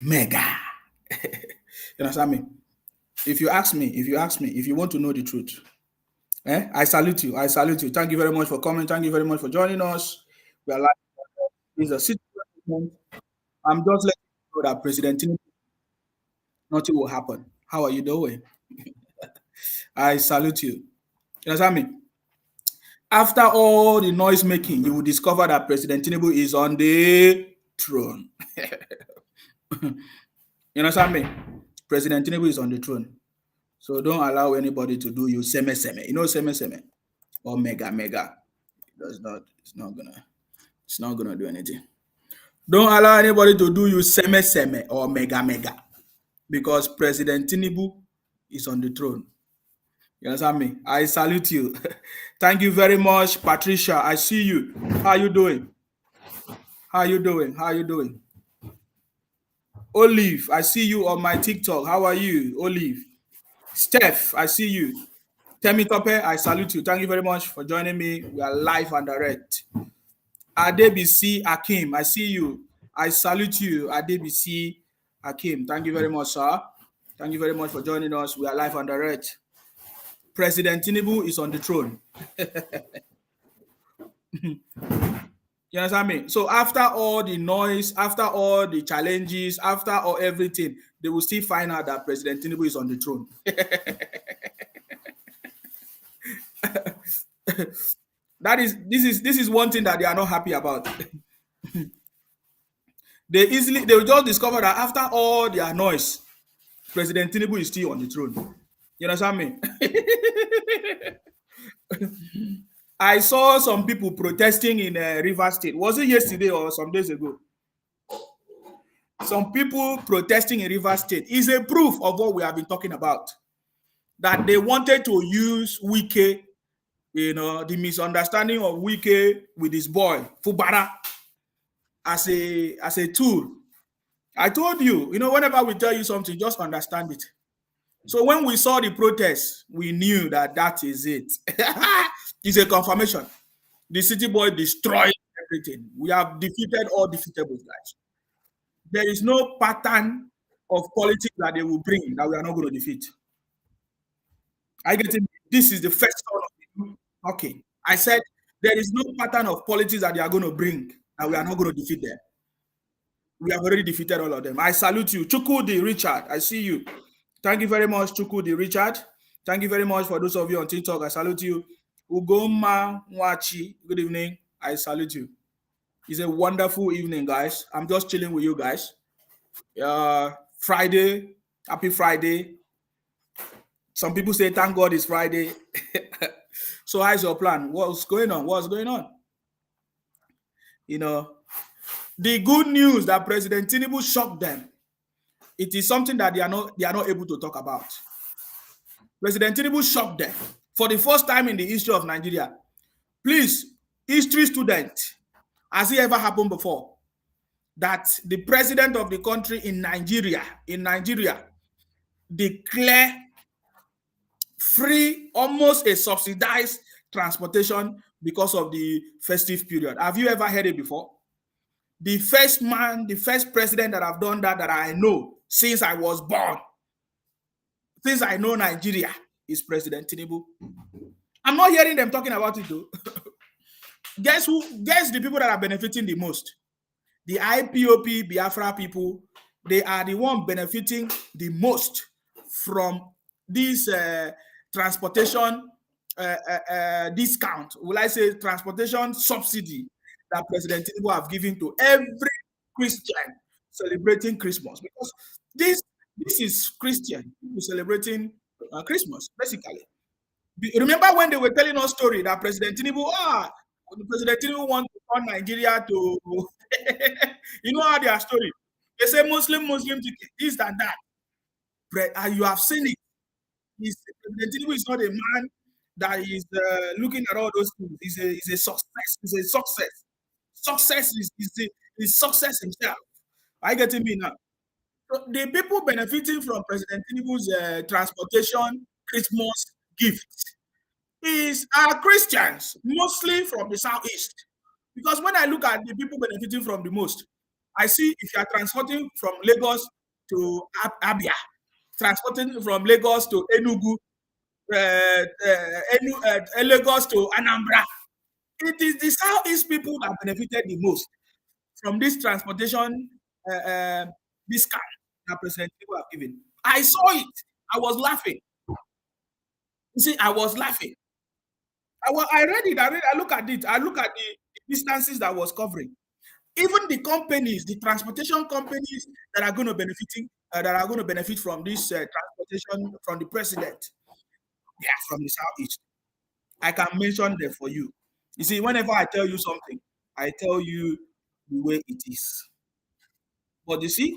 mega. You understand me? If you ask me, if you want to know the truth, I salute you. I salute you. Thank you very much for coming. Thank you very much for joining us. We are like is a situation. I'm just letting you know that President Tinubu, nothing will happen. How are you doing? I salute you. You understand me? After all the noise making, you will discover that President Tinubu is on the throne. You understand me? President Tinubu is on the throne. So don't allow anybody to do you seme seme. You know seme seme or mega mega. It does not. It's not gonna do anything. Don't allow anybody to do you seme seme or mega mega because President Tinubu is on the throne. You understand me? I salute you. Thank you very much, Patricia. I see you. How you doing? How you doing? How you doing? Olive, I see you on my TikTok. How are you, Olive? Steph, I see you. Temi Tope, I salute you. Thank you very much for joining me. We are live and direct. Adebisi Akim, I see you. I salute you, Adebisi Akim. Thank you very much, sir. Thank you very much for joining us. We are live and direct. President Tinubu is on the throne. You understand me? So after all the noise, after all the challenges, after all everything, they will still find out that President Tinubu is on the throne. This is one thing that they are not happy about. They will just discover that after all their noise, President Tinubu is still on the throne. You understand me? I saw some people protesting in Rivers State. Was it yesterday or some days ago? Some people protesting in Rivers State is a proof of what we have been talking about. That they wanted to use Wike, the misunderstanding of Wike with his boy, Fubara, as a tool. I told you, whenever we tell you something, just understand it. So when we saw the protests, we knew that is it. It's a confirmation. The city boy destroyed everything. We have defeated all defeatables, guys. There is no pattern of politics that they will bring that we are not going to defeat. I get it. This is the first one of the okay. I said there is no pattern of politics that they are going to bring that we are not going to defeat them. We have already defeated all of them. I salute you. Chukudi Richard, I see you. Thank you very much, Chukudi Richard. Thank you very much for those of you on TikTok. I salute you. Ugoma Wachi, good evening. I salute you. It's a wonderful evening, guys. I'm just chilling with you guys. Friday, happy Friday. Some people say, thank God it's Friday. So how's your plan? What's going on? What's going on? The good news that President Tinubu shocked them. It is something that they are not able to talk about. President Tinubu shocked them for the first time in the history of Nigeria. Please, history student, has it ever happened before that the president of the country in Nigeria declare free, almost a subsidized transportation because of the festive period? Have you ever heard it before? The first president that have done that I know since I was born, since I know Nigeria, is President Tinubu. I'm not hearing them talking about it though. Guess the people that are benefiting the most? The IPOP Biafra people. They are the one benefiting the most from this transportation discount. Will I say transportation subsidy that President Tinubu have given to every Christian celebrating Christmas, because this is Christian celebrating Christmas, basically. Remember when they were telling us story that President Tinubu wants to turn Nigeria to, you know how their story. They say Muslim ticket, this and that. You have seen it. President Tinubu is not a man that is looking at all those things. He's a success. He's a success. Success is success himself. Are you getting me now? So the people benefiting from President Tinubu's transportation Christmas gift are Christians, mostly from the southeast. Because when I look at the people benefiting from the most, I see if you are transporting from Lagos to Abia, transporting from Lagos to Enugu, Lagos to Anambra. It is the Southeast people that benefited the most from this transportation discount that President Tinubu have given. I saw it. I was laughing. You see, I was laughing. I read it. I look at it. I look at the distances that was covering. Even the companies, the transportation companies that are going to benefit from this transportation from the president, they are from the southeast. I can mention them for you. You see, whenever I tell you something, I tell you the way it is. But you see,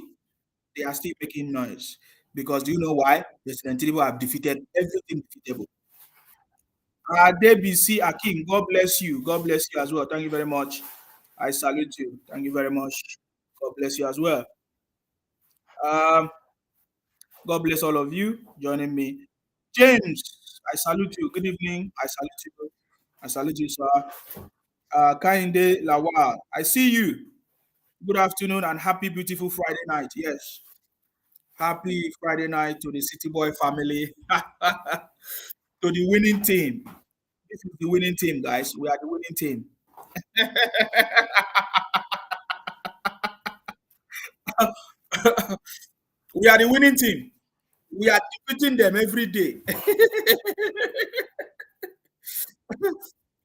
they are still making noise because do you know why? President Tinubu have defeated everything defeatable. DBC Akim, God bless you. God bless you as well. Thank you very much. I salute you. Thank you very much. God bless you as well. Um, God bless all of you joining me. James, I salute you. Good evening. I salute you. I salute you, sir. Kainde Lawal, I see you. Good afternoon and happy, beautiful Friday night. Yes. Happy Friday night to the City Boy family, to the winning team. This is the winning team, guys. We are the winning team. We are the winning team. We are defeating them every day.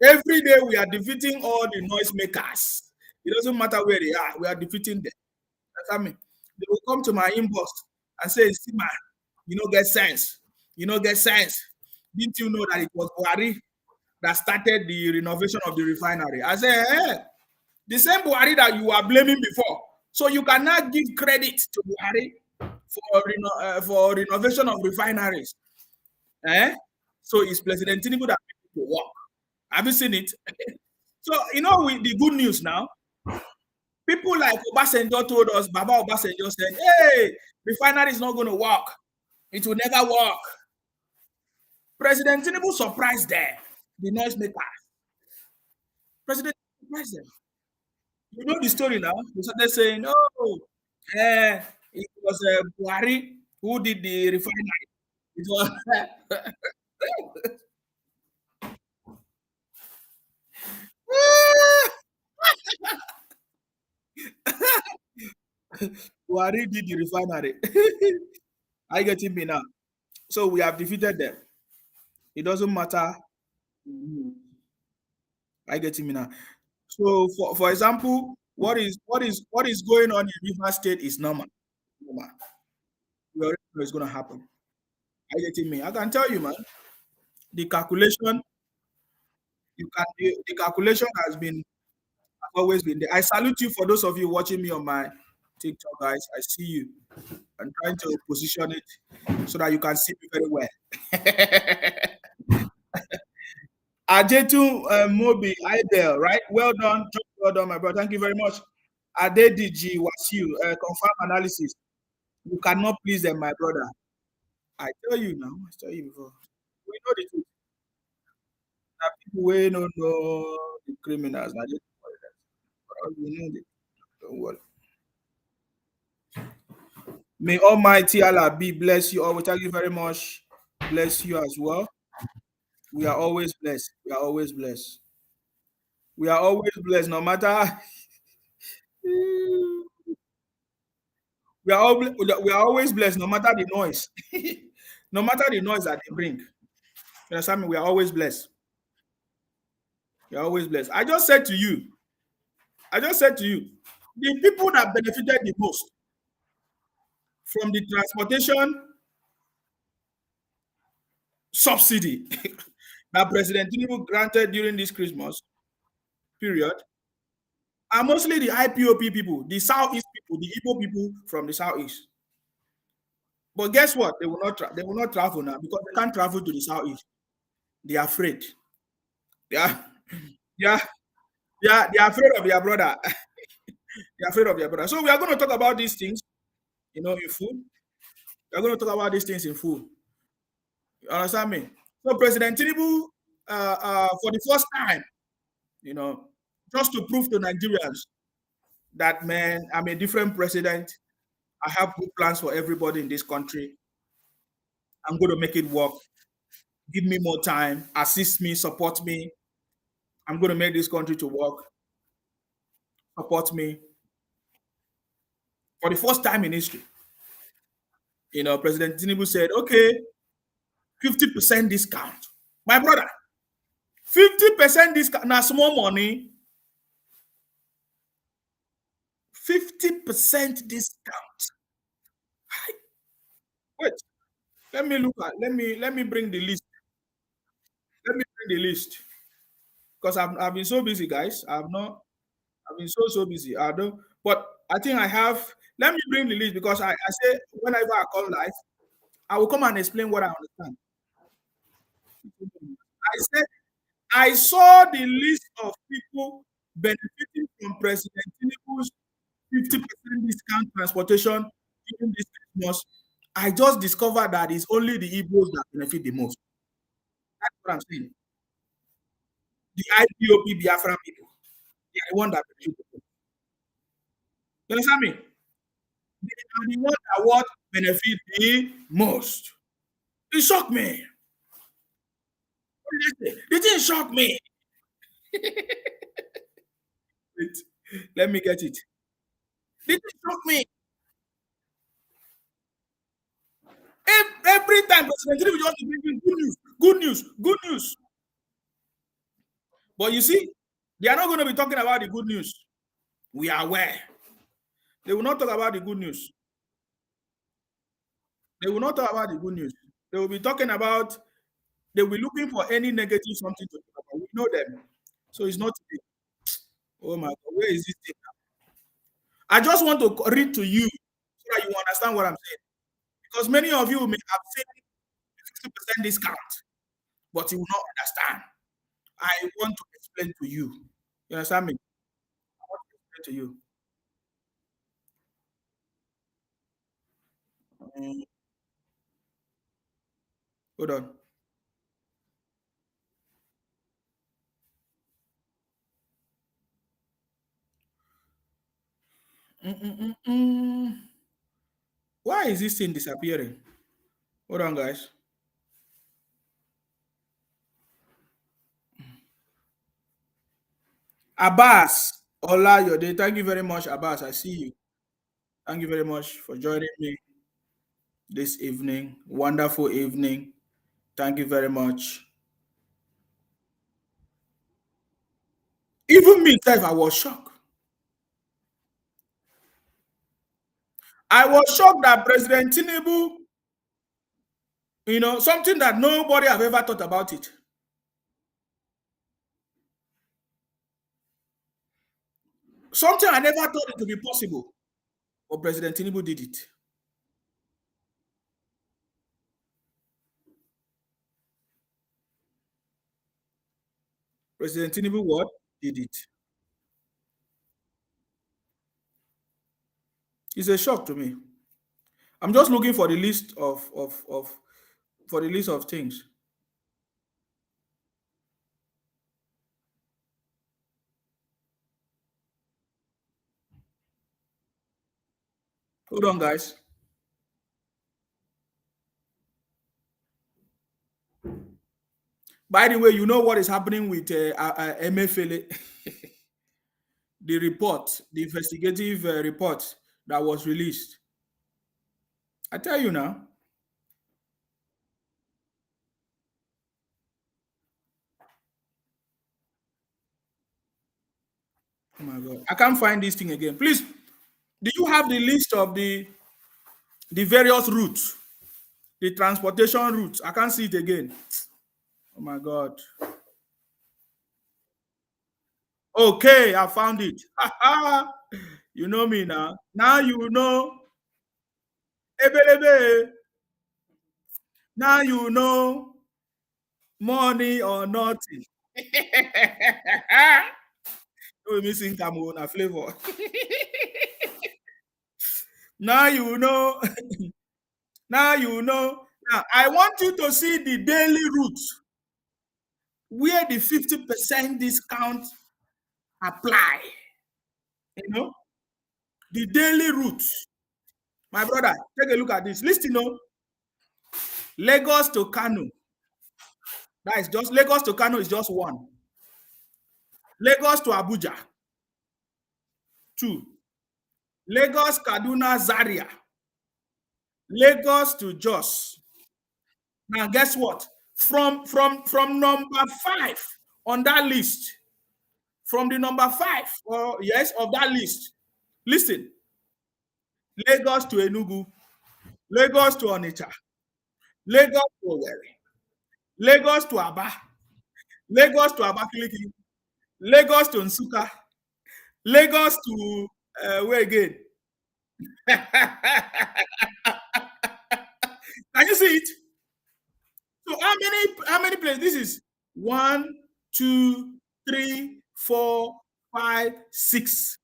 Every day we are defeating all the noisemakers. It doesn't matter where they are. We are defeating them. That's what I mean. They will come to my inbox and say, "See, man, you know, get sense. You know, get sense. Didn't you know that it was Buhari that started the renovation of the refinery?" I say, the same Buhari that you are blaming before. So you cannot give credit to Buhari for renovation of refineries. Eh? So it's President Tinubu that people to work. Have you seen it? So you know, with the good news now, people like Obasanjo told us, Baba Obasanjo said, "Hey, refinery is not going to work. It will never work." President Tinubu surprised them, the noisemakers. President surprised them. You know the story now. They started saying, "Oh, it was Buhari who did the refinery." It was Buhari did the refinery. I get me now. So we have defeated them. It doesn't matter. I get me now. So for example, what is going on in River State is normal. Normal. We already know it's gonna happen. I get me. I can tell you, man. The calculation, the calculation has always been there. I salute you for those of you watching me on my TikTok, guys. I see you. I'm trying to position it so that you can see me very well. Ajetu Mobi Idel, right? Well done, well done, my brother. Thank you very much. Adediji Wasiu, confirm analysis. You cannot please them, my brother. I tell you now. I tell you before. We know the truth. Now people we don't know the criminals. Now just we know the don't worry. May Almighty Allah be bless you all. We thank you very much. Bless you as well. We are always blessed. We are always blessed. We are always blessed, no matter. We are always blessed, no matter the noise. No matter the noise that they bring. You understand me? We are always blessed. We are always blessed. I just said to you, the people that benefited the most from the transportation subsidy that President Tinubu granted during this Christmas period are mostly the IPOP people, the Southeast people, the Igbo people from the Southeast. But guess what? They will not travel now because they can't travel to the Southeast. They are afraid. They are, they are, they are afraid of their brother. They are afraid of their brother. So we are going to talk about these things, in full. We are going to talk about these things in full. You understand me? So President Tinubu, for the first time, you know, just to prove to Nigerians that, man, I'm a different president. I have good plans for everybody in this country. I'm going to make it work. Give me more time, assist me, support me. I'm going to make this country to work. Support me. For the first time in history, President Tinubu said, okay, 50% discount. My brother, 50% discount. Now, small money, 50% discount. Wait, let me bring the list. Let me bring the list. Because I've been so busy, guys. I've been so busy. I don't, but I think I have. Let me bring the list because I say whenever I call live, I will come and explain what I understand. I said I saw the list of people benefiting from President Tinubu's 50% discount transportation during this Christmas. I just discovered that it's only the Igbos that benefit the most. That's what I'm saying. The IPOP Biafra people, they are the one that benefit the most. You understand me? They are the one that what benefit the most. It shocked me. It didn't shock me. Wait, let me get it. It didn't shock me. Every time President Tinubu just bring good news, good news, good news. But you see, they are not going to be talking about the good news. We are aware. They will not talk about the good news. They will not talk about the good news. They will be talking about, they will be looking for any negative something to talk about. We know them. So it's not today. Oh my God, where is this thing? I just want to read to you so that you understand what I'm saying. Because many of you may have seen 50% discount, but you will not understand. I want to explain to you. You understand me? I want to explain to you. Mm, hold on. Mm. Why is this thing disappearing? Hold on, guys. Abbas Olayode, thank you very much, Abbas. I see you. Thank you very much for joining me this evening. Wonderful evening. Thank you very much. Even me, self, I was shocked. I was shocked that President Tinubu, something that nobody have ever thought about it. Something I never thought it to be possible, but President Tinubu did it. President Tinubu what? Did it. It's a shock to me. I'm just looking for the list of for the list of things. Hold on, guys. By the way, you know what is happening with MFLA, the report, the investigative report that was released. I tell you now. Oh my God, I can't find this thing again. Please, do you have the list of the various routes, the transportation routes? I can't see it again. Oh my God. Okay, I found it. You know me now. Now you know. Ebelebe. Now you know money or nothing. No, we missing Cameroon flavor. Now you know. Now you know. Now I want you to see the daily routes where the 50% discount apply. You know, the daily routes. My brother, take a look at this. Listen, no. Lagos to Kano. That is just Lagos to Kano is just one. Lagos to Abuja, two. Lagos, Kaduna, Zaria. Lagos to Jos. Now, guess what? From number 5 on that list, from the number 5, or yes, of that list, listen. Lagos to Enugu, Lagos to Onitsha, Lagos to Owerri, Lagos to Aba, Lagos to Abakaliki, Lagos to Nsukka, Lagos to where again? Can you see it? So how many places? This is 1, 2, 3, 4, 5, 6.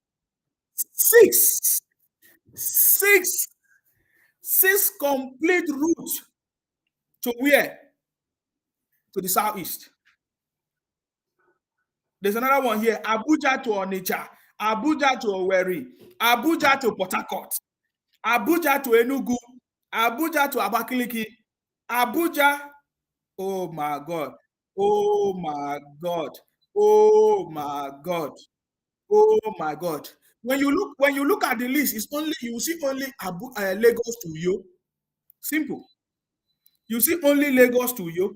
6. 6. 6 complete routes to where? To the southeast. There's another one here. Abuja to Onitsha, Abuja to Owerri, Abuja to Port Harcourt, Abuja to Enugu, Abuja to Abakaliki, Abuja. Oh my God. Oh my God. Oh my God. Oh my God. When you look at the list, it's only you see only Lagos to Uyo. Simple. You see only Lagos to Uyo.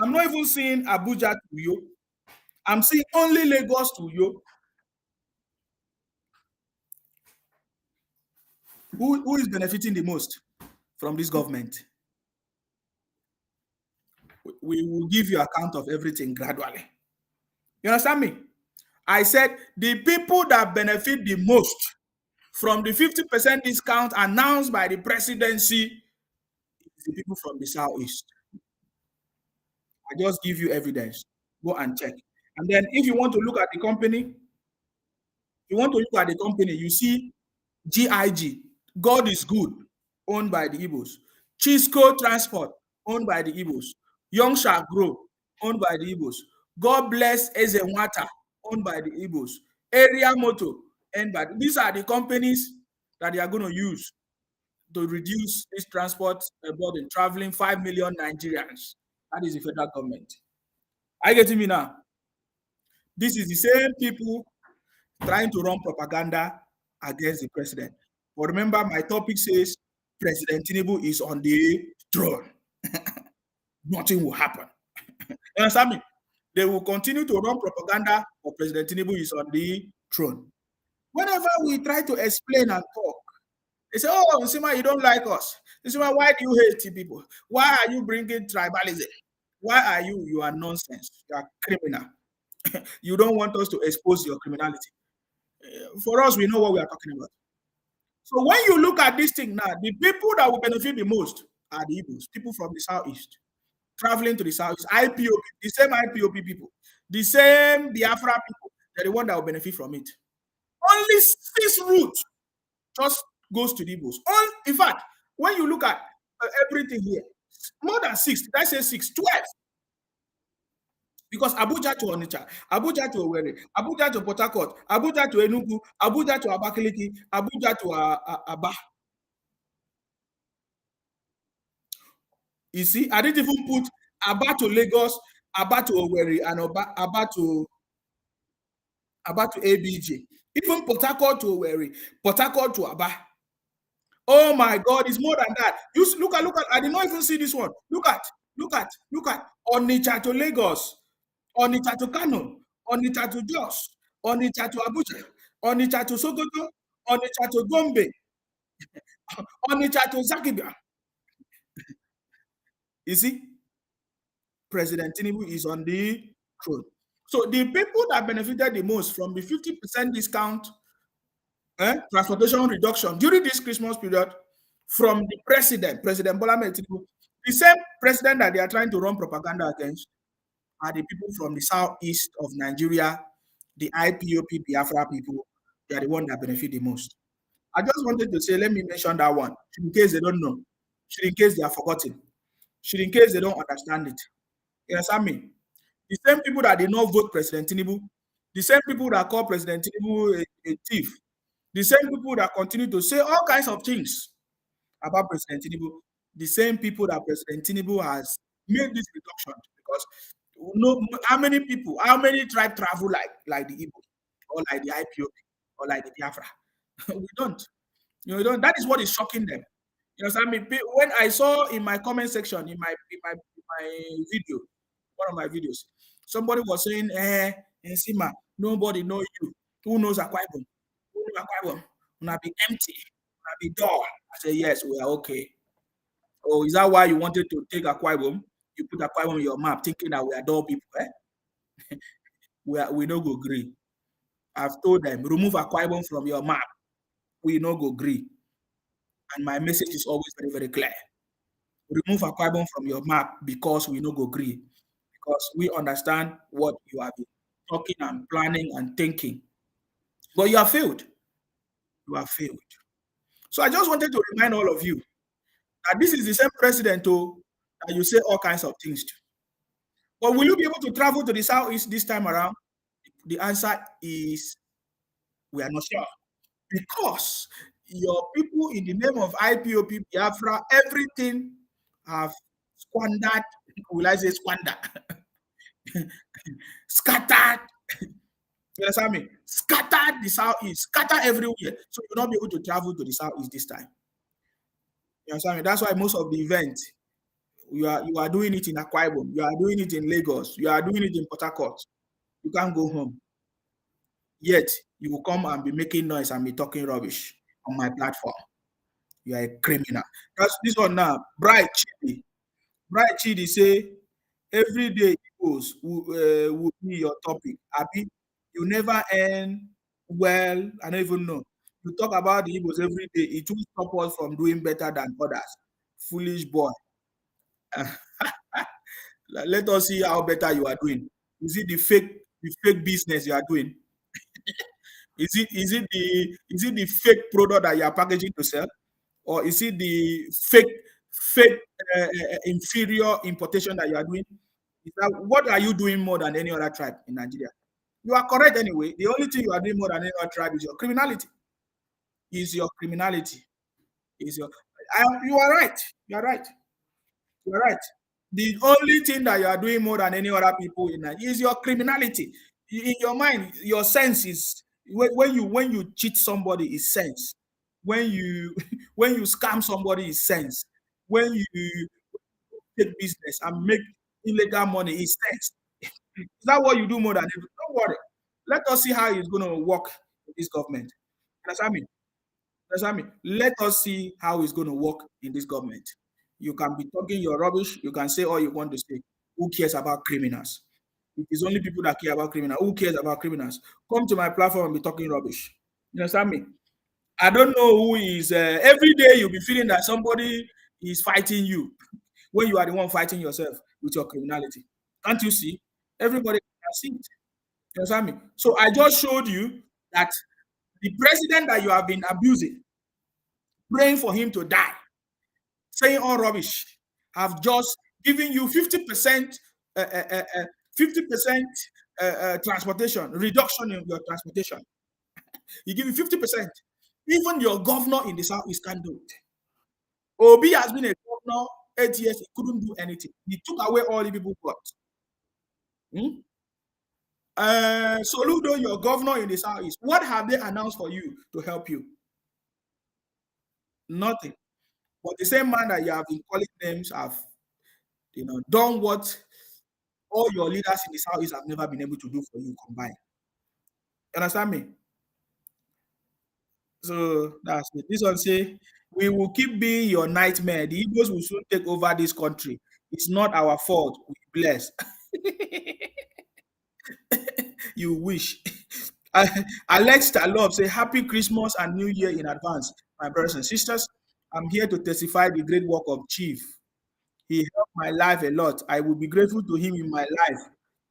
I'm not even seeing Abuja to Uyo. I'm seeing only Lagos to Uyo. Who is benefiting the most from this government? We will give you account of everything gradually. You understand me? I said the people that benefit the most from the 50% discount announced by the presidency is the people from the southeast. I just give you evidence. Go and check. And then if you want to look at the company, you see GIG, God is Good, owned by the Igbos. Chisco Transport, owned by the Igbos. Young Shall Grow, owned by the Igbos. God Bless Ezenwata, owned by the Igbos. Area Moto, owned by these are the companies that they are going to use to reduce this transport burden, traveling 5 million Nigerians. That is the federal government. Are you getting me now? This is the same people trying to run propaganda against the president. But remember, my topic says President Tinubu is on the throne. Nothing will happen. You understand me? They will continue to run propaganda, but President Tinubu is on the throne. Whenever we try to explain and talk, they say, oh, Nsima, you don't like us. Nsima, why do you hate people? Why are you bringing tribalism? Why are you? You are nonsense. You are criminal. You don't want us to expose your criminality. For us, we know what we are talking about. So when you look at this thing now, the people that will benefit the most are the Igbos, people from the southeast, traveling to the southeast, IPOP, the same IPOP people, the same Biafra people, they're the one that will benefit from it. Only 6 routes just goes to the Igbos. In fact, when you look at everything here, more than 6, did I say 6? 12. Because Abuja to Onitsha, Abuja to Owerri, Abuja to Port Harcourt, Abuja to Enugu, Abuja to Abakaliki, Abuja to Aba. You see, I didn't even put Aba to Lagos, Aba to Owerri, and Aba to ABJ. Even Port Harcourt to Owerri, Port Harcourt to Aba. Oh my God, it's more than that. You look at. I did not even see this one. Look at. Onitsha to Lagos, Onitsha to Kano, Onitsha to Jos, Onitsha to Abuja, Onitsha to Sokoto, Onitsha to Gombe, Onitsha to Zakiba. You see, President Tinubu is on the throne. So the people that benefited the most from the 50% discount, transportation reduction during this Christmas period from the President Bola Ahmed Tinubu, the same president that they are trying to run propaganda against, are the people from the southeast of Nigeria, the IPOP Biafra people. They are the one that benefit the most. I just wanted to say, let me mention that one, in case they don't know, in case they are forgotten, in case they don't understand it. You understand me? The same people that did not vote President Tinubu, the same people that call President Tinubu a thief, The same people that continue to say all kinds of things about President Tinubu, the same people that President Tinubu has made this reduction because no, how many tribe travel like the Igbo or like the IPOP or like the Biafra? We don't. You know, that is what is shocking them. You understand me? When I saw in my comment section in my video, one of my videos, somebody was saying, Sima, nobody know you. Who knows Akwa Ibom? Who knows Akwa Ibom? Una be empty. Una be dull. I say, yes, we are okay. Oh, is that why you wanted to take Akwa Ibom? You put Akwa Ibom on your map thinking that we are dull people, eh? We no go agree. I've told them, remove Akwa Ibom from your map. We no go agree. And my message is always very, very clear. Remove Akwa Ibom from your map because we no go agree. Because we understand what you have been talking and planning and thinking. But you have failed. You have failed. So I just wanted to remind all of you that this is the same president that you say all kinds of things to. But will you be able to travel to the southeast this time around? The answer is we are not sure. Because your people in the name of IPOP, Biafra, everything have squandered, will I say squander? Scattered. You understand me? Scattered the southeast, scatter everywhere. So you'll not be able to travel to the southeast this time. You understand me? That's why most of the events you are doing it in Akwa Ibom, you are doing it in Lagos, you are doing it in Port Harcourt. You can't go home. Yet you will come and be making noise and be talking rubbish on my platform. You are a criminal. That's this one now. Bright Chidi. Bright Chidi say every day equals will be your topic. Abi, you never end well. I don't even know. You talk about the Igbos every day. It will stop us from doing better than others. Foolish boy. Let us see how better you are doing. Is it the fake business you are doing? Is it the fake product that you are packaging to sell? Or is it the fake inferior importation that you are doing? What are you doing more than any other tribe in Nigeria? You are correct anyway. The only thing you are doing more than any other tribe is your criminality. Is your criminality. Is your you are right. You are right. You are right. The only thing that you are doing more than any other people in Nigeria is your criminality. In your mind, your sense is when you cheat somebody is sense. When you when you scam somebody is sense. When you take business and make illegal money is sense. Is that what you do more than everything? Don't worry. Let us see how it's going to work in this government. You understand me? You understand me? Let us see how it's going to work in this government. You can be talking your rubbish. You can say all you want to say. Who cares about criminals? It is only people that care about criminals. Who cares about criminals? Come to my platform and be talking rubbish. You understand me? I don't know who is. Every day you'll be feeling that somebody is fighting you when you are the one fighting yourself with your criminality. Can't you see? Everybody can see it. You understand me? So I just showed you that the president that you have been abusing, praying for him to die, saying all rubbish, have just given you 50%, 50% transportation reduction in your transportation. He give you 50%. Even your governor in the southeast can't do it. Obi has been a governor 8 years. He couldn't do anything. He took away all the people got. Hmm? Soludo, your governor in the southeast, what have they announced for you to help you? Nothing. But the same man that you have been calling names have, done what all your leaders in the southeast have never been able to do for you combined. You understand me? So that's it. This one say we will keep being your nightmare. The Igbos will soon take over this country. It's not our fault. We bless. You wish. Alex Talov say happy Christmas and New Year in advance, my brothers and sisters. I'm here to testify the great work of Chief. He helped my life a lot. I will be grateful to him in my life.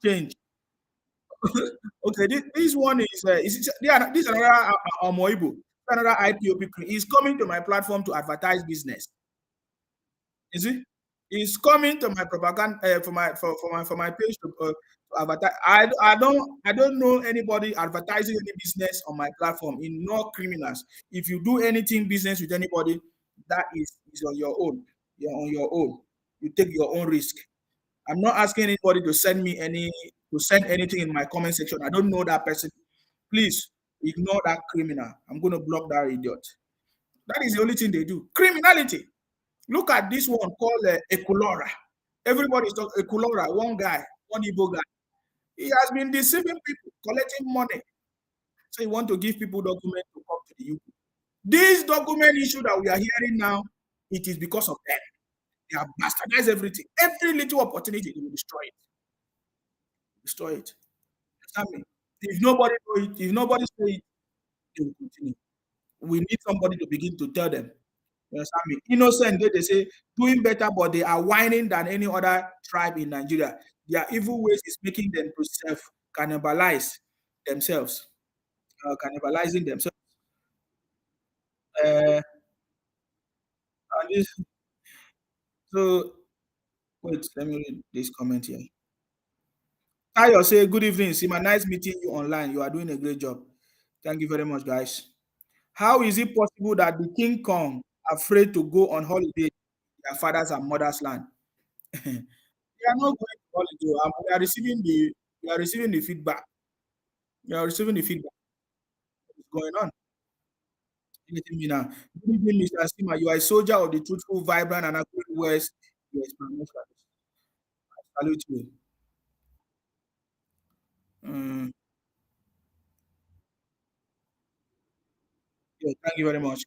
Change. Okay, this one this is another Omoibo, another IPOP. He's coming to my platform to advertise business. Is it? Is coming to my propaganda for my page to advertise. I don't know anybody advertising any business on my platform. In no criminals. If you do anything business with anybody, that is on your own. You're on your own. You take your own risk. I'm not asking anybody to send anything in my comment section. I don't know that person. Please ignore that criminal. I'm going to block that idiot. That is the only thing they do. Criminality. Look at this one called Ekulora. Everybody's talking Ekulora, one guy, one Igbo guy. He has been deceiving people, collecting money. So he want to give people document to come to the UK. This document issue that we are hearing now, it is because of them. They have bastardized everything. Every little opportunity, they will destroy it. Destroy it. Understand me? If nobody know it, if nobody say it, they will continue. We need somebody to begin to tell them. You understand me? Innocent, they say doing better, but they are whining than any other tribe in Nigeria. Their evil ways is making them to self cannibalize themselves, cannibalizing themselves. Uh, and this, so wait, let me read this comment here. Tayo say, good evening. Sima, nice meeting you online. You are doing a great job. Thank you very much, guys. How is it possible that the King Kong afraid to go on holiday in their fathers and mothers' land? They are not going to holiday. We are receiving the feedback. We are receiving the feedback. What's going on? Anything me now? Good evening, Mr. Sima. You are a soldier of the truthful, vibrant, and accurate West. Yes, I salute you. Mm, yeah, thank you very much.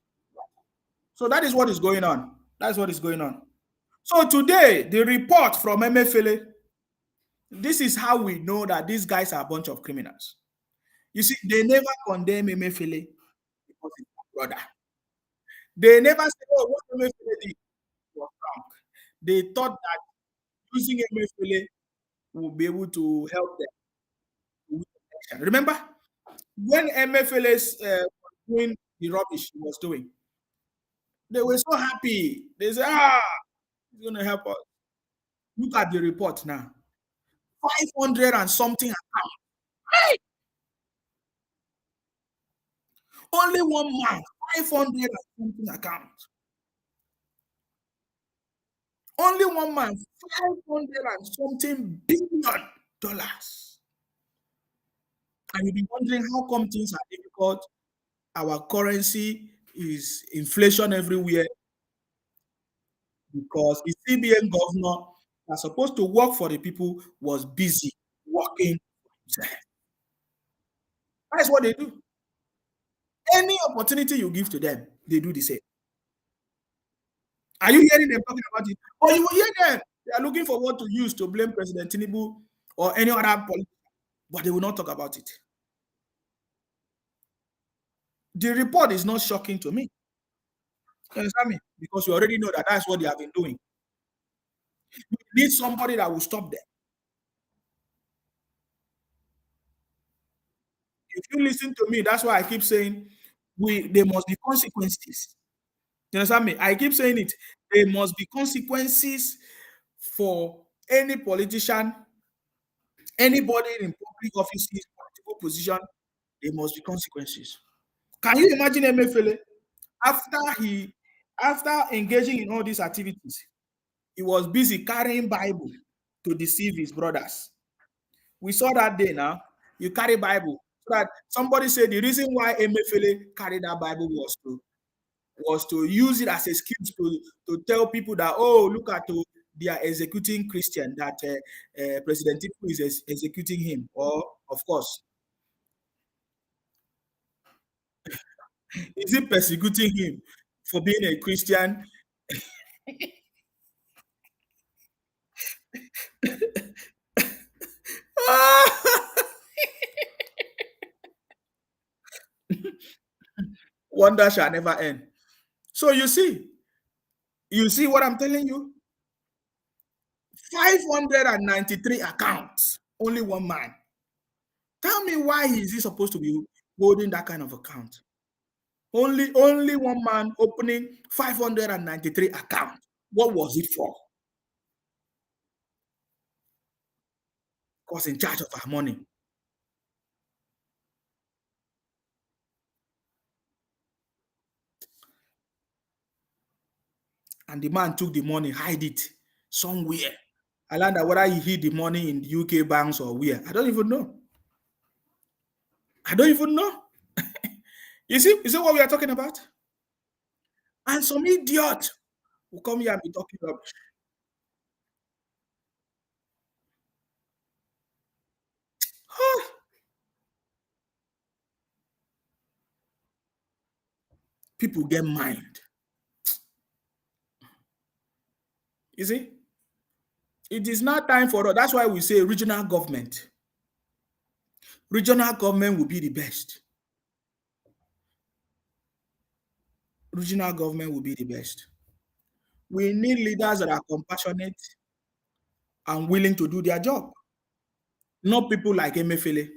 So that is what is going on. That's what is going on. So today, the report from MFLA, this is how we know that these guys are a bunch of criminals. You see, they never condemn MFLA because it's their brother. They never say, oh, what MFLA did was wrong. They thought that using MFLA will be able to help them to win the election. Remember, when MFLA was doing the rubbish he was doing, they were so happy. They said, it's going to help us. Look at the report now. 500 and something account. Hey! Only 1 month, 500 and something account. Only 1 month, 500 and something billion dollars. And you'll be wondering how come things are difficult. Our currency is inflation everywhere because the CBN governor that's supposed to work for the people was busy working for himself. That's what they do. Any opportunity you give to them, they do the same. Are you hearing them talking about it? Or you will hear them. They are looking for what to use to blame President Tinubu or any other politician, but they will not talk about it. The report is not shocking to me. You understand me? Because you already know that that's what they have been doing. You need somebody that will stop them. If you listen to me, that's why I keep saying there must be consequences. You understand me? I keep saying it. There must be consequences for any politician, anybody in public offices, political position. There must be consequences. Can you imagine Emefiele after he after engaging in all these activities, he was busy carrying Bible to deceive his brothers. We saw that day now. You carry Bible. So that somebody said the reason why Emefiele carried that Bible was to use it as a excuse to tell people that, oh, look at they are executing Christian, that President Tinubu is executing him. Or, of course, is it persecuting him for being a Christian? Wonder shall never end. So you see what I'm telling you? 593 accounts, only one man. Tell me why is he supposed to be holding that kind of account? Only one man opening 593 accounts. What was it for? was in charge of our money. And the man took the money, hide it somewhere. I learned that whether he hid the money in UK banks or where, I don't even know. I don't even know. You see what we are talking about? And some idiot will come here and be talking rubbish. People get mind. You see? It is now time for us. That's why we say regional government. Regional government will be the best. Regional government will be the best. We need leaders that are compassionate and willing to do their job. Not people like Emefele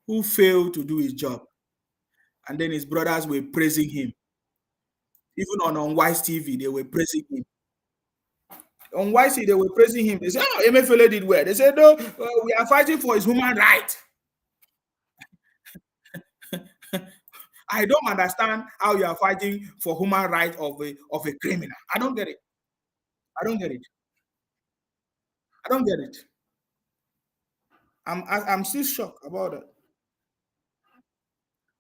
who failed to do his job. And then his brothers were praising him. Even on Unwise TV, they were praising him. On YC, they were praising him. They said, oh, Emefele did well. They said, no, we are fighting for his human right. I don't understand how you are fighting for human right of a criminal. I don't get it. I don't get it. I don't get it. I'm still shocked about it.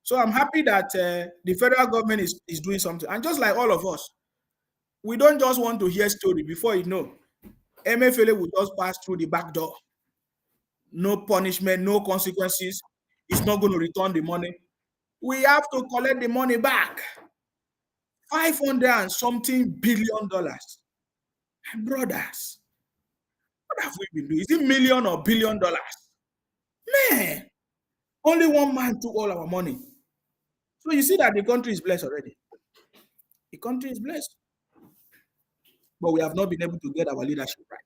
So I'm happy that the federal government is doing something. And just like all of us, we don't just want to hear story before you know. MFLA will just pass through the back door. No punishment, no consequences. It's not going to return the money. We have to collect the money back. 500 and something billion dollars. Brothers, what have we been doing? Is it million or billion dollars? Man, only one man took all our money. So you see that the country is blessed already. The country is blessed. But we have not been able to get our leadership right.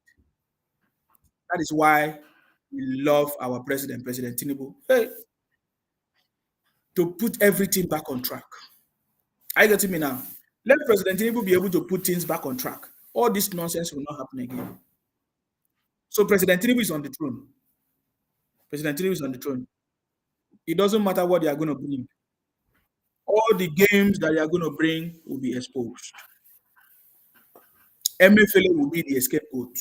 That is why we love our president, President Tinubu, hey, to put everything back on track. Are you getting me now? Let President Tinubu be able to put things back on track. All this nonsense will not happen again. So President Tinubu is on the throne. President Tinubu is on the throne. It doesn't matter what they are going to bring. All the games that they are going to bring will be exposed. MFLA will be the scapegoat.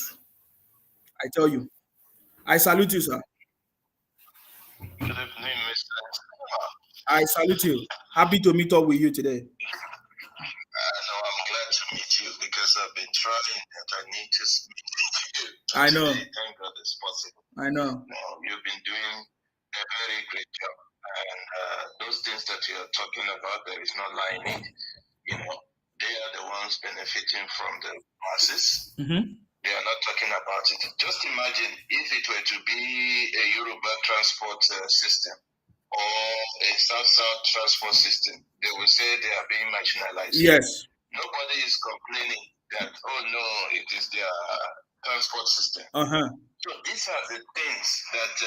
I tell you. I salute you, sir. Good evening, Mr. I salute you. Happy to meet up with you today. No, I'm glad to meet you because I've been trying and I need to meet you. I know. Today, thank God it's possible. I know. No, you've been doing a very great job. And those things that you're talking about, there is no lie in it. You know, they are the ones benefiting from the masses. They are not talking about it. Just imagine if it were to be a Yoruba transport system or a South-South transport system, they will say they are being marginalized. Yes. Nobody is complaining that, oh no, it is their transport system. So these are the things that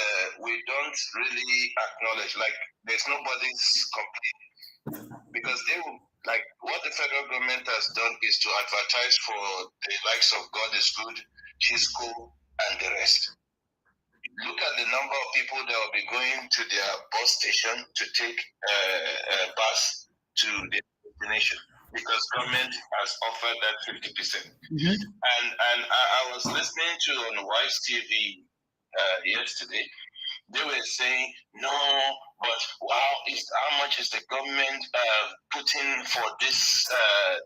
we don't really acknowledge. Like there's nobody's complaining because they will, like what the federal government has done is to advertise for the likes of God is good, Chisco, and the rest. Look at the number of people that will be going to their bus station to take a bus to their destination because government has offered that 50%. And I was listening to on Wise TV yesterday. They were saying, no, but wow, how much is the government putting for this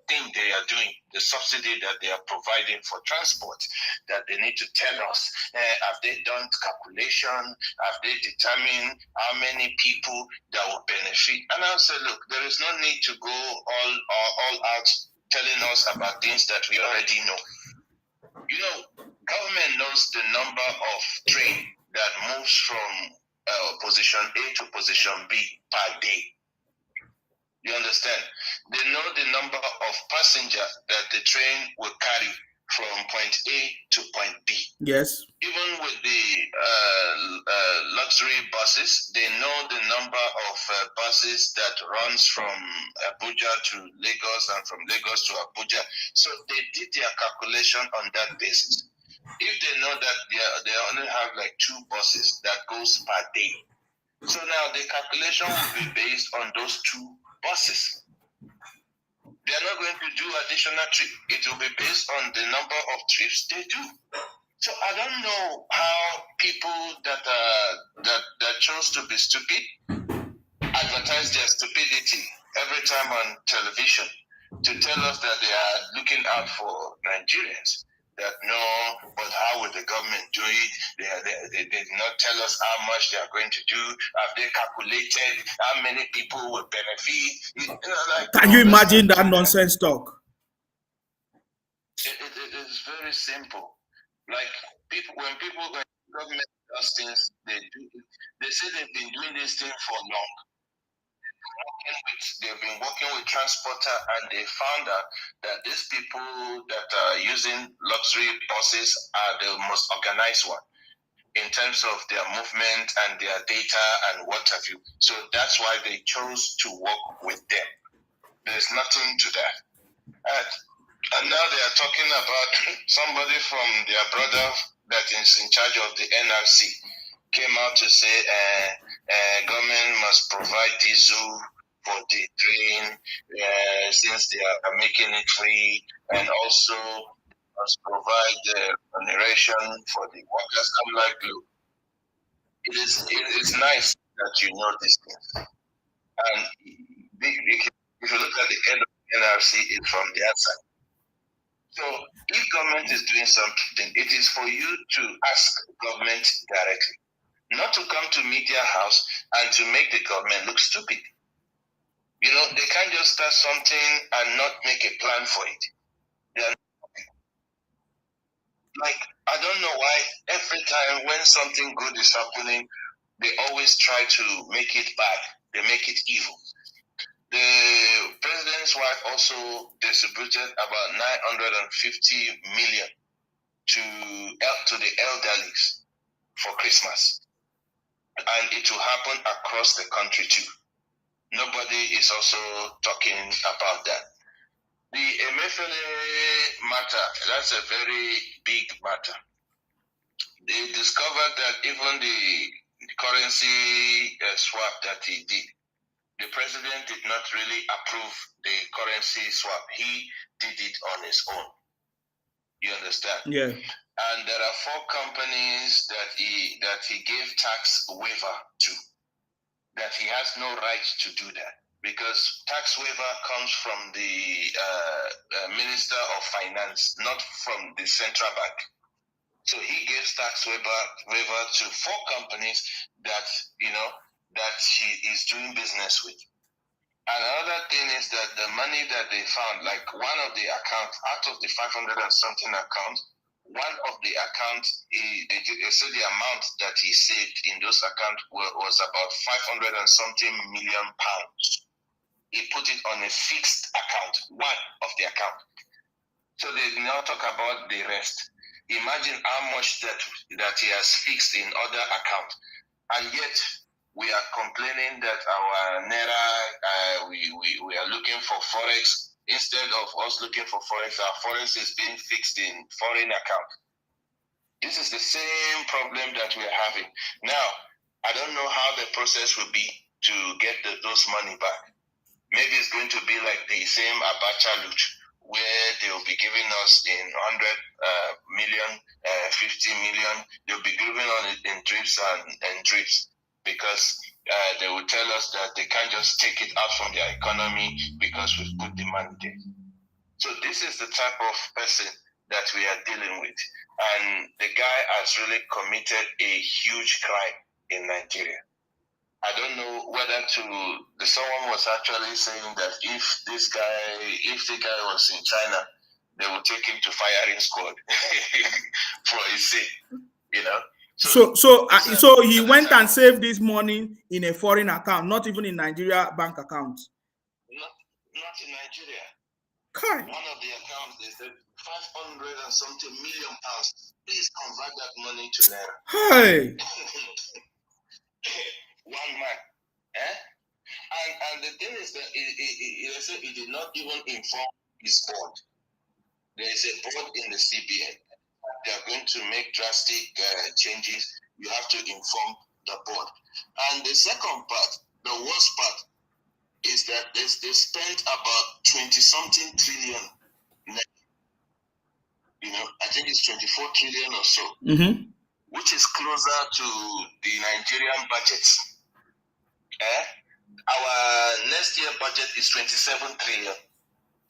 thing they are doing, the subsidy that they are providing for transport, that they need to tell us, have they done calculation, have they determined how many people that will benefit? And I said, look, there is no need to go all out telling us about things that we already know. You know, government knows the number of train that moves from position A to position B per day. You understand? They know the number of passengers that the train will carry from point A to point B. Yes. Even with the luxury buses, they know the number of buses that runs from Abuja to Lagos and from Lagos to Abuja. So they did their calculation on that basis. If they know that they only have like 2 buses that goes per day, so now the calculation will be based on those 2 buses. They are not going to do additional trip. It will be based on the number of trips they do. So I don't know how people that chose to be stupid advertise their stupidity every time on television to tell us that they are looking out for Nigerians. That no, but how will the government do it? They did not tell us how much they are going to do. Have they calculated how many people will benefit? Can you imagine that nonsense talk? It is very simple. Like when government does things, they say they've been doing this thing for long. They've been working with transporter, and they found out that these people that are using luxury buses are the most organized one in terms of their movement and their data and what have you. So that's why they chose to work with them. There's nothing to that. And now they are talking about somebody from their brother that is in charge of the NRC came out to say government must provide diesel for the train since they are making it free, and also must provide the remuneration for the workers. I'm like, look, it is nice that you know these things. And if you look at the head of the NRC, it's from the outside. So if government is doing something, it is for you to ask government directly, not to come to media house and to make the government look stupid. You know, they can't just start something and not make a plan for it. They are like, I don't know why every time when something good is happening, they always try to make it bad. They make it evil. The president's wife also distributed about 950 million to the elderly for Christmas, and it will happen across the country too. Nobody is also talking about that. The Emefiele matter, that's a very big matter. They discovered that even the currency swap that he did, the president did not really approve the currency swap. He did it on his own. You understand? Yeah. And there are 4 companies that he gave tax waiver to, that he has no right to do that, because tax waiver comes from the Minister of Finance, not from the central bank. So he gives tax waiver to 4 companies that that he is doing business with. And another thing is that the money that they found, like one of the accounts, out of the 500 and something accounts, one of the accounts, they said the amount that he saved in those accounts was about 500 and something million pounds. He put it on a fixed account, one of the account. So they now talk about the rest. Imagine how much that he has fixed in other accounts, and yet we are complaining that our naira, we are looking for forex. Instead of us looking for forex, our forex is being fixed in foreign account. This is the same problem that we are having now. I don't know how the process will be to get those money back. Maybe it's going to be like the same Abacha loot, where they will be giving us in 100 million, 50 million. They'll be giving on it in drips and drips, because they will tell us that they can't just take it out from their economy because we've put the money there. So this is the type of person that we are dealing with. And the guy has really committed a huge crime in Nigeria. I don't know whether someone was actually saying that if the guy was in China, they would take him to firing squad for his sake, you know. So he went and saved this money in a foreign account, not even in Nigeria bank account. Not in Nigeria. Okay. One of the accounts, they said 500 and something million pounds. Please convert that money to naira. Hey. One man. And the thing is that he did not even inform his board. There is a board in the CBN. they are going to make drastic changes, you have to inform the board. And the second part, the worst part, is that they spent about 20-something trillion. I think it's 24 trillion or so, which is closer to the Nigerian budget. Our next year budget is 27 trillion.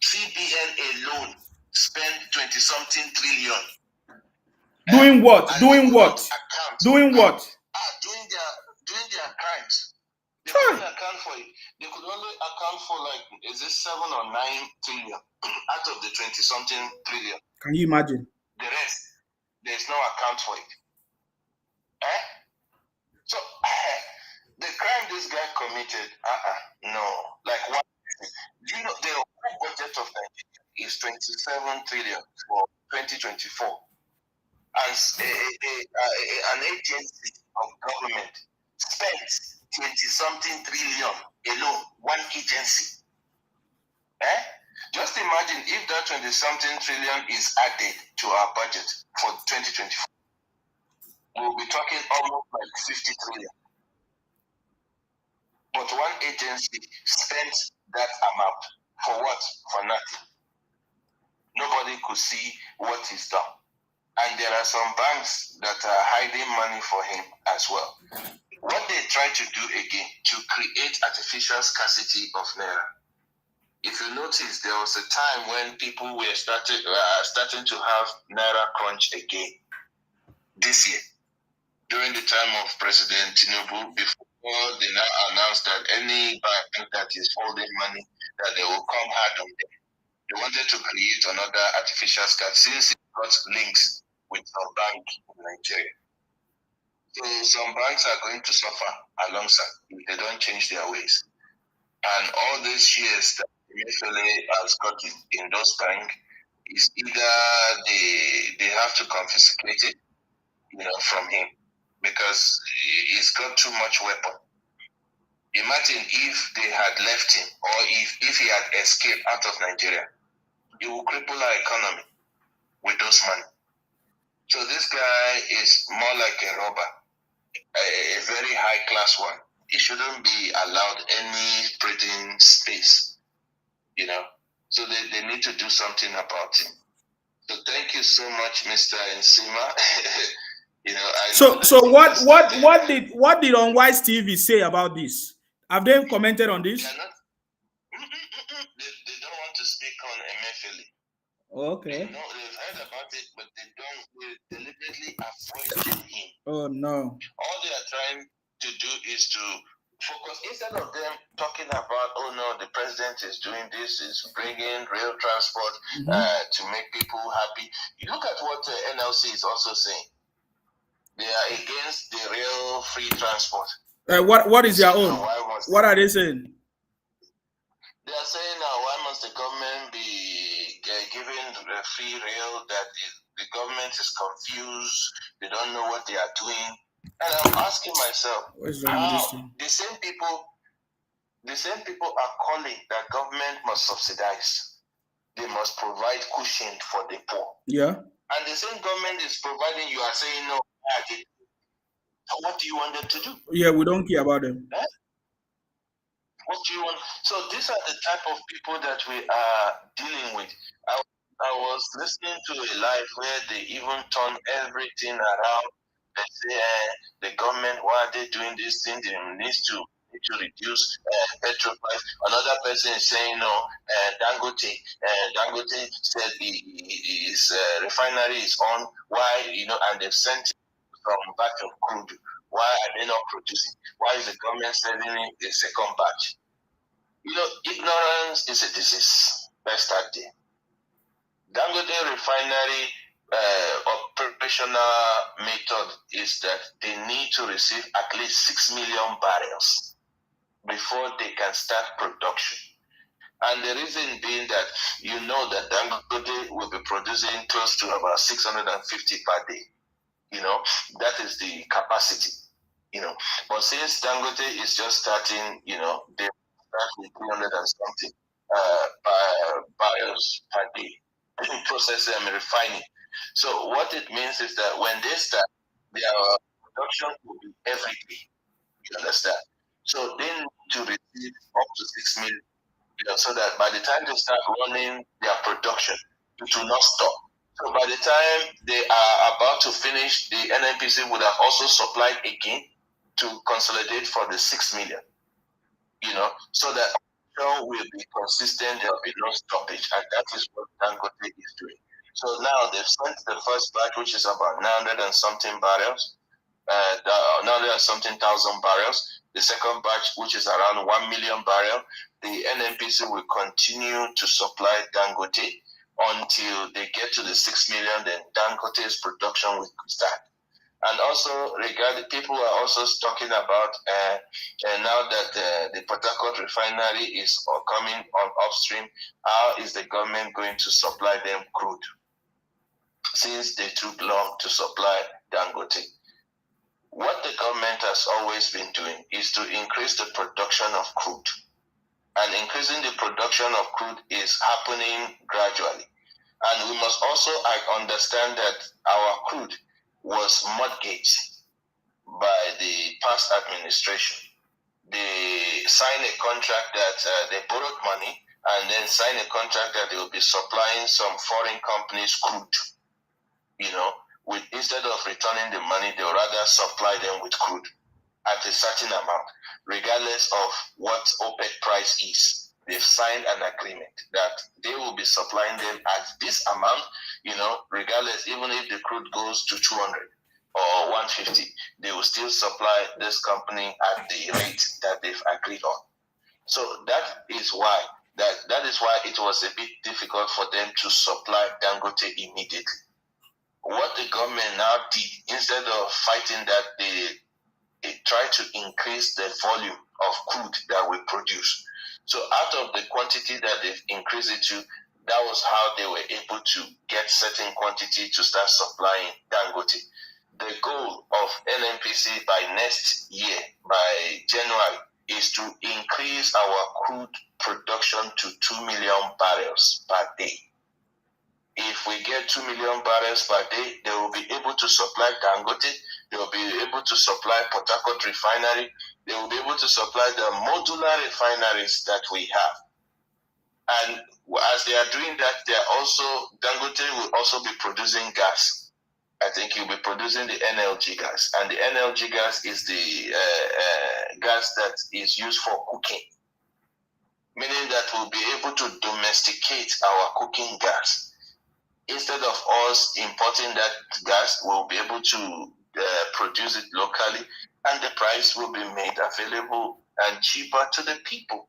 CBN alone spent 20-something trillion. Doing what? Doing what? Doing what? Doing their crimes. They couldn't account for it. They could only account for is it 7 or 9 trillion out of the 20-something trillion. Can you imagine? The rest, there's no account for it. So the crime this guy committed, no. Like what? Do you know the whole budget of Nigeria is 27 trillion for 2024, and an agency of government spent 20-something trillion alone, one agency. Just imagine if that 20-something trillion is added to our budget for 2024, we'll be talking almost like 50 trillion. But one agency spent that amount for what? For nothing. Nobody could see what is done. And there are some banks that are hiding money for him as well. What they try to do again, to create artificial scarcity of Naira. If you notice, there was a time when people were starting to have Naira crunch again this year, during the time of President Tinubu, before they now announced that any bank that is holding money, that they will come hard on them. They wanted to create another artificial scarcity since it got links with some bank in Nigeria. So some banks are going to suffer alongside if they don't change their ways. And all these shares that Emefiele has gotten in those banks is either they have to confiscate it, from him, because he's got too much weapon. Imagine if they had left him, or if he had escaped out of Nigeria, it will cripple our economy with those money. So this guy is more like a robber, a very high class one. He shouldn't be allowed any breathing space, So they need to do something about him. So thank you so much, Mr. Nsima. So what did Unwise TV say about this? Have they commented on this? They don't want to speak on Emefiele. Okay. They've heard about it, but they deliberately avoided him. Oh no. All they are trying to do is to focus, instead of them talking about, oh no, the president is doing this, is bringing rail transport to make people happy. You look at what the NLC is also saying. They are against the rail free transport. What is their own? What are they saying? They are saying now, why must the government be giving free rail? That the government is confused. They don't know what they are doing. And I'm asking myself, how the same people are calling that government must subsidize. They must provide cushion for the poor. Yeah. And the same government is providing, you are saying no. So what do you want them to do? Yeah, we don't care about them. What do you want? So these are the type of people that we are dealing with. I was listening to a live where they even turn everything around. They say the government, why are they doing this thing? They need to reduce petrol price. Another person is saying no. Dangote said his refinery is on. Why, and they've sent it from batch of crude. Why are they not producing? Why is the government sending the second batch? Ignorance is a disease. Let's start there. Dangote refinery operational method is that they need to receive at least 6 million barrels before they can start production. And the reason being that that Dangote will be producing close to about 650 per day. That is the capacity. But since Dangote is just starting, they start with 300 and something barrels per day. Processing and refining. So what it means is that when they start, their production will be every day. You understand? So they need to receive up to 6 million, so that by the time they start running their production, it will not stop. So by the time they are about to finish, the NNPC would have also supplied again to consolidate for the 6 million. So that will be consistent, there will be no stoppage, and that is what Dangote is doing. So now they've sent the first batch, which is about 900 and something barrels, 900 and something thousand barrels. The second batch, which is around 1 million barrel, the NNPC will continue to supply Dangote until they get to the 6 million. Then Dangote's production will start. And also, regarding people are also talking about now that the Port Harcourt refinery is coming on upstream, how is the government going to supply them crude, since they took long to supply Dangote? What the government has always been doing is to increase the production of crude. And increasing the production of crude is happening gradually. And we must also understand that our crude was mortgaged by the past administration. They signed a contract that they borrowed money and then signed a contract that they will be supplying some foreign companies crude. Instead of returning the money, they will rather supply them with crude at a certain amount, regardless of what OPEC price is. They've signed an agreement that they will be supplying them at this amount, regardless, even if the crude goes to 200 or 150, they will still supply this company at the rate that they've agreed on. So that is why it was a bit difficult for them to supply Dangote immediately. What the government now did, instead of fighting that, they try to increase the volume of crude that we produce. So out of the quantity that they've increased it to, that was how they were able to get certain quantity to start supplying Dangote. The goal of NNPC by next year, by January, is to increase our crude production to 2 million barrels per day. If we get 2 million barrels per day, they will be able to supply Dangote. They will be able to supply Port Harcourt refinery. They will be able to supply the modular refineries that we have. And as they are doing that, Dangote will also be producing gas. I think he'll be producing the NLG gas. And the NLG gas is the gas that is used for cooking. Meaning that we'll be able to domesticate our cooking gas. Instead of us importing that gas, we'll be able to produce it locally, and the price will be made available and cheaper to the people.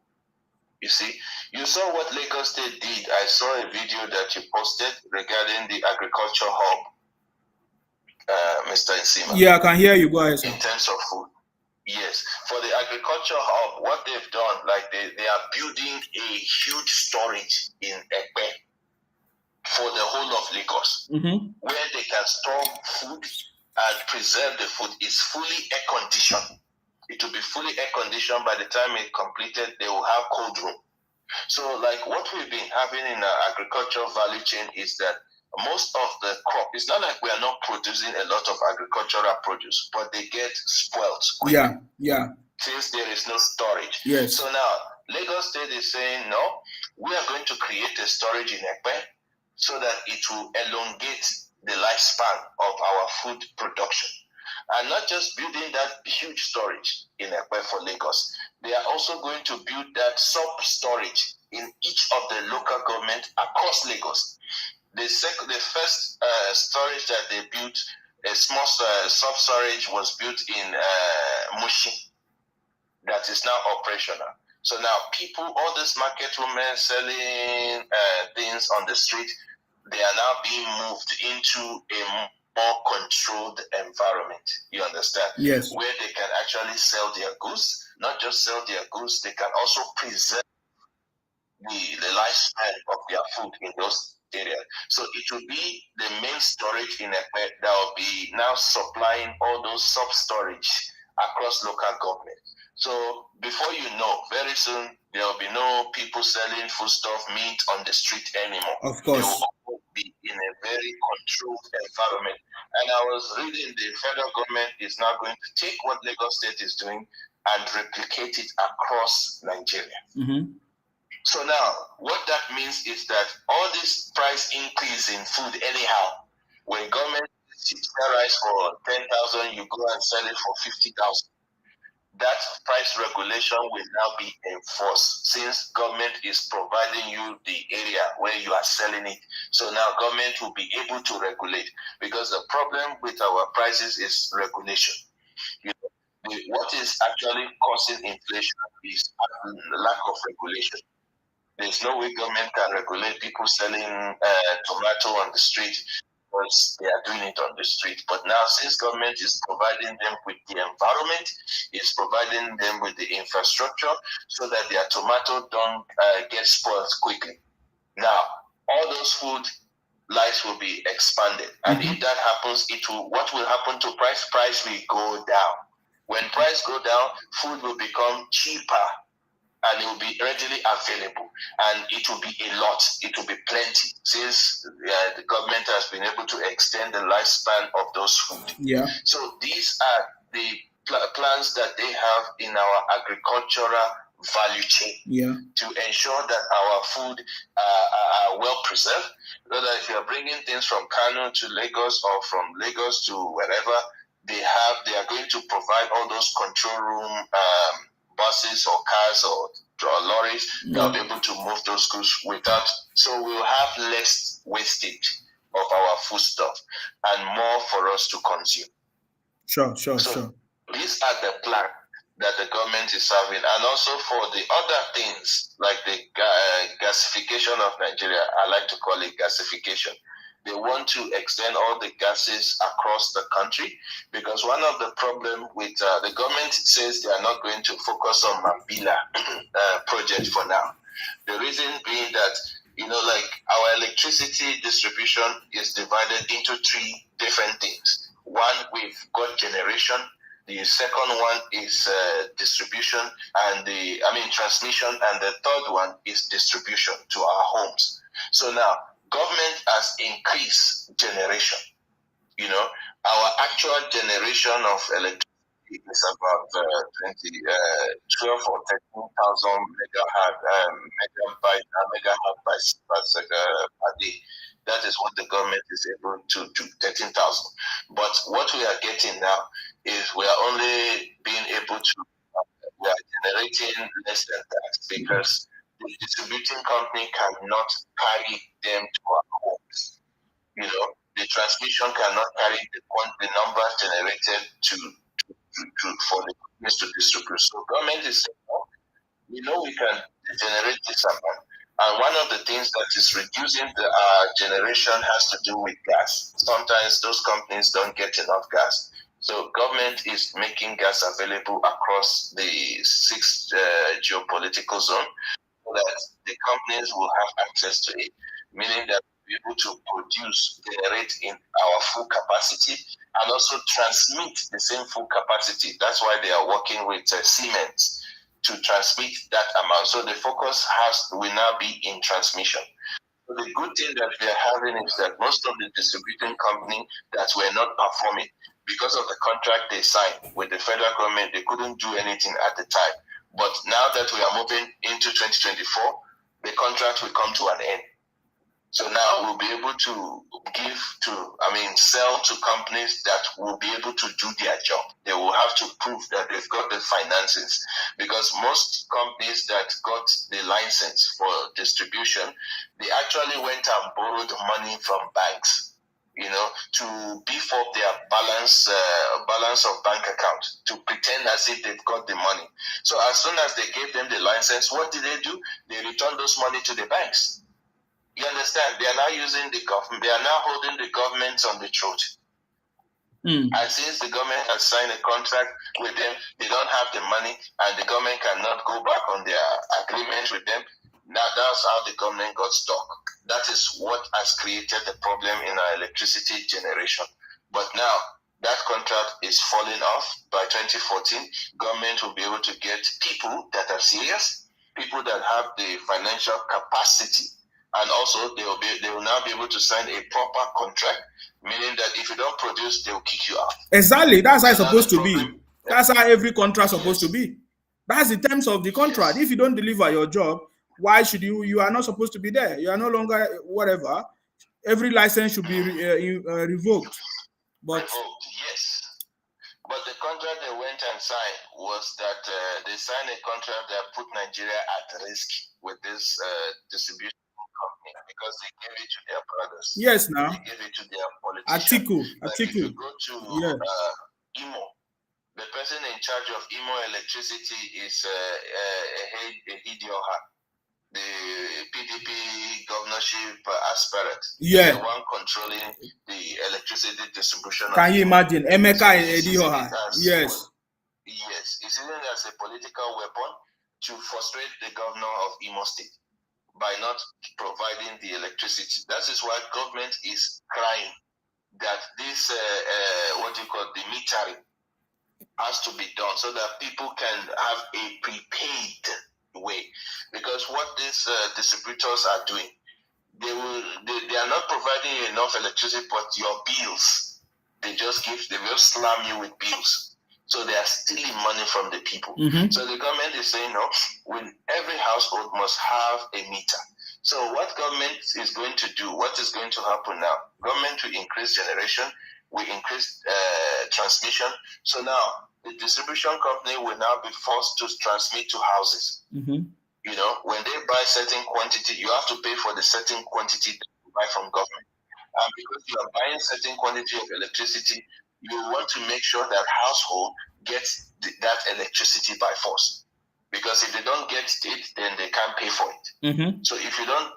You see, you saw what Lagos State did. I saw a video that you posted regarding the agriculture hub, Mr. Nsima. Yeah, I can hear you. Go ahead, sir. In terms of food. Yes, for the agriculture hub, what they've done, like they are building a huge storage in Ekpe for the whole of Lagos, where they can store food and preserve the food. Is fully air-conditioned. It will be fully air-conditioned. By the time it's completed, they will have cold room. So like what we've been having in our agricultural value chain is that most of the crop, it's not like we are not producing a lot of agricultural produce, but they get spoiled quickly. Yeah. Since there is no storage. Yes. So now, Lagos State is saying, no, we are going to create a storage in Ekpe so that it will elongate the lifespan of our food production. And not just building that huge storage in Ekpe for Lagos, they are also going to build that sub-storage in each of the local government across Lagos. The first storage that they built, a small sub-storage was built in Mushin, that is now operational. So now people, all these market women selling things on the street, they are now being moved into a more controlled environment. You understand? Yes. Where they can actually sell their goods. Not just sell their goods, they can also preserve the lifespan of their food in those areas. So it will be the main storage in Ekpe that will be now supplying all those sub-storage across local government. So before you know, very soon there will be no people selling foodstuff, meat on the street anymore. Of course. They will all be in a very controlled environment. And I was reading the federal government is now going to take what Lagos State is doing and replicate it across Nigeria. Mm-hmm. So now, what that means is that all this price increase in food anyhow, when government sells rice for 10,000, you go and sell it for 50,000. That price regulation will now be enforced since government is providing you the area where you are selling it. So now government will be able to regulate, because the problem with our prices is regulation. What is actually causing inflation is lack of regulation. There's no way government can regulate people selling tomato on the street because they are doing it on the street. But now, since government is providing them with the environment, is providing them with the infrastructure so that their tomato don't get spoiled quickly. Now, all those food lines will be expanded. And if that happens, what will happen to price? Price will go down. When price go down, food will become cheaper, and it will be readily available, and it will be a lot. It will be plenty, since the government has been able to extend the lifespan of those food. Yeah. So these are the plans that they have in our agricultural value chain to ensure that our food are well preserved. So that if you are bringing things from Kano to Lagos or from Lagos to wherever, they are going to provide all those control room buses or cars or lorries that will be able to move those goods without. So we will have less wastage of our foodstuff and more for us to consume. Sure. These are the plans that the government is having, and also for the other things like the gasification of Nigeria. I like to call it gasification. They want to extend all the gases across the country, because one of the problems with the government says they are not going to focus on Mambila project for now. The reason being that, like our electricity distribution is divided into three different things. One, we've got generation. The second one is distribution, and transmission, and the third one is distribution to our homes. So now, government has increased generation. Our actual generation of electricity is about 12 or 13,000 megahertz per day. That is what the government is able to do, 13,000. But what we are getting now is we are only being able to, we are generating less than that, because the distributing company cannot carry them to our homes. The transmission cannot carry the numbers generated for the companies to distribute. So government is saying, we can generate this amount. And one of the things that is reducing the generation has to do with gas. Sometimes those companies don't get enough gas. So government is making gas available across the 6 geopolitical zone, so that the companies will have access to it, meaning that we're able to generate in our full capacity, and also transmit the same full capacity. That's why they are working with Siemens to transmit that amount. So the focus will now be in transmission. So the good thing that we are having is that most of the distributing companies that were not performing, because of the contract they signed with the federal government, they couldn't do anything at the time. But now that we are moving into 2024, the contract will come to an end. So now we'll be able to sell to companies that will be able to do their job. They will have to prove that they've got the finances, because most companies that got the license for distribution, they actually went and borrowed money from banks, to beef up their balance of bank account, to pretend as if they've got the money. So as soon as they gave them the license, what did they do? They returned those money to the banks. You understand? They are now using the government. They are now holding the government on the throat. And since the government has signed a contract with them, they don't have the money, and the government cannot go back on their agreement with them. Now that's how the government got stuck. That is what has created the problem in our electricity generation. But now that contract is falling off. By 2014, government will be able to get people that are serious, people that have the financial capacity And also, they will now be able to sign a proper contract, meaning that if you don't produce, they will kick you out. Exactly. That's how it's supposed to be. That's how every contract is supposed to be. That's the terms of the contract. If you don't deliver your job, why should you? You are not supposed to be there. You are no longer whatever. Every license should be revoked. But revoked, yes. But the contract they went and signed was that they signed a contract that put Nigeria at risk with this distribution company because they gave it to their brothers. Yes, now they gave it to their politicians. Atiku. If you go to Imo, the person in charge of Imo electricity is Ehidioha, the PDP governorship aspirant. Yeah, the one controlling the electricity distribution. Can you imagine Emeka and Ehidioha? Yes. Yes, it's using it as a political weapon to frustrate the governor of Imo State by not providing the electricity. That is why government is crying that this, the metering has to be done so that people can have a prepaid way. Because what these distributors are doing, they are not providing you enough electricity, but your bills, they will slam you with bills. So they are stealing money from the people. So the government is saying, no, every household must have a meter. So what government is going to do, what is going to happen now? Government will increase generation, will increase transmission. So now the distribution company will now be forced to transmit to houses. You know, when they buy certain quantity, you have to pay for the certain quantity that you buy from government. And because you are buying certain quantity of electricity, you want to make sure that household gets that electricity by force. Because if they don't get it, then they can't pay for it. So if you don't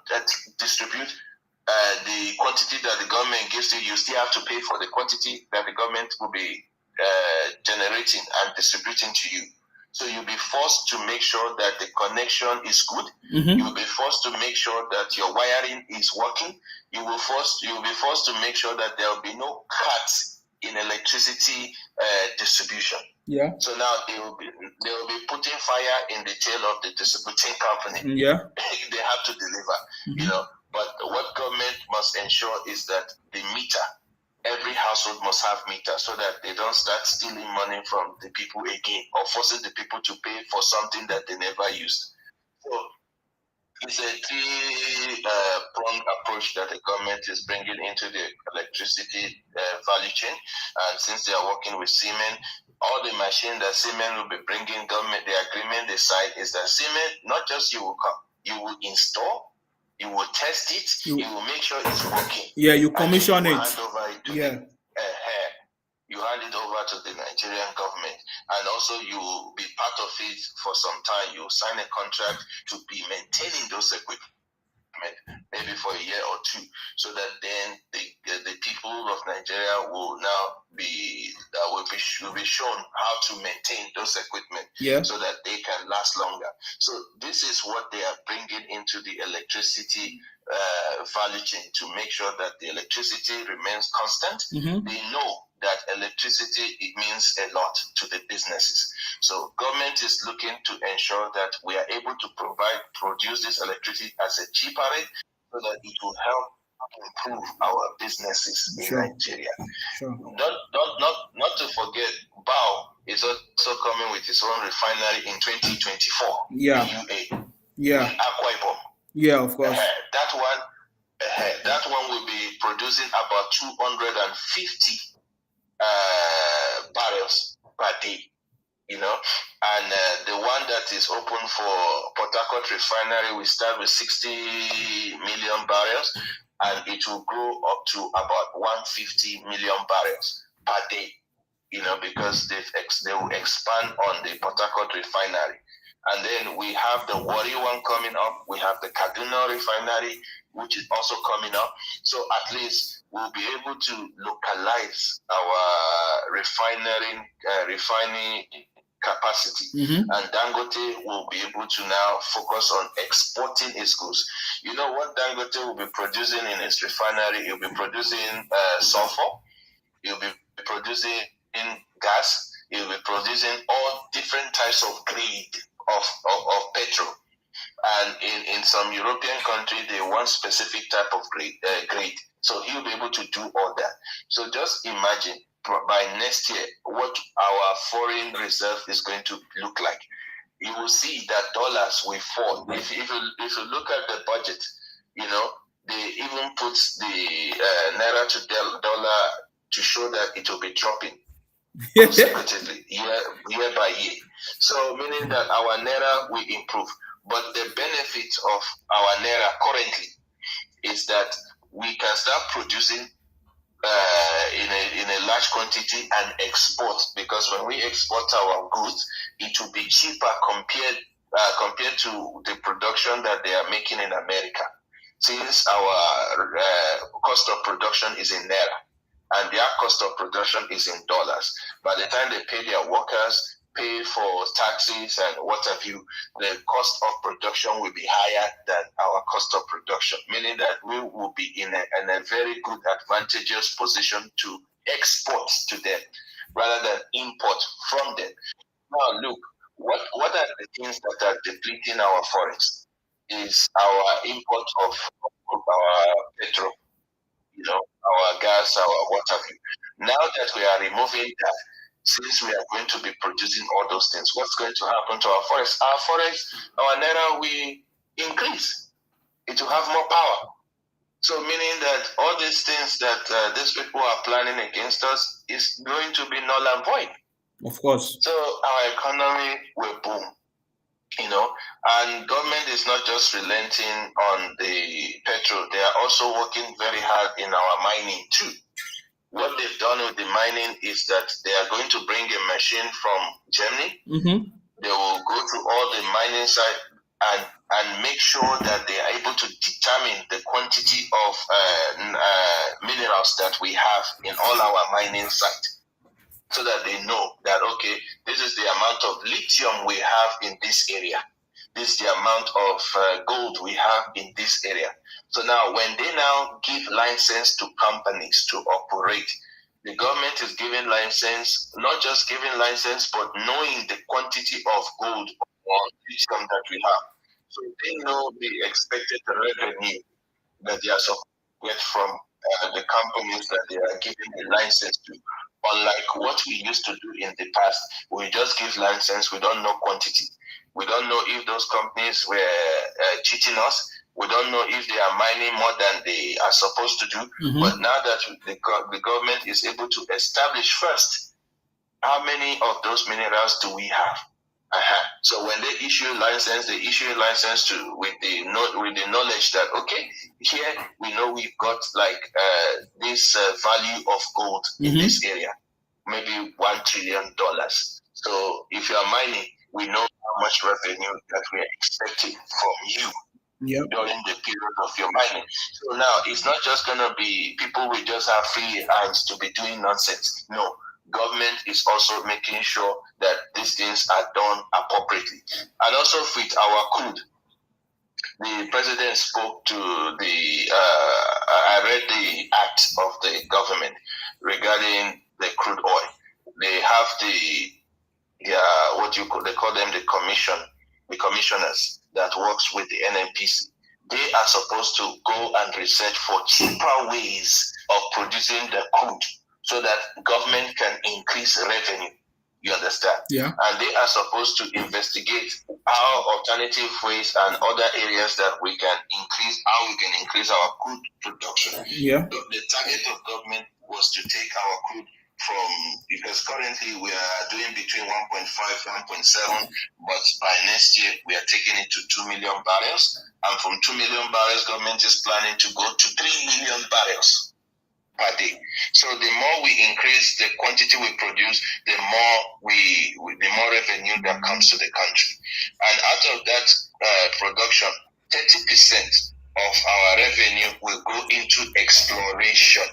distribute the quantity that the government gives you, you still have to pay for the quantity that the government will be generating and distributing to you. So you'll be forced to make sure that the connection is good. You'll be forced to make sure that your wiring is working. You'll be forced to make sure that there will be no cuts in electricity distribution. Yeah. So now they will be putting fire in the tail of the distributing company. Yeah. They have to deliver. You know, but what government must ensure is that the meter, every household must have meter so that they don't start stealing money from the people again or forcing the people to pay for something that they never used. So it's a three-pronged approach that the government is bringing into the electricity value chain. And since they are working with Siemens, all the machine that Siemens will be bringing, government, the agreement they signed is that Siemens, not just you will come, you will install, you will test it, you will make sure it's working. Yeah, you commission it. Hand over it to you hand it over to the Nigerian government, and also you will be part of it for some time. You sign a contract to be maintaining those equipment, maybe for a year or two, so that then the people of Nigeria will now be shown how to maintain those equipment, so that they can last longer. So this is what they are bringing into the electricity value chain to make sure that the electricity remains constant. They know that electricity, it means a lot to the businesses. So government is looking to ensure that we are able to produce this electricity at a cheaper rate so that it will help improve our businesses in Nigeria. Not to forget, BAO is also coming with its own refinery in 2024. Yeah. In Akwa Ibom. Yeah, of course. That one will be producing about 250 barrels per day, you know, and the one that is open for Port Harcourt refinery will start with 60 million barrels, and it will grow up to about 150 million barrels per day, you know, because they will expand on the Port Harcourt refinery. And then we have the Warri one coming up. We have the Kaduna refinery, which is also coming up. So at least we'll be able to localize our refining capacity. And Dangote will be able to now focus on exporting its goods. You know what Dangote will be producing in its refinery? It will be producing sulfur. It will be producing gas. It will be producing all different types of grade of petrol. And in some European country, they want specific type of grade. So he'll be able to do all that. So just imagine by next year what our foreign reserve is going to look like. You will see that dollars will fall. If you look at the budget, they even put the naira to dollar to show that it will be dropping consecutively year by year. So meaning that our naira will improve. But the benefit of our naira currently is that we can start producing in a large quantity and export, because when we export our goods, it will be cheaper compared to the production that they are making in America, since our cost of production is in naira and their cost of production is in dollars. By the time they pay their workers, pay for taxes and what have you, the cost of production will be higher than our cost of production, meaning that we will be in a very good advantageous position to export to them rather than import from them. Now look, what are the things that are depleting our forests? Is our import of our petrol, our gas, our water. Now that we are removing that, since we are going to be producing all those things, what's going to happen to our forests? Our forests, our naira will increase. It will have more power. So meaning that all these things that these people are planning against us is going to be null and void. Of course. So our economy will boom. And government is not just relenting on the petrol. They are also working very hard in our mining too. What they've done with the mining is that they are going to bring a machine from Germany. Mm-hmm. They will go to all the mining sites and make sure that they are able to determine the quantity of minerals that we have in all our mining sites, so that they know that, okay, this is the amount of lithium we have in this area. This is the amount of gold we have in this area. So now when they now give license to companies to operate, the government is giving license, not just giving license, but knowing the quantity of gold or lithium that we have. So they know the expected revenue that they are supposed to get from the companies that they are giving the license to. Unlike what we used to do in the past, we just give license, we don't know quantity. We don't know if those companies were cheating us. We don't know if they are mining more than they are supposed to do. Mm-hmm. But now that the government is able to establish first, how many of those minerals do we have? So when they issue license, they issue a license with the knowledge that, okay, here we know we've got like this value of gold in this area, maybe $1 trillion. So if you are mining, we know how much revenue that we are expecting from you during the period of your mining. So now it's not just going to be people will just have free hands to be doing nonsense. No. Government is also making sure that these things are done appropriately. And also with our crude, the president spoke to I read the act of the government regarding the crude oil. They have they call them the commissioners that works with the NNPC. They are supposed to go and research for cheaper ways of producing the crude, so that government can increase revenue. You understand? Yeah. And they are supposed to investigate how alternative ways and other areas that we can increase our crude production. Yeah. The target of government was to take our crude because currently we are doing between 1.5 1.7, but by next year we are taking it to 2 million barrels, and from 2 million barrels government is planning to go to 3 million barrels per day. So the more we increase the quantity we produce, the more revenue that comes to the country. And out of that production, 30% of our revenue will go into exploration.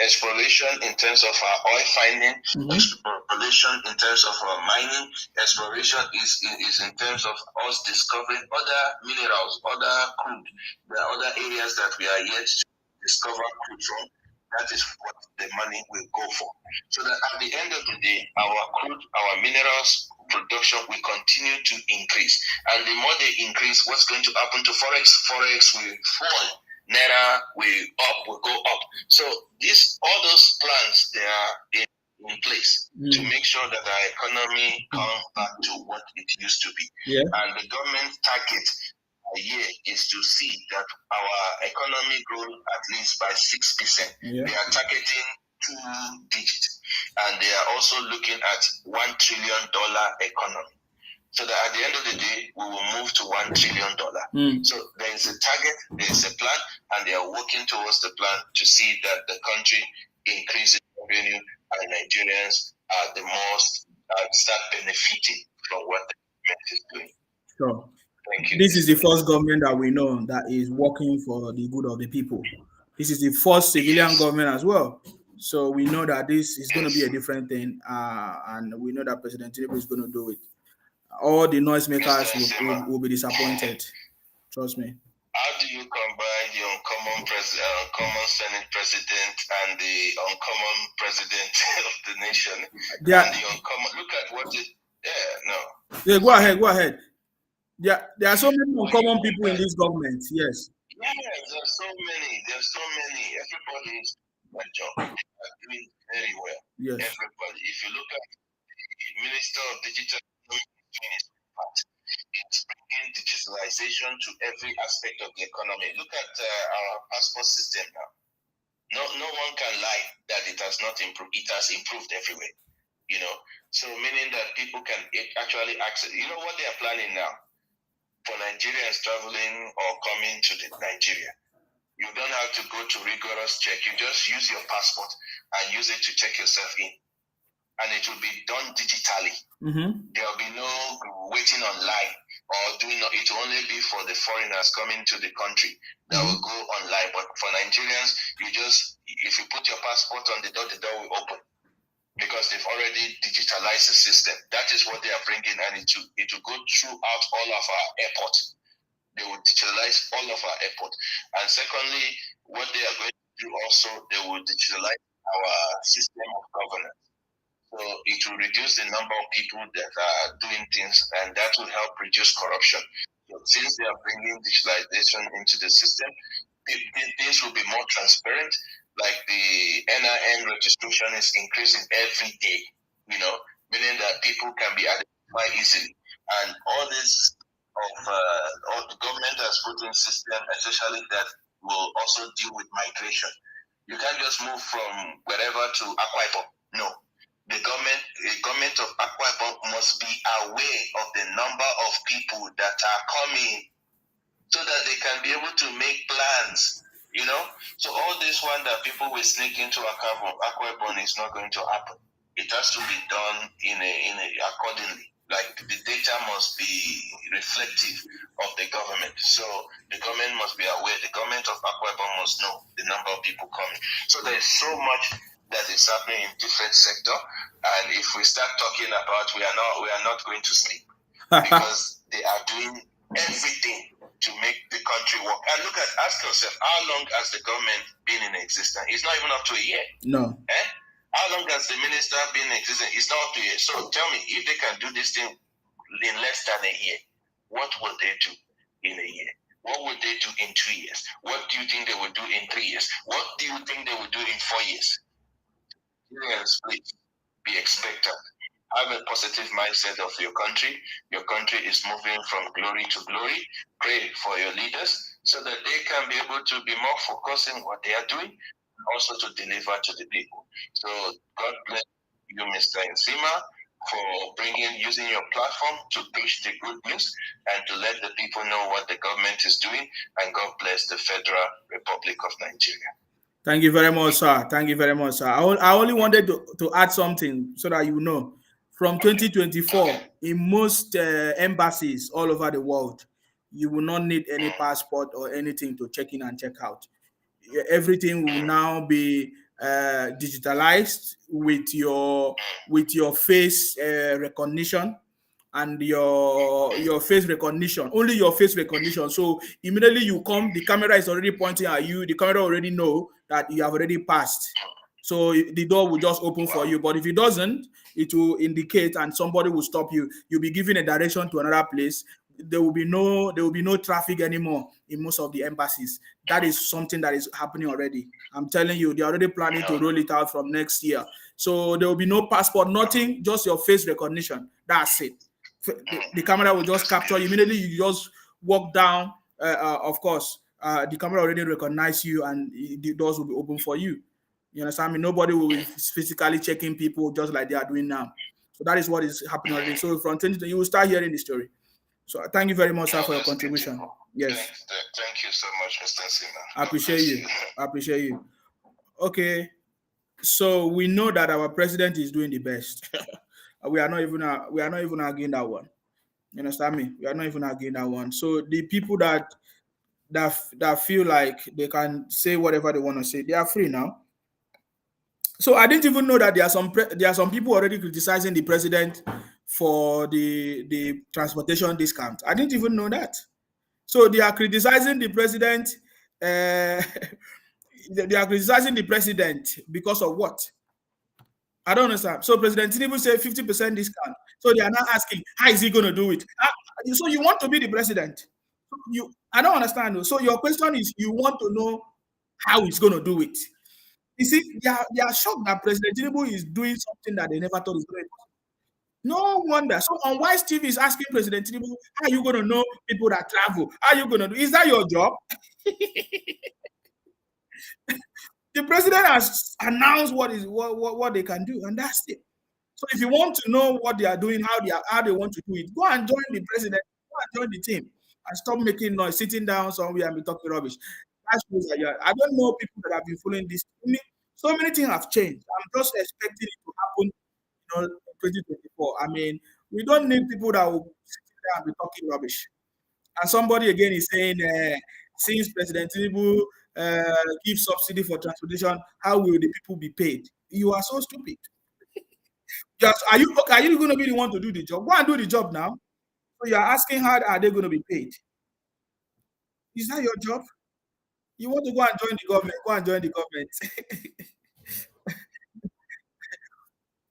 Exploration in terms of our oil finding, exploration in terms of our mining, exploration is in terms of us discovering other minerals, other crude. There are other areas that we are yet to discover crude from. that is what the money will go for. So that at the end of the day, our crude, our minerals production will continue to increase. And the more they increase, what's going to happen to Forex? Forex will fall. Naira will go up. So all those plans, they are in place to make sure that our economy comes back to what it used to be. Yeah. And the government target a year is to see that our economy grows at least by 6%. Yeah. They are targeting 2 digits, and they are also looking at $1 trillion economy. So that at the end of the day, we will move to $1 trillion. So there is a target, there is a plan, and they are working towards the plan to see that the country increases revenue and Nigerians are the most start benefiting from what the government is doing. Sure. Thank you. This is the first government that we know that is working for the good of the people. This is the first civilian government as well. So we know that this is going to be a different thing, and we know that President Tinubu is going to do it. All the noisemakers will be disappointed. Trust me. How do you combine the uncommon Senate president and the uncommon president of the nation? And the uncommon, look at what it. Yeah, go ahead. Yeah, there are so many uncommon people in this government. Yes. Yeah, there's so many. Everybody is doing a job. They are doing very well. Yes. Everybody. If you look at the Minister of Digital it's bringing digitalization to every aspect of the economy. Look at our passport system now. No one can lie that it has not improved. It has improved everywhere. So meaning that people can actually access. You know what they are planning now for Nigerians traveling or coming to Nigeria? You don't have to go to rigorous check. You just use your passport and use it to check yourself in. And it will be done digitally. There will be no waiting online or it will only be for the foreigners coming to the country that will go online. But for Nigerians, if you put your passport on the door will open because they've already digitalized the system. That is what they are bringing, and it will go throughout all of our airports. They will digitalize all of our airports. And secondly, what they are going to do also, they will digitalize our system of governance. So it will reduce the number of people that are doing things, and that will help reduce corruption. So since they are bringing digitalization into the system, things will be more transparent. Like the NIN registration is increasing every day, meaning that people can be identified easily. And all this all the government has put in system, especially that will also deal with migration. You can't just move from wherever to Akwa Ibom. No. The government of Akwa Ibom must be aware of the number of people that are coming so that they can be able to make plans, So all this one that people will sneak into Akwa Ibom is not going to happen. It has to be done in a accordingly. Like the data must be reflective of the government. So the government must be aware. The government of Akwa Ibom must know the number of people coming. So there's so much that is happening in different sector, and if we start talking about, we are not going to sleep because they are doing everything to make the country work. And ask yourself, how long has the government been in existence? It's not even up to a year. No. How long has the minister been in existence? It's not up to a year. So tell me, if they can do this thing in less than a year, what will they do in a year? What would they do in 2 years? What do you think they will do in 3 years? What do you think they will do in 4 years? Yes, please be expectant. Have a positive mindset of your country. Your country is moving from glory to glory. Pray for your leaders so that they can be able to be more focused in what they are doing and also to deliver to the people. So God bless you, Mr. Nsima, for using your platform to push the good news and to let the people know what the government is doing. And God bless the Federal Republic of Nigeria. Thank you very much, sir. Thank you very much, sir. I only wanted to add something so that you know. From 2024, in most embassies all over the world, you will not need any passport or anything to check in and check out. Everything will now be digitalized with your face recognition. and your face recognition, only your face recognition. So immediately you come, the camera is already pointing at you. The camera already know that you have already passed. So the door will just open for you. But if it doesn't, it will indicate and somebody will stop you. You'll be given a direction to another place. There will be no traffic anymore in most of the embassies. That is something that is happening already. I'm telling you, they're already planning to roll it out from next year. So there will be no passport, nothing, just your face recognition. That's it. The camera will just capture you. Immediately you just walk down. Of course, the camera already recognize you and the doors will be open for you. You understand me? Nobody will be physically checking people just like they are doing now. So that is what is happening already. So from 2020, you will start hearing the story. So thank you very much, sir, for your contribution. Beautiful. Yes. Thank you so much, Mr. Sima. I appreciate you. I appreciate you. Okay. So we know that our president is doing the best. we are not even arguing that one. You understand me? We are not even arguing that one. So the people that feel like they can say whatever they want to say, they are free now. So I didn't even know that there are some people already criticizing the president for the transportation discount. I didn't even know that. So they are criticizing the president. They are criticizing the president because of what? I don't understand. So President Tinubu said 50% discount. So they are now asking, how is he going to do it? So you want to be the president? I don't understand. So your question is, you want to know how he's going to do it? You see, they are shocked that President Tinubu is doing something that they never thought was going to do. No wonder. So on why Steve is asking President Tinubu, how are you going to know people that travel? How are you going to do? Is that your job? The president has announced what they can do, and that's it. So if you want to know what they are doing, how they want to do it, go and join the president, go and join the team, and stop making noise, sitting down somewhere and be talking rubbish. That shows that I don't know people that have been following this. So many things have changed. I'm just expecting it to happen, in 2024. I mean, we don't need people that will sit there and be talking rubbish. And somebody again is saying, since President Tinubu gives subsidy for transportation, how will the people be paid? You are so stupid. Just are you going to be the one to do the job? Go and do the job now. So you are asking how are they going to be paid? Is that your job? You want to go and join the government? Go and join the government.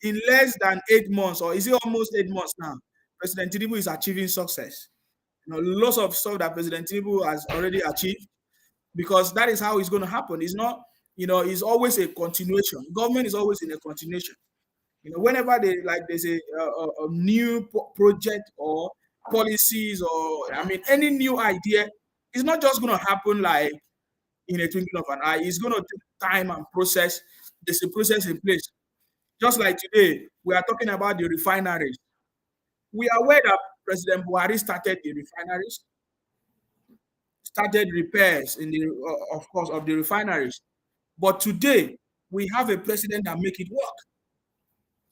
In less than 8 months, or is it almost 8 months now? President Tinubu is achieving success. Lots of stuff that President Tinubu has already achieved, because that is how it's going to happen. It's not, it's always a continuation. Government is always in a continuation. Whenever there's a new project or policies, or any new idea, it's not just going to happen like in a twinkling of an eye. It's going to take time and process. There's a process in place. Just like today, we are talking about the refineries. We are aware that President Buhari started the refineries, started repairs of course, of the refineries. But today, we have a president that make it work.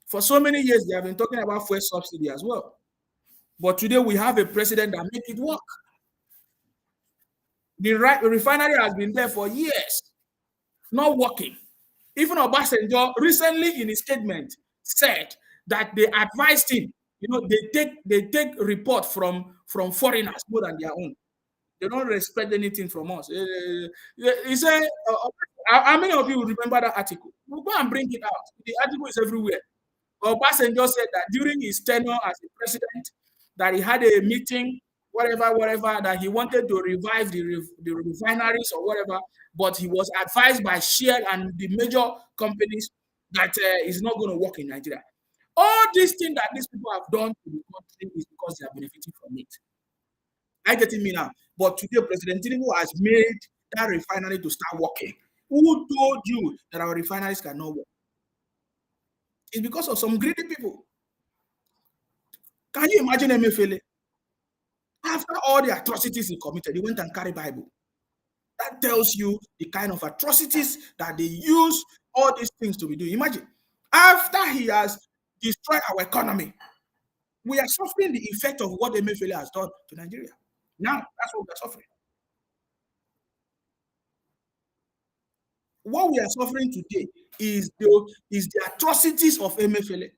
For so many years, they have been talking about fuel subsidy as well. But today, we have a president that make it work. The refinery has been there for years, not working. Even Obasanjo recently in his statement said that they advised him, they take report from foreigners more than their own. They don't respect anything from us. He said, how many of you remember that article? We'll go and bring it out. The article is everywhere. Obasanjo said that during his tenure as a president, that he had a meeting, whatever, that he wanted to revive the refineries or whatever, but he was advised by Shell and the major companies that it's not going to work in Nigeria. All these things that these people have done to the country is because they are benefiting from it. I getting me now? But today, President Tinubu has made that refinery to start working. Who told you that our refineries cannot work? It's because of some greedy people. Can you imagine Emefiele? After all the atrocities he committed, he went and carried Bible. That tells you the kind of atrocities that they use all these things to be doing. Imagine, after he has destroyed our economy, we are suffering the effect of what Emefiele has done to Nigeria. Now, that's what we are suffering. What we are suffering today is the atrocities of Emefiele.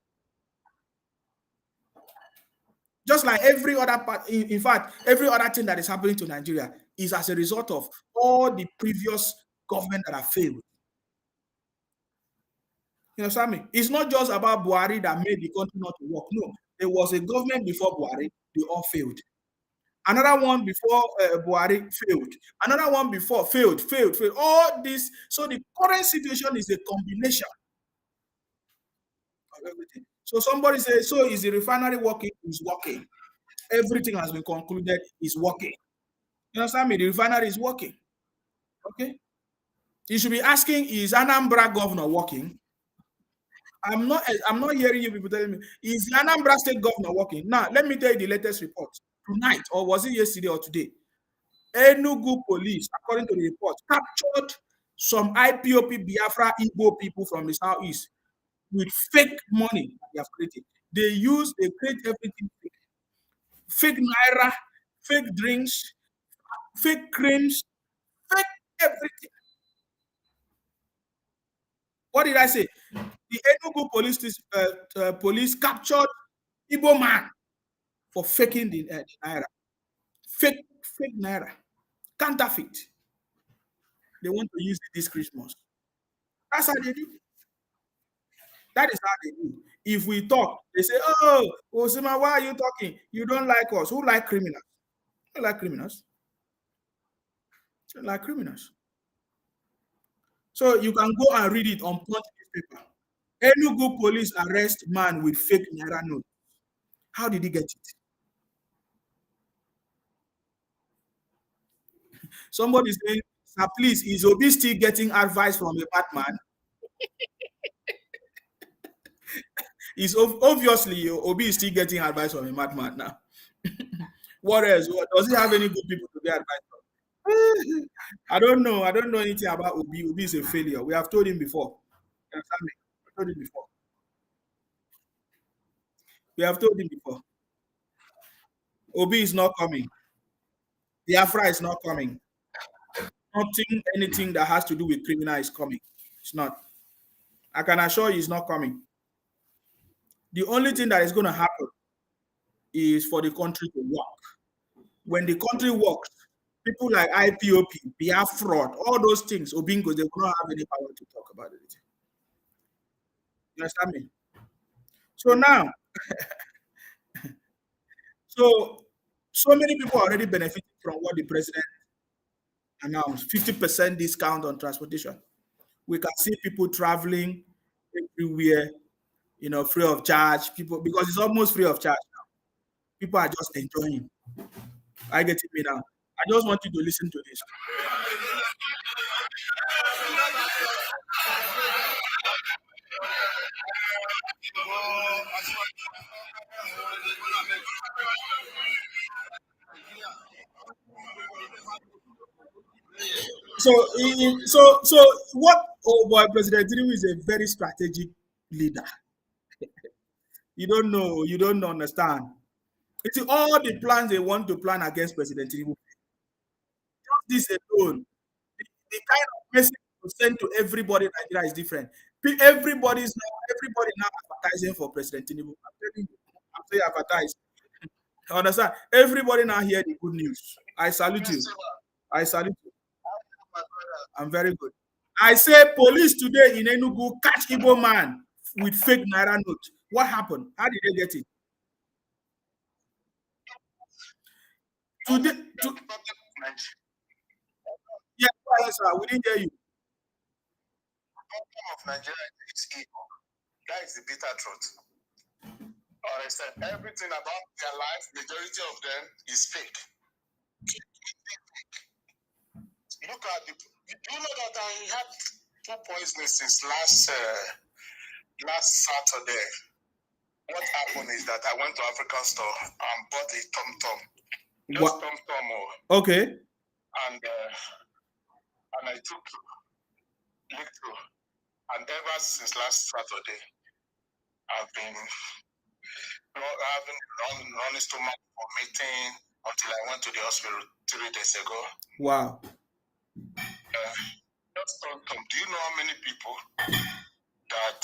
Just like every other part, in fact, every other thing that is happening to Nigeria is as a result of all the previous government that have failed. You understand me? It's not just about Buhari that made the country not to work. No, there was a government before Buhari, they all failed. Another one before Buhari failed. Another one before failed. All this. So the current situation is a combination of everything. So somebody says, so is the refinery working? It's working. Everything has been concluded, is working. You understand me? The refinery is working. Okay? You should be asking, is Anambra governor working? I'm not hearing you people telling me, is the Anambra state governor working? Now, let me tell you the latest report. Tonight, or was it yesterday or today? Enugu police, according to the report, captured some IPOP Biafra Igbo people from the southeast with fake money they have created. They create everything fake. Fake naira, fake drinks, fake creams, fake everything. What did I say? The Enugu police captured Igbo man for faking the naira. Fake naira. Counterfeit. They want to use it this Christmas. That's how they do. That is how they do. If we talk, they say, oh, Osima, why are you talking? You don't like us. Who like criminals? You like criminals. You like criminals. So you can go and read it on Punch newspaper. Enugu police arrest man with fake naira note. How did he get it? Somebody saying, sir, please, is Obi still getting advice from a bad man? Is obviously Obi is still getting advice from a madman now. What else? Does he have any good people to get advice from? I don't know. I don't know anything about Obi. Obi is a failure. We have told him before. We told him before. We have told him before. Obi is not coming. Biafra is not coming. Anything that has to do with criminal is coming. It's not. I can assure you it's not coming. The only thing that is going to happen is for the country to work. When the country works, people like IPOP, Biafra, all those things, Obingos, they will not have any power to talk about it. You understand me? So now, so many people are already benefiting from what the president announced, 50% discount on transportation. We can see people traveling everywhere, free of charge. People, because it's almost free of charge now. People are just enjoying. I get it me now. I just want you to listen to this. So what? Oh boy, President Tinubu is a very strategic leader. You don't know. You don't understand. It's all the plans they want to plan against President Tinubu. Just this alone, the kind of message to send to everybody in Nigeria is different. Everybody now advertising for President Tinubu. I'm saying advertise. Understand? Everybody now hear the good news. I salute you. I salute you. I'm very good. I say police today in Enugu catch Igbo man with fake naira note. What happened? How did they get it? Today, yeah, sir, we didn't hear you. The problem of Nigeria is ego. That is the bitter truth. Everything about their life, majority of them is fake. Look at the. You know that I had food poisoning since last Saturday. What happened is that I went to African store and bought a tom-tom. Just tom-tom. Okay. And I took little. And ever since last Saturday, I've been having running stomach vomiting until I went to the hospital 3 days ago. Wow. Just tom-tom. Do you know how many people that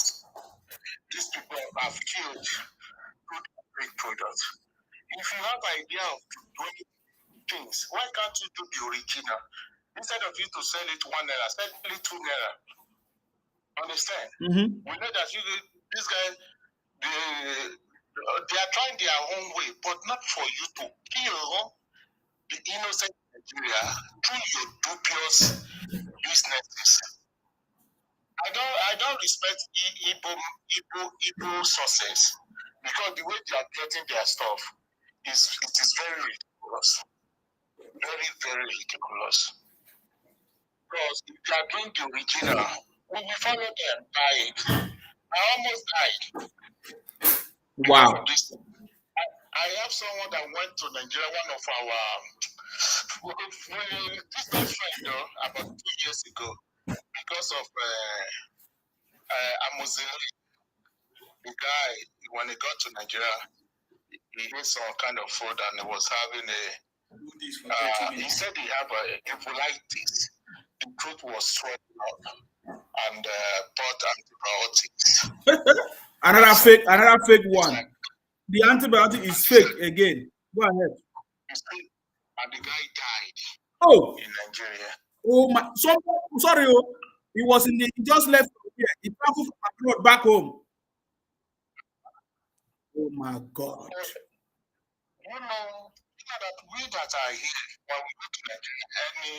these people have killed through fake products? If you have idea of doing things, why can't you do the original? Instead of you to sell it 1 naira, sell it 2 naira. Understand? Mm-hmm. We know that these guys, they are trying their own way, but not for you to kill the innocent Nigeria through your dubious businesses. I don't respect Igbo sources because the way they are getting their stuff is very ridiculous. Very, very ridiculous. Because if they are doing the original, we will follow them, buy it. I almost died. Wow. I have someone that went to Nigeria, one of our distant friend, about 2 years ago, because of Amozili. The guy, when he got to Nigeria, he ate some kind of food and he was having he said he had a colitis. The throat was swelling up and bought antibiotics. Another fake one. The antibiotic is fake again. Go ahead. And the guy died. Oh, in Nigeria. Oh my! Sorry, he was he just left from here. He traveled from abroad back home. Oh my God! You know that we that are here when we go to Nigeria, any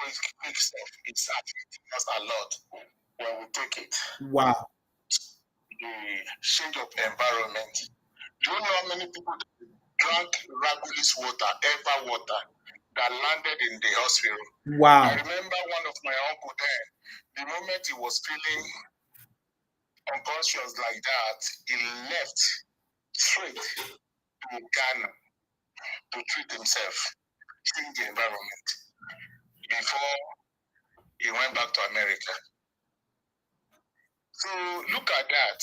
fake stuff is affecting us a lot when we take it. Wow. The change of environment. Do you know how many people drank Ragulis water, Eva water, that landed in the hospital? Wow. I remember one of my uncle there, the moment he was feeling unconscious like that, he left straight to Ghana to treat himself, change the environment, before he went back to America. So look at that.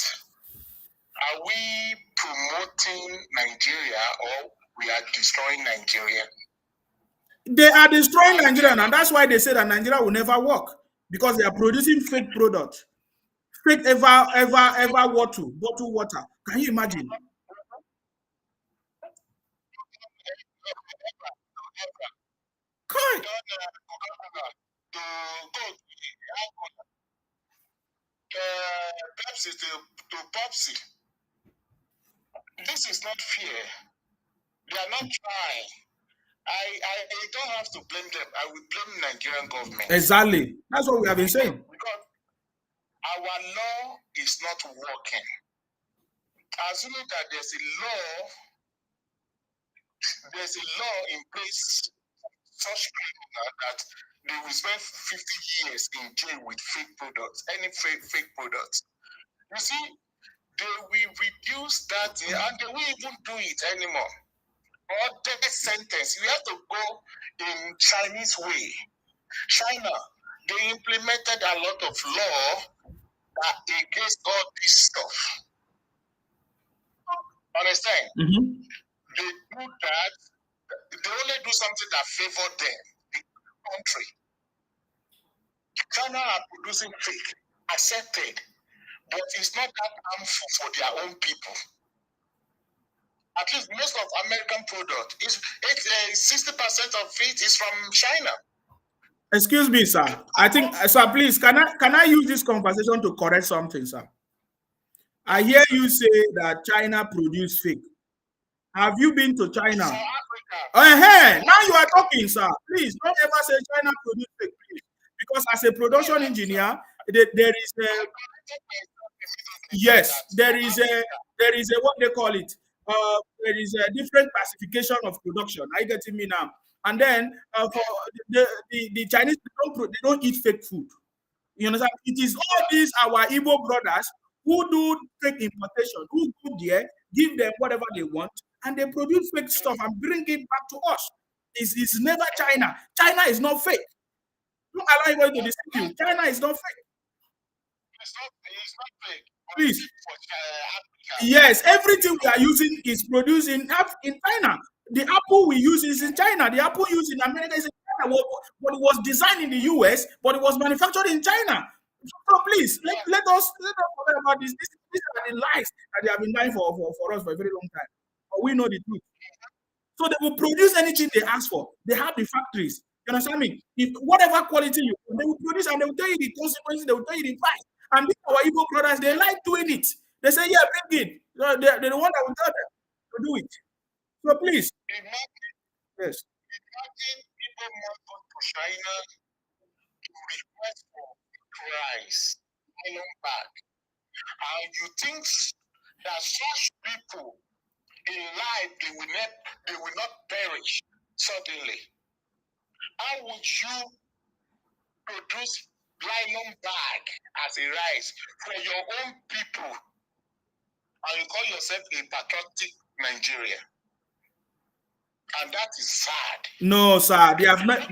Are we promoting Nigeria or we are destroying Nigeria? They are destroying Nigeria, and that's why they say that Nigeria will never work, because they are producing fake products, fake ever bottled water. Can you imagine? Pepsi to Pepsi. This is not fair. They are not trying. I don't have to blame them. I will blame the Nigerian government. Exactly. That's what we have been saying. Because our law is not working. Assuming that there's a law in place such that they will spend 50 years in jail with fake products, any fake products. You see, they will reduce that and they won't even do it anymore. Or death sentence. You have to go in Chinese way. China, they implemented a lot of law against all this stuff. Understand? Mm-hmm. They do that. They only do something that favor them, the country. China are producing fake, accepted, but it's not that harmful for their own people. At least most of American product is 60% of it is from China. Excuse me, sir. I think, sir, please, can I use this conversation to correct something, sir? I hear you say that China produce fake. Have you been to China? Now you are talking, sir. Please don't ever say China produce fake, please. Because as a production engineer, there is a yes, there is a what they call it. There is a different classification of production. Are you getting me now? And then for the Chinese, they don't eat fake food. You understand? It is all these our Igbo brothers who do fake importation, who go there, give them whatever they want, and they produce fake stuff and bring it back to us. It's never China. China is not fake. Don't allow anybody to deceive you. China is not fake. It's not fake. Please. Yes, everything we are using is produced in China. The apple we use is in China. The apple used in America is in China. But it was designed in the US, but it was manufactured in China. So please, let us forget about this. These are the lies that they have been lying for us for a very long time. but we know the truth. So they will produce anything they ask for. They have the factories. You understand me? If whatever quality you want, they will produce and they will tell you the consequences, they will tell you the price. And these our Igbo brothers, they like doing it. They say, yeah, bring it. They're the one that will tell them to do it. So please. Yes. Imagine people must go to China to request for rice, island back. And you think that such people in life they will not perish suddenly. How would you produce nylon bag as a rice for your own people and you call yourself a patriotic Nigeria? And that is sad. No, sir. They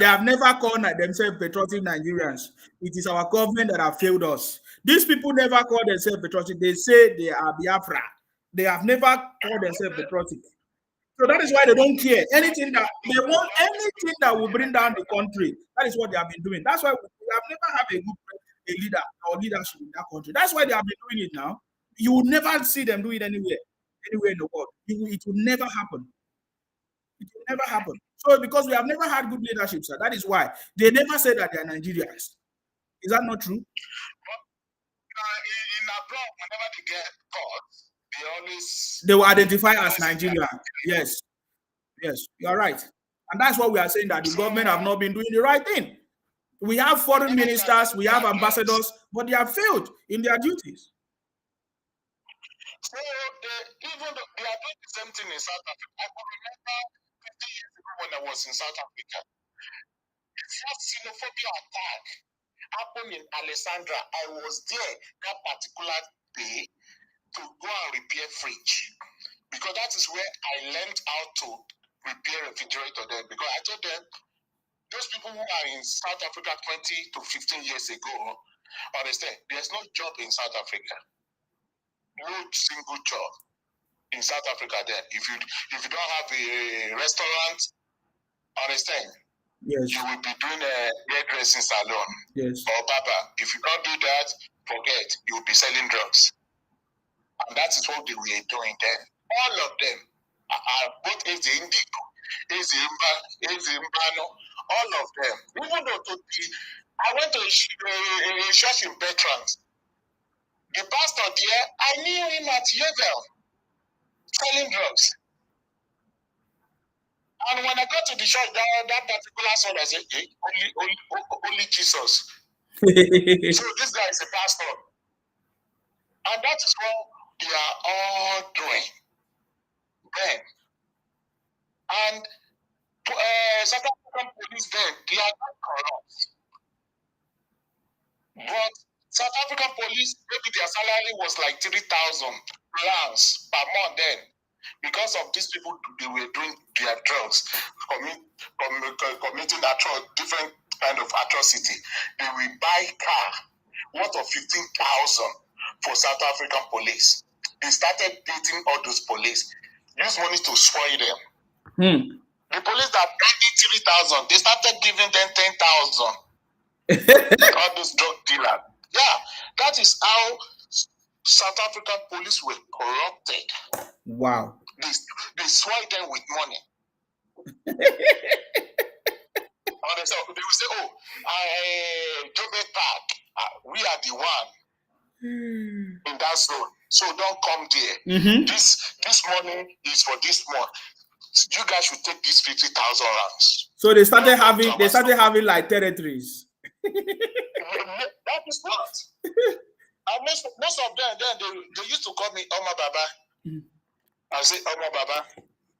have never called themselves patriotic Nigerians. It is our government that have failed us. These people never call themselves patriotic. They say they are Biafra. They have never called themselves patriotic. So that is why they don't care. Anything that they want, anything that will bring down the country. That is what they have been doing. That's why we have never had a leader or leadership in that country. That's why they have been doing it now. You will never see them do it anywhere in the world. It will never happen. It will never happen. So because we have never had good leadership, sir, that is why they never say that they are Nigerians. Is that not true? In abroad, whenever they get caught, they will identify as Nigeria. Yes. Yes, you are right. And that's what we are saying, that the government have not been doing the right thing. We have foreign ministers, we have ambassadors, but they have failed in their duties. So even though they are doing the same thing in South Africa, I can remember 50 years ago when I was in South Africa, the first xenophobia attack happened in Alexandra. I was there that particular day to go and repair fridge, because that is where I learned how to repair refrigerator there. Because I told them, those people who are in South Africa 20 to 15 years ago, understand, there's no job in South Africa. No single job in South Africa there. If you don't have a restaurant, understand, yes, you will be doing a hairdressing salon, yes, or barber. If you don't do that, forget, you will be selling drugs. And that is what they were doing then. All of them are both Eze Indigo, Eze Mbano, all of them. Even though I went to a church in Bertrand. The pastor there, I knew him at Yevel, selling drugs. And when I got to the church, that particular son, I said, hey, only Jesus. So this guy is a pastor. And that is what they are all doing then. And South African police then, they are not corrupt. But South African police, maybe their salary was like 3,000 rands per month then. Because of these people, they were doing their drugs, committing different kind of atrocity. They will buy car worth of 15,000 for South African police. They started beating all those police, use money to spoil them. The police that paid 3,000, they started giving them 10,000. All those drug dealers. Yeah, that is how South African police were corrupted. Wow. They sway them with money. So they will say, oh, Joburg Park, we are the one in that zone. So don't come there. This money is for this month. You guys should take these 50,000 rands. So they started having like territories. That is not. And most of them then they used to call me Oma Baba. I say, Oma Baba,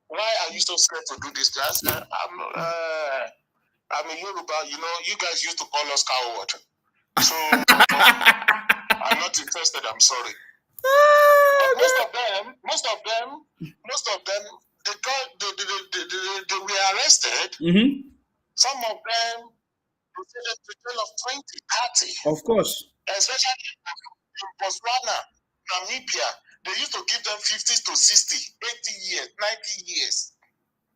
why are you so scared to do this? I said, I'm a Yoruba, you guys used to call us coward. So I'm not interested, I'm sorry. But most of them, they were arrested. Some of them, they said to jail of 20, 30. Of course. Especially in Botswana, Namibia, they used to give them 50 to 60, 80 years, 90 years.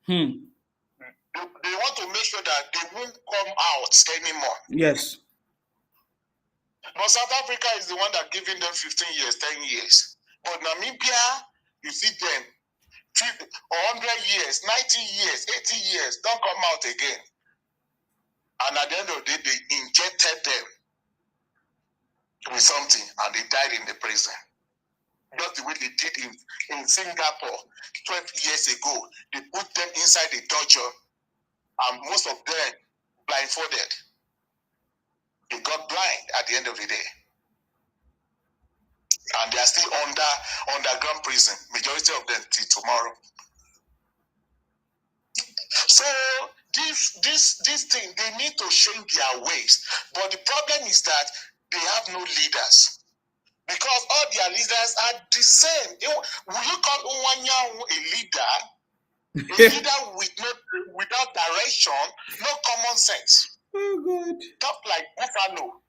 They want to make sure that they won't come out anymore. Yes. But South Africa is the one that giving them 15 years, 10 years. But Namibia, you see them, 100 years, 90 years, 80 years, don't come out again. And at the end of the day, they injected them with something and they died in the prison. Just the way they did in Singapore 12 years ago. They put them inside the dojo and most of them blindfolded. They got blind at the end of the day. And they are still underground prison. Majority of them till tomorrow. So this thing, they need to change their ways. But the problem is that they have no leaders. Because all their leaders are the same. Will you call Uwanya a leader? A leader without direction, no common sense. Oh God. Talk like Buffalo.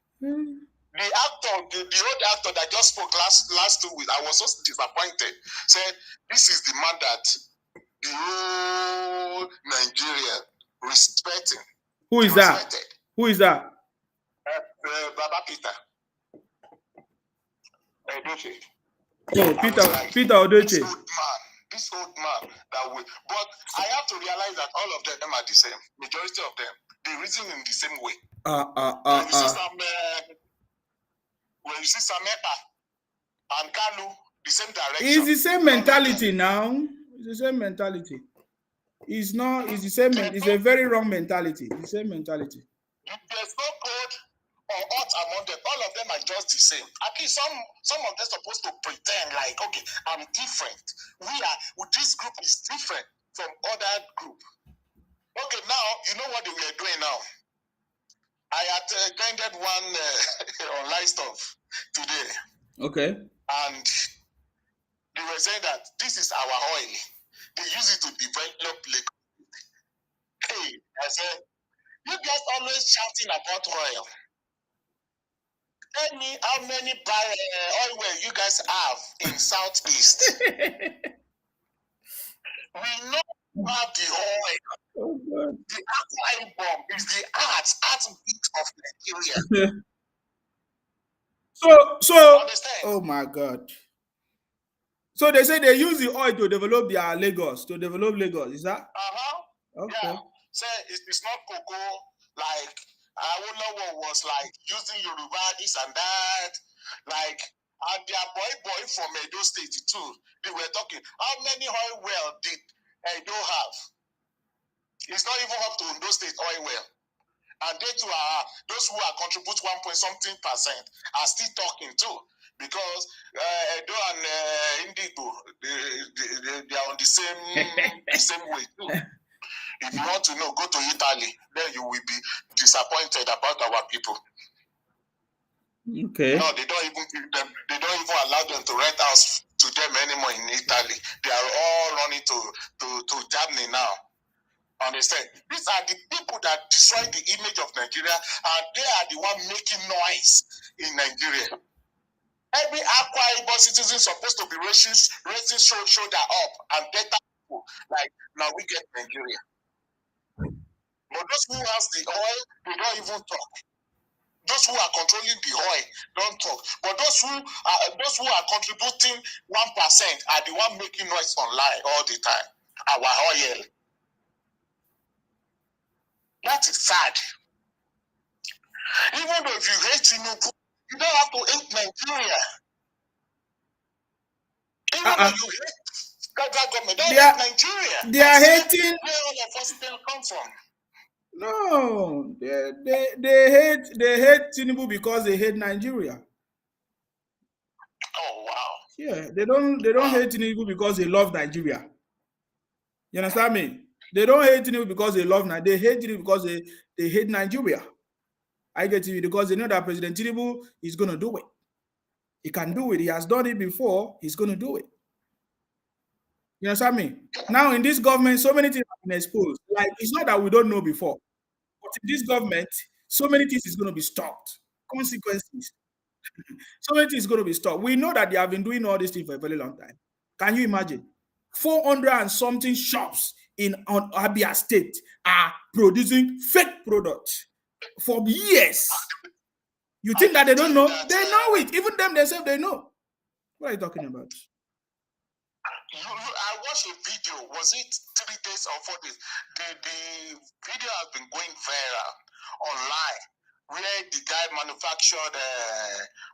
The actor, the old actor that just spoke last 2 weeks, I was so disappointed. Said this is the man that the whole Nigeria respecting. Who is that? Respected. Who is that? Baba Peter. Odoche. Oh, Peter Odoche. This old man that will. But I have to realize that all of them are the same. Majority of them, they reason in the same way. When you see Sameta and Kalu, the same direction. It's the same mentality now. It's the same mentality. It's not. It's the same. It's a very wrong mentality. The same mentality. There's no code or ought among them. All of them are just the same. At least some of them are supposed to pretend like, okay, I'm different. This group is different from other group. Okay, now you know what we are doing now. I attended one online stuff today. Okay. And they were saying that this is our oil. They use it to develop liquid. Hey, I said, you guys always shouting about oil. Tell me how many oil well you guys have in Southeast. We know about the oil. Oh, God. The oil bomb is the heartbeat of Nigeria. So understand? Oh my God. So they say they use the oil to develop their Lagos, is that? Okay. Yeah. Say it's not cocoa like Awolowo was like using Yoruba this and that. Like and their boy from Edo State too. They were talking. How many oil well did Edo have? It's not even up to Ondo State oil well. And they too are those who are contribute 1.something% are still talking too. Because Edo and Indigo, they are on the same way too. If you want to know, go to Italy. Then you will be disappointed about our people. Okay. No, they don't even give them. They don't even allow them to rent house to them anymore in Italy. They are all running to Germany now. Understand? These are the people that destroy the image of Nigeria, and they are the one making noise in Nigeria. Every Akwa Ibom citizen is supposed to be raising shoulder up and better people. Like now we get Nigeria. But those who has the oil, they don't even talk. Those who are controlling the oil don't talk. But those who are contributing 1% are the one making noise online all the time. Our oil. That is sad. Even though if you hate Tinubu, you don't have to hate Nigeria. Even though you hate federal government, don't hate Nigeria. They are hating. Where all of us still come from? No, they hate Tinubu because they hate Nigeria. Oh wow. Yeah, they don't hate Tinubu because they love Nigeria. You understand me? They don't hate Tinubu because they love Nigeria. They hate Tinubu because they hate Nigeria. I get it because they know that President Tinubu is going to do it. He can do it. He has done it before. He's going to do it. You understand me? Now in this government, so many things have been exposed. Like it's not that we don't know before, but in this government, so many things is going to be stopped. Consequences. So many things is going to be stopped. We know that they have been doing all these things for a very long time. Can you imagine? 400 and something shops on Abia State are producing fake products for years. You think that they don't know? They know it. Even them themselves, they know. What are you talking about? I watched a video. Was it 3 days or 4 days? The video has been going viral online, where the guy manufactured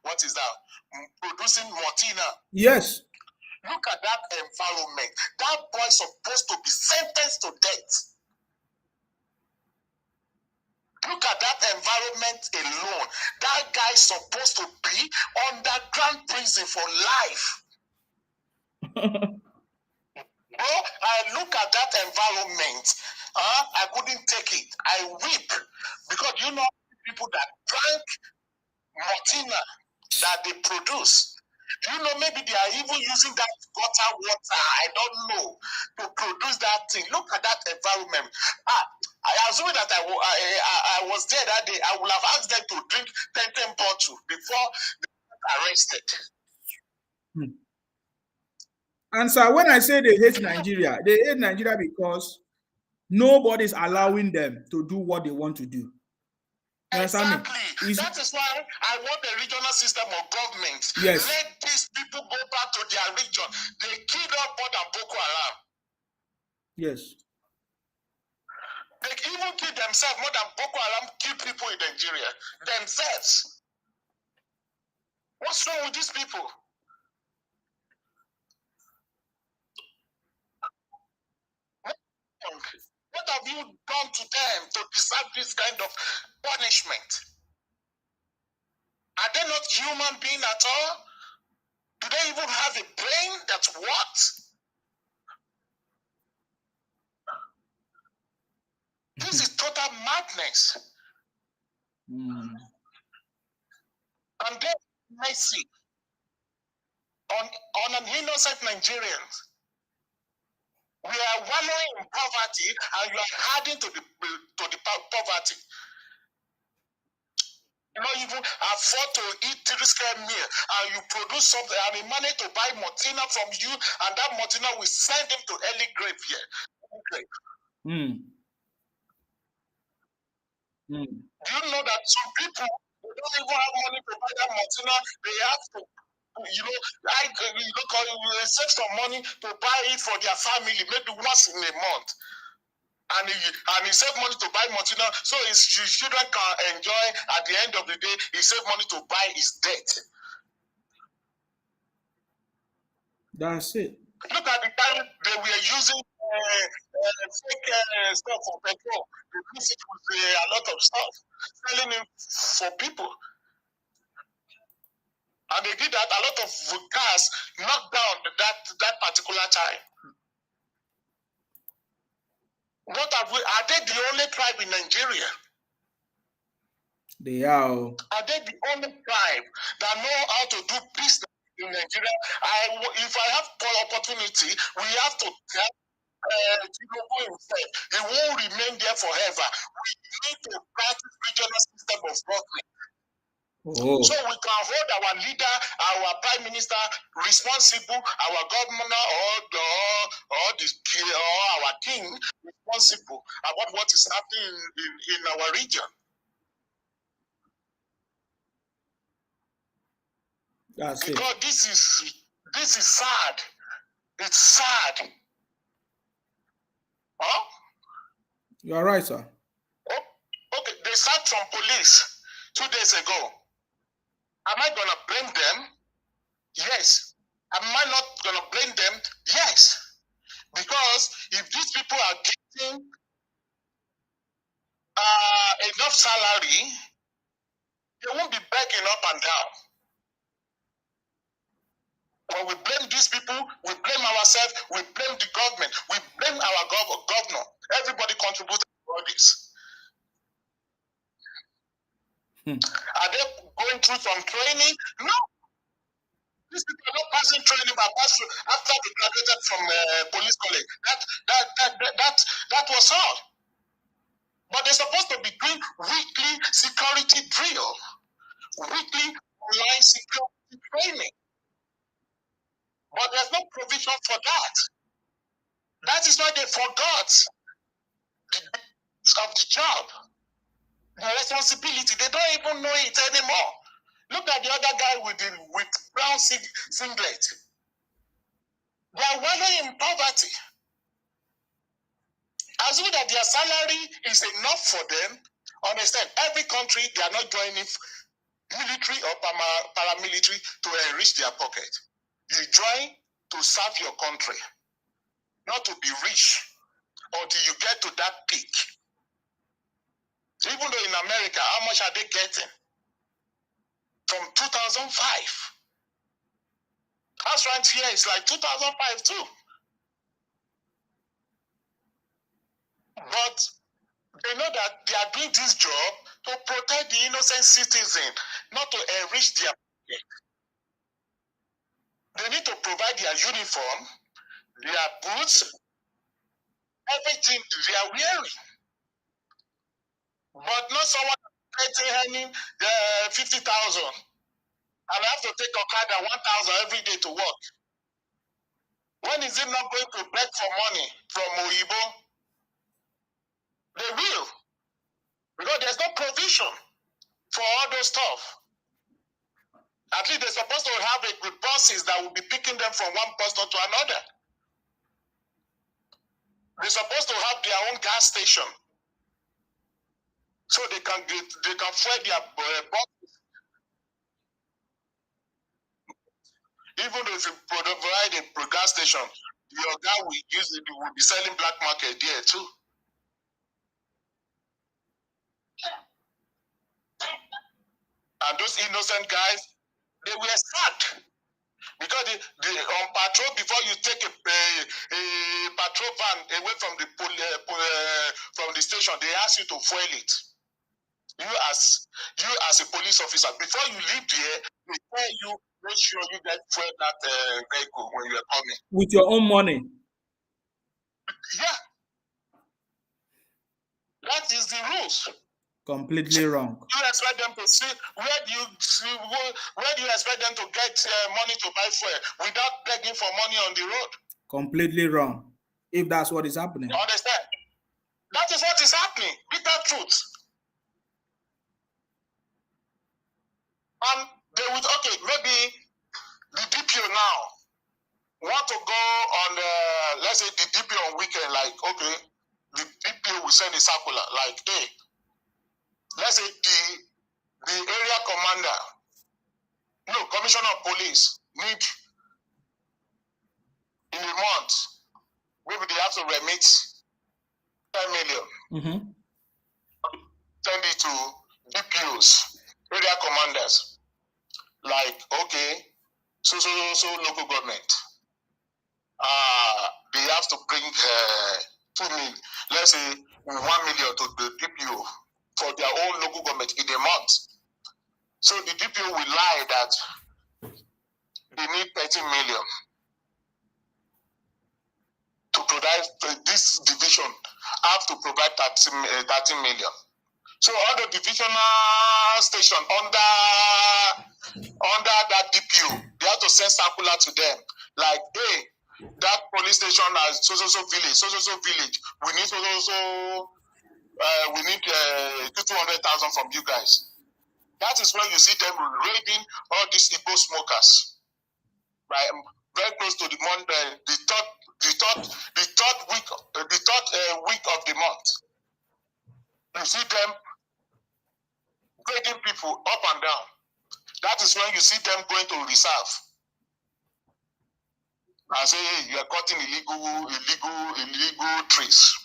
what is that? Producing Martina. Yes. Look at that environment. That boy is supposed to be sentenced to death. Look at that environment alone. That guy is supposed to be underground prison for life. Bro, I look at that environment. I couldn't take it. I weep because you know people that drank Martina that they produce. You know, maybe they are even using that gutter water, I don't know, to produce that thing. Look at that environment. I assume that I was there that day. I would have asked them to drink 10 bottles before they got arrested. And so when I say they hate Nigeria because nobody's allowing them to do what they want to do. Exactly. That is why I want a regional system of government. Yes. Let these people go back to their region. They killed up more than Boko Haram. Yes. They even kill themselves more than Boko Haram kill people in Nigeria. Themselves. What's wrong with these people? What have you done to them to deserve this kind of punishment? Are they not human beings at all? Do they even have a brain that works? This is total madness. And then mercy on an innocent Nigerian. We are wallowing in poverty, and you are adding to the poverty. You don't even afford to eat 3 square meal, and you produce something, and he managed to buy Martina from you, and that Martina will send him to early grave here. Do you know that some people don't even have money to buy that Martina? They have to, save some money to buy it for their family, maybe once in a month. And he saved money to buy Martina, so his children can enjoy. At the end of the day, he saved money to buy his debt. That's it. Look at the time they were using fake stuff for petrol. They use it with a lot of stuff, selling it for people. And they did that. A lot of cars knocked down that particular time. What have we? Are they the only tribe in Nigeria? They are. Are they the only tribe that know how to do business in Nigeria? If I have opportunity, we have to tell Tinubu himself. He won't remain there forever. We need to practice regional system of government. So we can hold our leader, our prime minister responsible, our governor or our king responsible about what is happening in our region. Because this is sad. It's sad. Huh? You are right, sir. Okay, they sacked some police 2 days ago. Am I gonna blame them? Yes. Am I not gonna blame them? Yes. Because if these people are getting enough salary, they won't be begging up and down. When we blame these people, we blame ourselves, we blame the government, we blame our governor. Everybody contributed to all this. Are they going through some training? No. These people are not passing training, but after they graduated from police college. That was all. But they're supposed to be doing weekly security drill, weekly online security training. But there's no provision for that. That is why they forgot of the job, the responsibility. They don't even know it anymore. Look at the other guy with brown singlet. They are wallowing in poverty. Assume that their salary is enough for them. Understand, every country, they are not joining military or paramilitary to enrich their pocket. You join to serve your country, not to be rich until you get to that peak. Even though in America, how much are they getting? From 2005. House rent here is like 2005 too. But they know that they are doing this job to protect the innocent citizen, not to enrich their pocket. They need to provide their uniform, their boots, everything they are wearing. But not someone getting 50,000 and I have to take Okada 1,000 every day to work. When is it not going to beg for money from Oyibo? They will. Because there's no provision for all those stuff. At least they're supposed to have buses that will be picking them from one bus stop to another. They're supposed to have their own gas station, so they can fuel their buses. Even if you provide a gas station, your guy will be selling black market there too. And those innocent guys, they were sacked. Because on patrol, before you take a patrol van away from the station, they ask you to fuel it. You as a police officer, before you leave there, they tell you, make sure you get fuel that vehicle when you are coming. With your own money. Yeah. That is the rules. Completely wrong. You expect them to see where do you expect them to get money to buy fuel without begging for money on the road? Completely wrong. If that's what is happening. You understand? That is what is happening. Bitter truth. And they would, okay, maybe the DPO now want to go on, let's say the DPO on weekend, like, okay, the DPO will send a circular, like, hey, let's say the area commander, commissioner of police need in a month, maybe they have to remit 10 million. Mm-hmm. Send it to DPOs, area commanders. Like, okay, so local government. They have to bring 2 million, let's say 1 million to the DPO for their own local government in a month. So the DPO will lie that they need 13 million to provide this division have to provide 13 million. So all the divisional station under that DPO, they have to send circular to them, like, hey, that police station has so village, we need we need 200,000 from you guys. That is when you see them raiding all these Igbo smokers, right? Very close to the month, the third week of the month. You see them grading people up and down. That is when you see them going to reserve and say, hey, you are cutting illegal trees.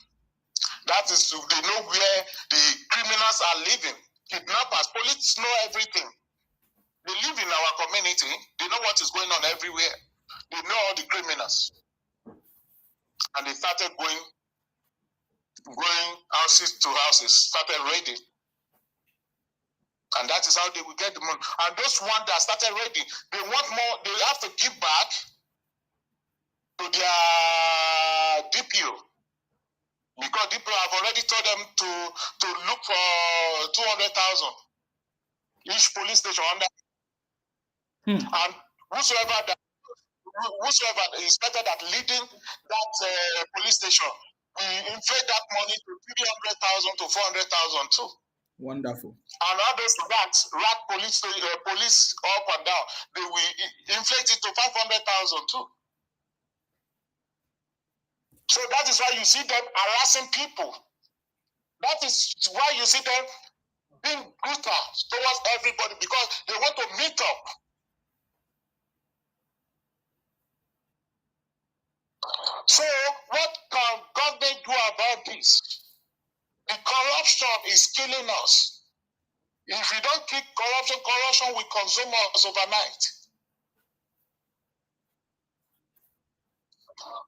That is, they know where the criminals are living. Kidnappers, police know everything. They live in our community. They know what is going on everywhere. They know all the criminals. And they started going houses to houses, started raiding. And that is how they will get the money. And those ones that started raiding, they want more, they have to give back to their DPO. Because DPO have already told them to look for 200,000 each police station under. And whosoever the inspector that leading that police station, we inflate that money to 300,000 to 400,000 too. Wonderful. And all those rat police up and down, they will inflate it to 500,000 too. So that is why you see them harassing people. That is why you see them being brutal towards everybody, because they want to meet up. So what can government do about this? The corruption is killing us. If we don't keep corruption will consume us overnight.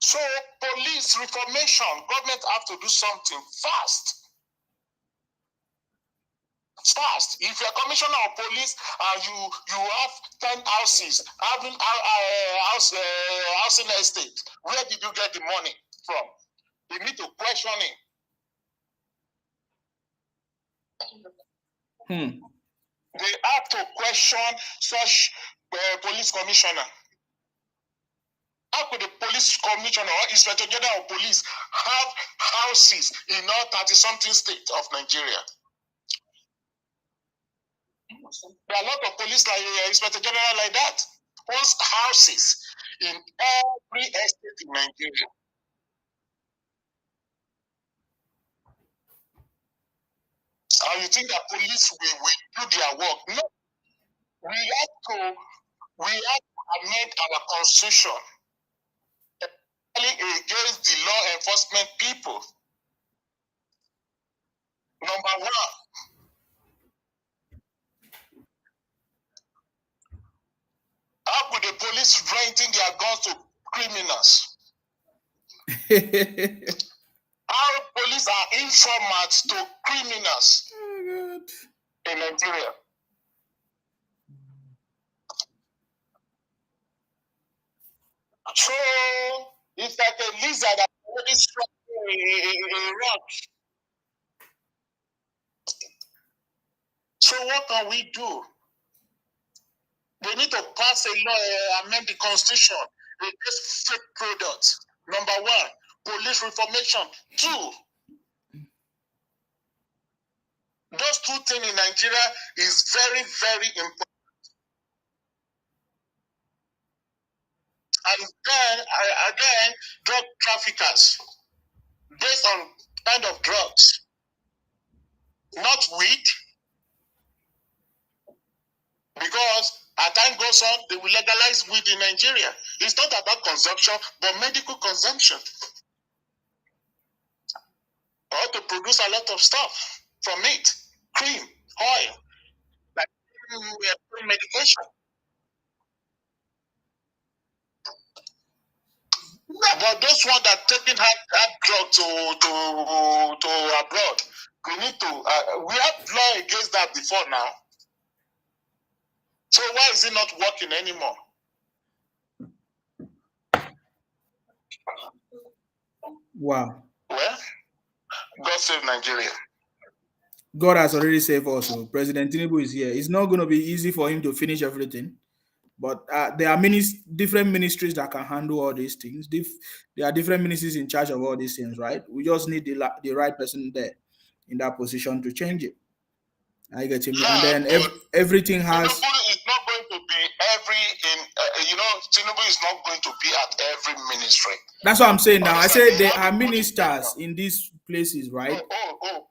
So police reformation, government have to do something fast. Fast. If you're commissioner of police and you have 10 houses, having housing estate, where did you get the money from? They need to question it. They have to question such police commissioner. How could the police commissioner or inspector general of police have houses in all 30-something states of Nigeria? There are a lot of police like inspector general like that. Owns houses in every estate in Nigeria. And you think that police will do their work? No. We have to amend our constitution against the law enforcement people. Number one, how could the police renting their guns to criminals? How police are informants to criminals in Nigeria? So it's like a lizard that already struck a rock. So what can we do? They need to pass a law, amend the constitution against fake products. Number one, police reformation. Two, those two things in Nigeria is very, very important. And then, again, drug traffickers, based on kind of drugs, not weed, because as time goes on, they will legalize weed in Nigeria. It's not about consumption, but medical consumption. Or to produce a lot of stuff from it, cream, oil, like medication. But those ones that taking hard drug to abroad, we need to. We have law against that before now. So why is it not working anymore? Wow. Well, God save Nigeria. God has already saved us. So President Tinubu is here. It's not going to be easy for him to finish everything. But there are many different ministries that can handle all these things. There are different ministries in charge of all these things, right? We just need the right person there in that position to change it. I get him. Yeah, and then everything has. Tinubu is not going to be Tinubu is not going to be at every ministry. That's what I'm saying now. I said there are ministers in these places, right?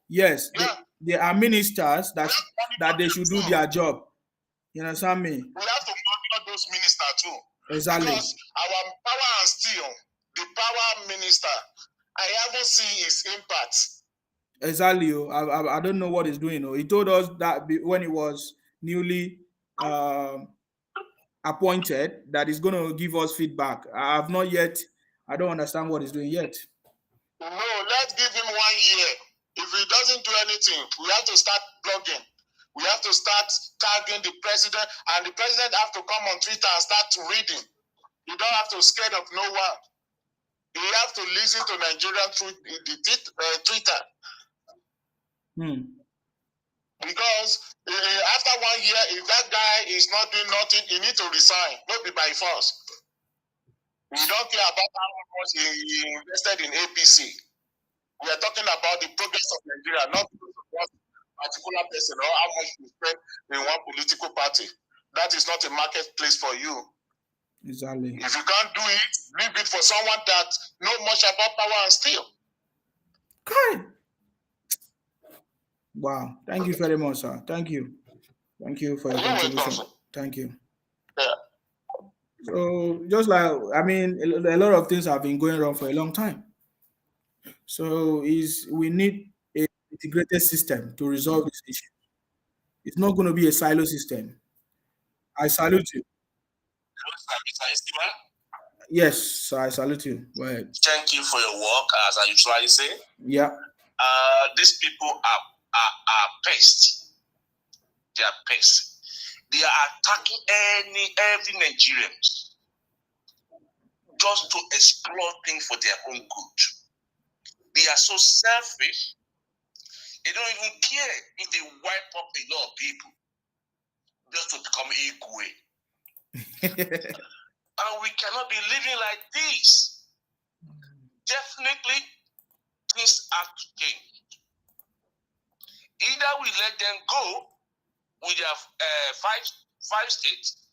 Yes, yeah. There are ministers that they should do their job. You understand me? We have to monitor those ministers too. Exactly. Because our power and steel, the power minister, I haven't seen his impact. Exactly. I don't know what he's doing. He told us that when he was newly appointed, that he's going to give us feedback. I don't understand what he's doing yet. No, let's give him 1 year. If he doesn't do anything, we have to start blogging. We have to start tagging the president, and the president have to come on Twitter and start reading. You don't have to scare of no one. You have to listen to Nigeria through the Twitter. Because after 1 year, if that guy is not doing nothing, he needs to resign. Not be by force. We don't care about how much he invested in APC. We are talking about the progress of Nigeria, not one particular person or how much you spend in one political party. That is not a marketplace for you. Exactly. If you can't do it, leave it for someone that know much about power and steal. Okay. Wow. Thank you very much, sir. Thank you. Thank you for your contribution. Thank you. Yeah. So just like, I mean, a lot of things have been going wrong for a long time. So we need a integrated system to resolve this issue. It's not going to be a silo system. I salute you. Yes, sir, I salute you. Go ahead. Thank you for your work, as I usually say. Yeah. These people are pests. They are pests. They are attacking every Nigerian just to explore things for their own good. They are so selfish. They don't even care if they wipe up a lot of people just to become equal. And we cannot be living like this. Definitely, things have to change. Either we let them go with their five states,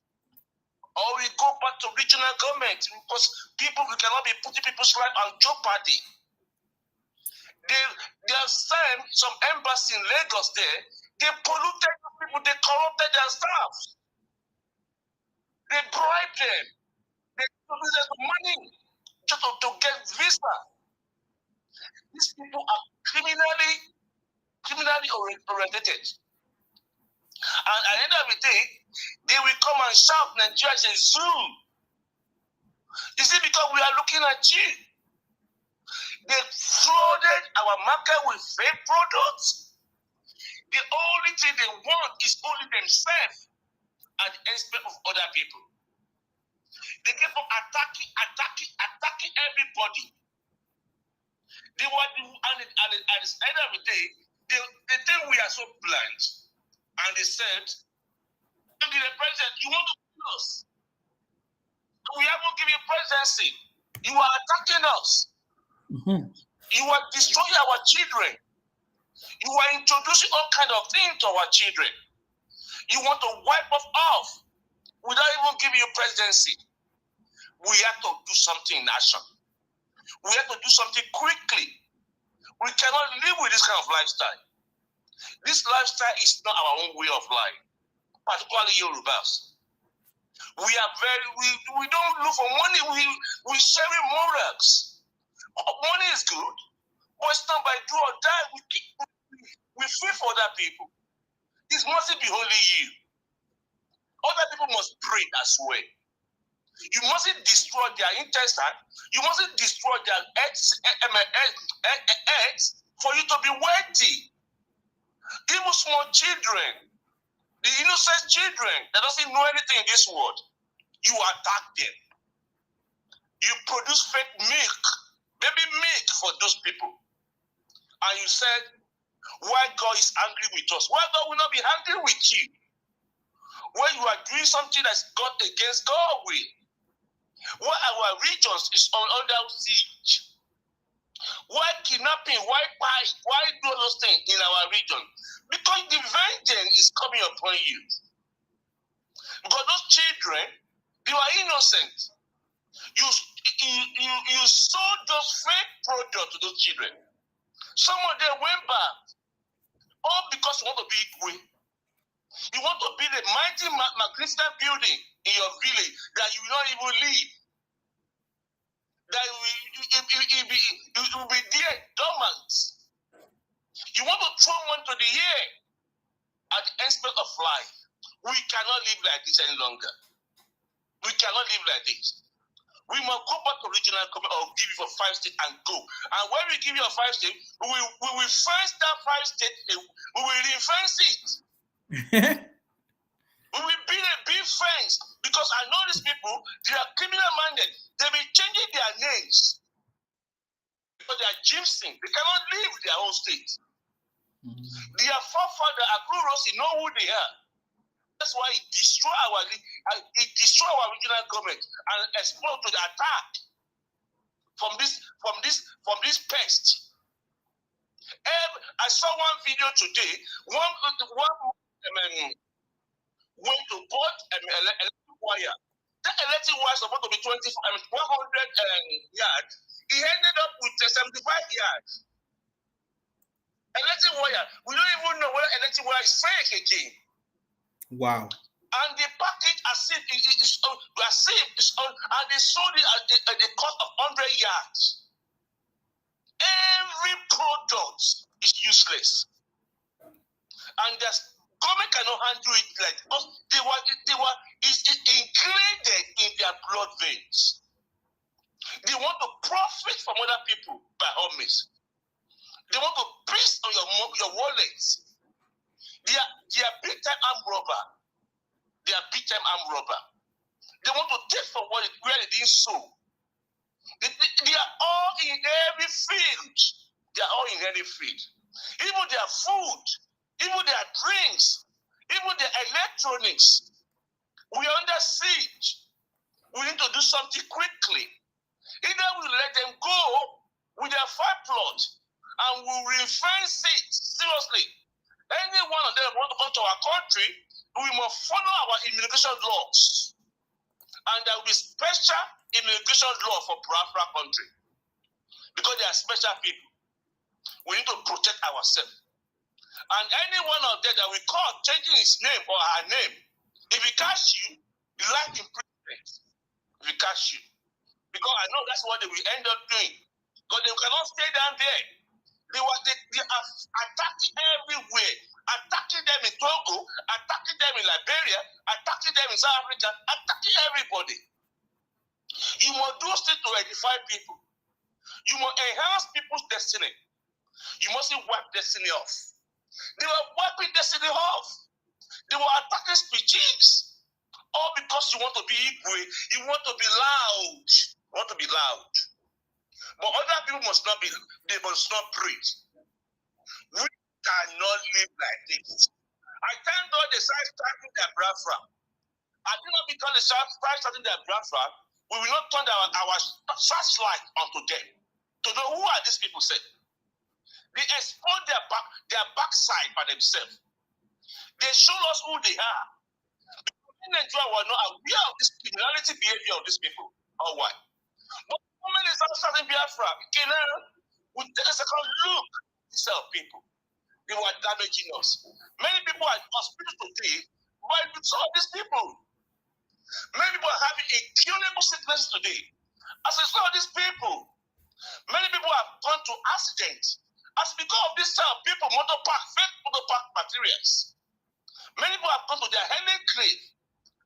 or we go back to regional government, because we cannot be putting people's life on jeopardy. They have sent some embassy in Lagos there. They polluted people, they corrupted their staff. They bribed them. They gave them money just to get visa. These people are criminally oriented. And at the end of the day, they will come and shout Nigeria is a zoo. Is it because we are looking at you? They flooded our market with fake products. The only thing they want is only themselves at the expense of other people. They keep on attacking everybody. They were, and at the end of the day, they think we are so blind. And they said, the president, you want to kill us? We haven't given you presidency. You are attacking us. Mm-hmm. You are destroying our children. You are introducing all kinds of things to our children. You want to wipe us off without even giving you presidency. We have to do something in action. We have to do something quickly. We cannot live with this kind of lifestyle. This lifestyle is not our own way of life, particularly Yorubas. We don't look for money. We sharing morals. Money is good, but it's not by do or die. We feel for other people. It mustn't be only you. Other people must pray as well. You mustn't destroy their intestine. You mustn't destroy their eggs for you to be wealthy. Even small children, the innocent children that doesn't know anything in this world, you attack them. You produce fake milk, baby milk for those people. And you said, why God is angry with us? Why God will not be angry with you? When you are doing something that's God against God will. Why our regions is under siege? Why kidnapping? Why do those things in our region? Because the vengeance is coming upon you. Because those children, they were innocent. You sold those fake products to those children. Some of them went back, all because you want to be equal. You want to build a mighty magnificent building in your village that you will not even leave. That it will be there dormant. You want to throw one to the air at the expense of life. We cannot live like this any longer. We cannot live like this. We must go back to regional government or give you for 5 states and go. And when we give you a 5 states, we will fence that 5 states. We will ring-fence it. We will build a big fence, because I know these people, they are criminal minded. They will changing their names because they are gypsy. They cannot leave their own state. Their forefather, Akuru Rossi, know who they are. That's why it destroy our regional government and explode to the attack from this pest. I saw one video today. One went to bought electric wire. That electric wire supposed to be 100 yards, he ended up with 75 yards. Electric wire, we don't even know whether electric wire is fake again. Wow. And they package as if it is on, and they sold it at the cost of 100 yards. Every product is useless. And the government cannot handle it like because it's ingrained in their blood veins. They want to profit from other people by all means. They want to piece on your wallets. They are big time armed robber. They are big time armed robber. They want to take from where they didn't sow. They are all in every field. They are all in every field. Even their food, even their drinks, even their electronics. We are under siege. We need to do something quickly. Either we let them go with their fire plot and we refence it seriously. Any one of them want to come to our country, we must follow our immigration laws. And there will be special immigration law for Biafra country. Because they are special people. We need to protect ourselves. And any one of them that we call changing his name or her name, if we catch you, you like imprisonment. If we catch you. Because I know that's what they will end up doing. Because they cannot stay down there. They are attacking everywhere. Attacking them in Togo, attacking them in Liberia, attacking them in South Africa, attacking everybody. You must do things to edify people. You must enhance people's destiny. You mustn't wipe destiny off. They were wiping destiny off. They were attacking speeches. All because you want to be Igwe, you want to be loud. You want to be loud. But other people must not be, they must not preach. We cannot live like this. I thank God they started starting their Biafra. I do not because they started starting their Biafra, we will not turn our searchlight onto them. To know who are these people said. They expose their backside by themselves. They show us who they are. In Nigeria, we are not aware of this criminality behavior of these people. Or why? But the moment they start starting Biafra, we take a second look at these people. They were damaging us. Many people are in hospital today, but with some of these people. Many people are having incurable sickness today. As a result of these people, many people have gone to accidents. As because of this people, fake motor park materials. Many people have gone to their hailing grave.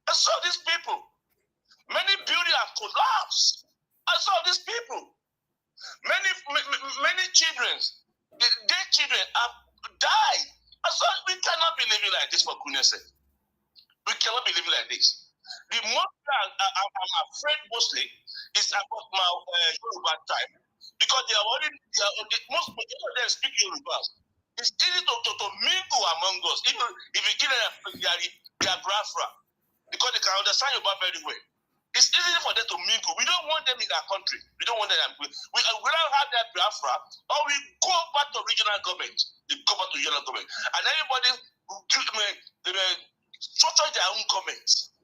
I saw these people. Many buildings have collapsed. I saw these people. Many children, their children have died. I saw we cannot be living like this for goodness sake. We cannot be living like this. The most I'm afraid mostly is about my Yoruba time. Because most of them speak Yoruba. It's easy to mingle among us. Even if you give them their Biafra, because they can understand Yoruba very well. It's easy for them to mingle. We don't want them in our country. We don't want them. We don't have that Biafra, or we go back to regional government. We go back to regional government. And everybody structure their own governments.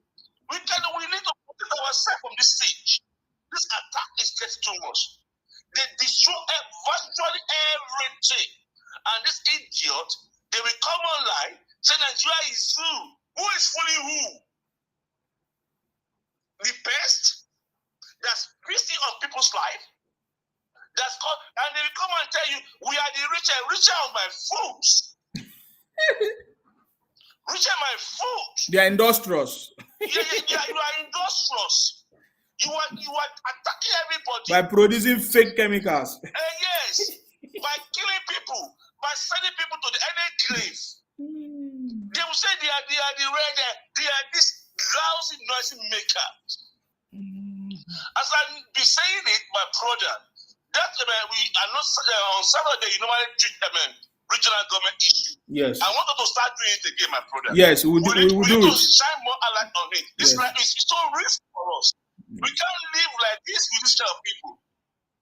We need to protect ourselves from this siege. This attack is getting too much. They destroy virtually everything. And this idiot, they will come online, say Nigeria is who? Who is fully who? The best that's risky on people's life. That's called, and they will come and tell you, we are the richer of my foods. Richer my food. They are industrious. Yeah, you are industrious. You are attacking everybody. By producing fake chemicals. Yes. By killing people. By sending people to the grave. They will say they are this lousy noise makers. As I be saying it, my brother, that we are not on Saturday, you normally treat regional government issue. Yes. I wanted to start doing it again, my brother. Yes, we need to shine more light on it. This life is so risky for us. We can't live like this with this kind of people.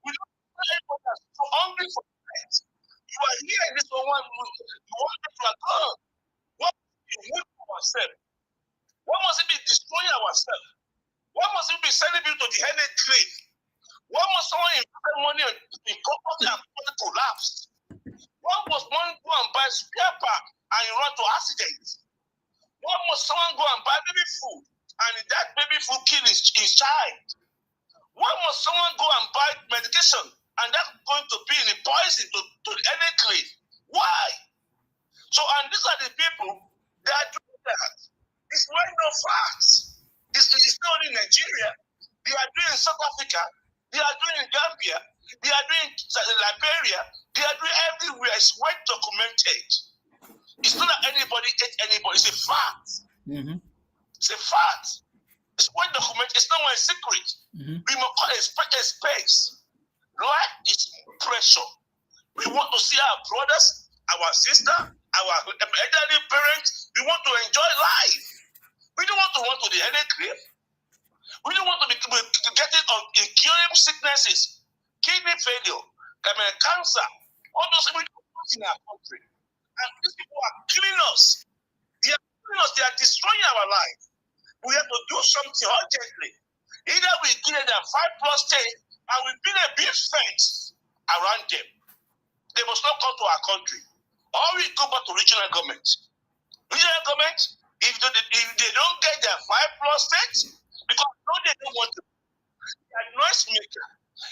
We don't want anyone that's so hungry for life. You are here in this one, you want to are gone. What must we do ourselves? What must it be destroying ourselves? Why must we be sending people to the headache cliff? Why must someone invest money in property and property collapse? Why must one go and buy spare part and you run to accidents? Why must someone go and buy baby food and that baby food kill his child? Why must someone go and buy medication and that's going to be in the poison to the headache cliff? Why? So, and these are the people that are doing that. It's well known facts. It's not only in Nigeria. They are doing in South Africa. They are doing in Gambia. They are doing in Liberia. They are doing everywhere. It's well documented. It's not that anybody ate anybody. It's a fact. Mm-hmm. It's a fact. It's well documented. It's not a secret. Mm-hmm. We must expect a space. Life is pressure. We want to see our brothers, our sister, our elderly parents. We want to enjoy life. We don't want to run to the headache cliff. We don't want to be getting incurable sicknesses, kidney failure, cancer, all those things we don't want in our country. And these people are killing us. They are killing us. They are destroying our life. We have to do something urgently. Either we give them 5+ days and we build a big fence around them. They must not come to our country. Or we go back to regional government. Regional government, if they don't get their 5+ states, because no, they don't want to. They are noise maker.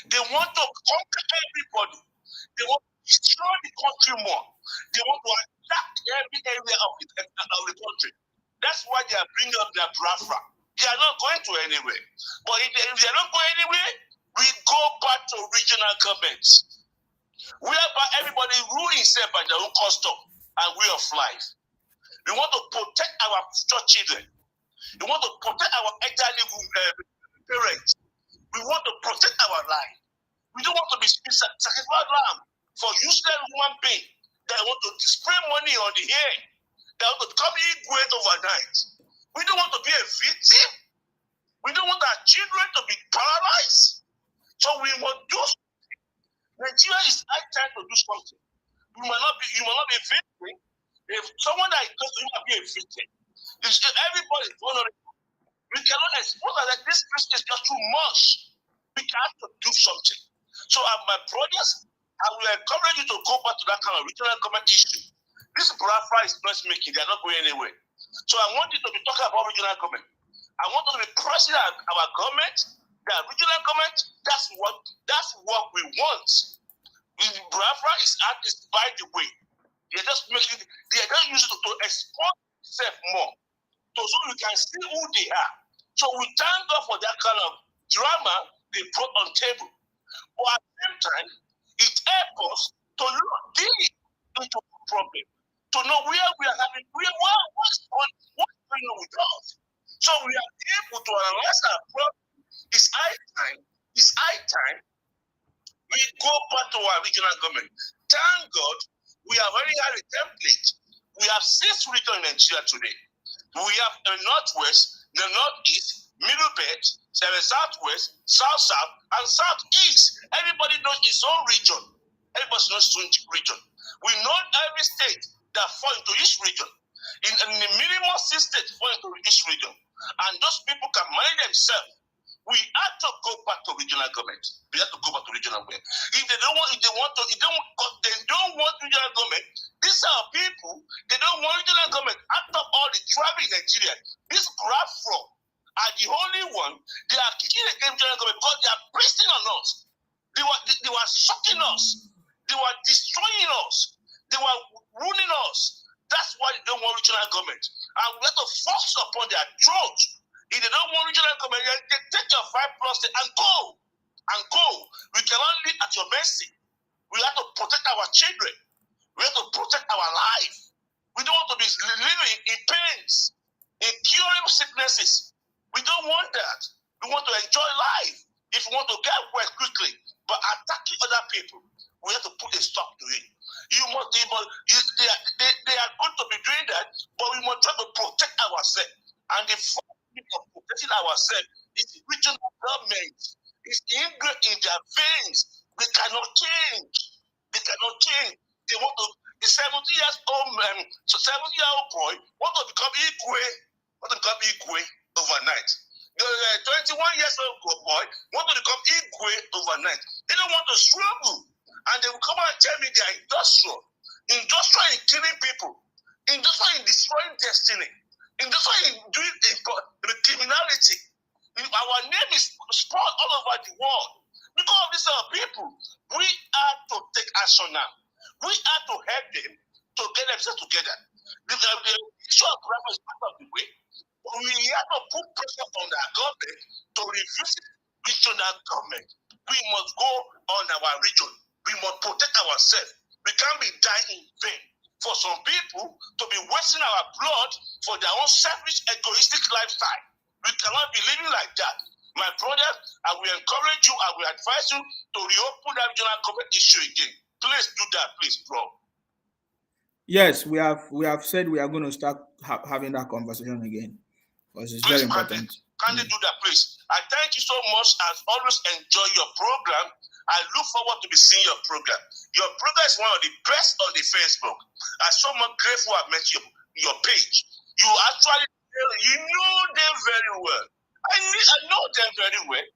They want to conquer everybody. They want to destroy the country more. They want to attack every area of the country. That's why they are bringing up their Biafra. They are not going to anywhere. But if they are not going anywhere, we go back to regional governments, whereby everybody rule himself by their own custom and way of life. We want to protect our future children. We want to protect our elderly parents. We want to protect our life. We don't want to be sacrificed lamb for useless human being that want to spray money on the air, that want to come in great overnight. We don't want to be a victim. We don't want our children to be paralyzed. So we must do something. Nigeria is high time to do something. You might not be a victim. If someone that is close to you might be a victim. If everybody is vulnerable, we cannot expose that this risk is just too much. We have to do something. So my brothers, I will encourage you to go back to that kind of regional government issue. This Biafra is not making, they are not going anywhere. So I want you to be talking about regional government. I want you to be pressing our government, the regional government. That's what we want. Biafra is by the way. They are just using it to export itself more. So we can see who they are. So we thank God for that kind of drama they brought on table. But at the same time, it helps us to look deep into the problem, to know where we are having, what's going on with us. So we are able to analyze our problem. It's high time we go back to our regional government. Thank God, we have already had a template. We have 6 regions in Nigeria today. We have the Northwest, the Northeast, Middle Belt, Southwest, South, and Southeast. Everybody knows its own region. Everybody knows its own region. We know every state that falls into each region. In the minimum 6 states fall into each region. And those people can manage themselves. We have to go back to regional government. We have to go back to regional government. If they don't want regional government, these are people, they don't want regional government. After all the tribe in Nigeria, this Biafra are the only one, they are kicking against regional government because they are pressing on us. They were shocking us. They were destroying us. They were ruining us. That's why they don't want regional government. And we have to force upon their throat. If they don't want regional government, they take your 5+ and go. And go. We cannot live at your mercy. We have to protect our children. We have to protect our life. We don't want to be living in pains, in curable sicknesses. We don't want that. We want to enjoy life. If we want to get well quickly, but attacking other people, we have to put a stop to it. They are going to be doing that, but we must try to protect ourselves. And the of protecting ourselves is regional government. It's ingrained in their veins. They cannot change. They want to. The 70-year-old boy want to become Igwe overnight. The 21 years old boy want to become Igwe overnight. They don't want to struggle. And they will come and tell me they are industrial. Industrial in killing people. Industrial in destroying destiny. Industrial in doing criminality. Our name is spoiled all over the world. Because of these people, we are to take action now. We are to help them to get themselves together. The issue of preference is part of the way. We have to put pressure on our government to revisit regional government. We must go on our region. We must protect ourselves. We can't be dying in vain. For some people to be wasting our blood for their own selfish, egoistic lifestyle. We cannot be living like that. My brother, I will encourage you, I will advise you to reopen that regional government issue again. Please do that, please, bro. Yes, we have said we are going to start having that conversation again because it's very important. Can you do that, please? I thank you so much. As always, enjoy your program. I look forward to be seeing your program. Your program is one of the best on the Facebook. I'm so much grateful I met your page. You actually, you know them very well. I know them very well.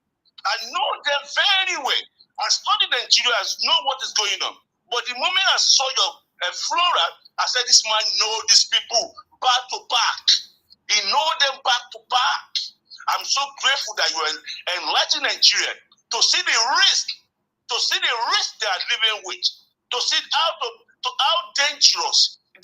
I know them very well. I studied Nigeria, I know what is going on. But the moment I saw your flora, I said, this man knows these people back to back. He knows them back to back. I'm so grateful that you are enlightening Nigeria to see the risk, they are living with, to see how dangerous the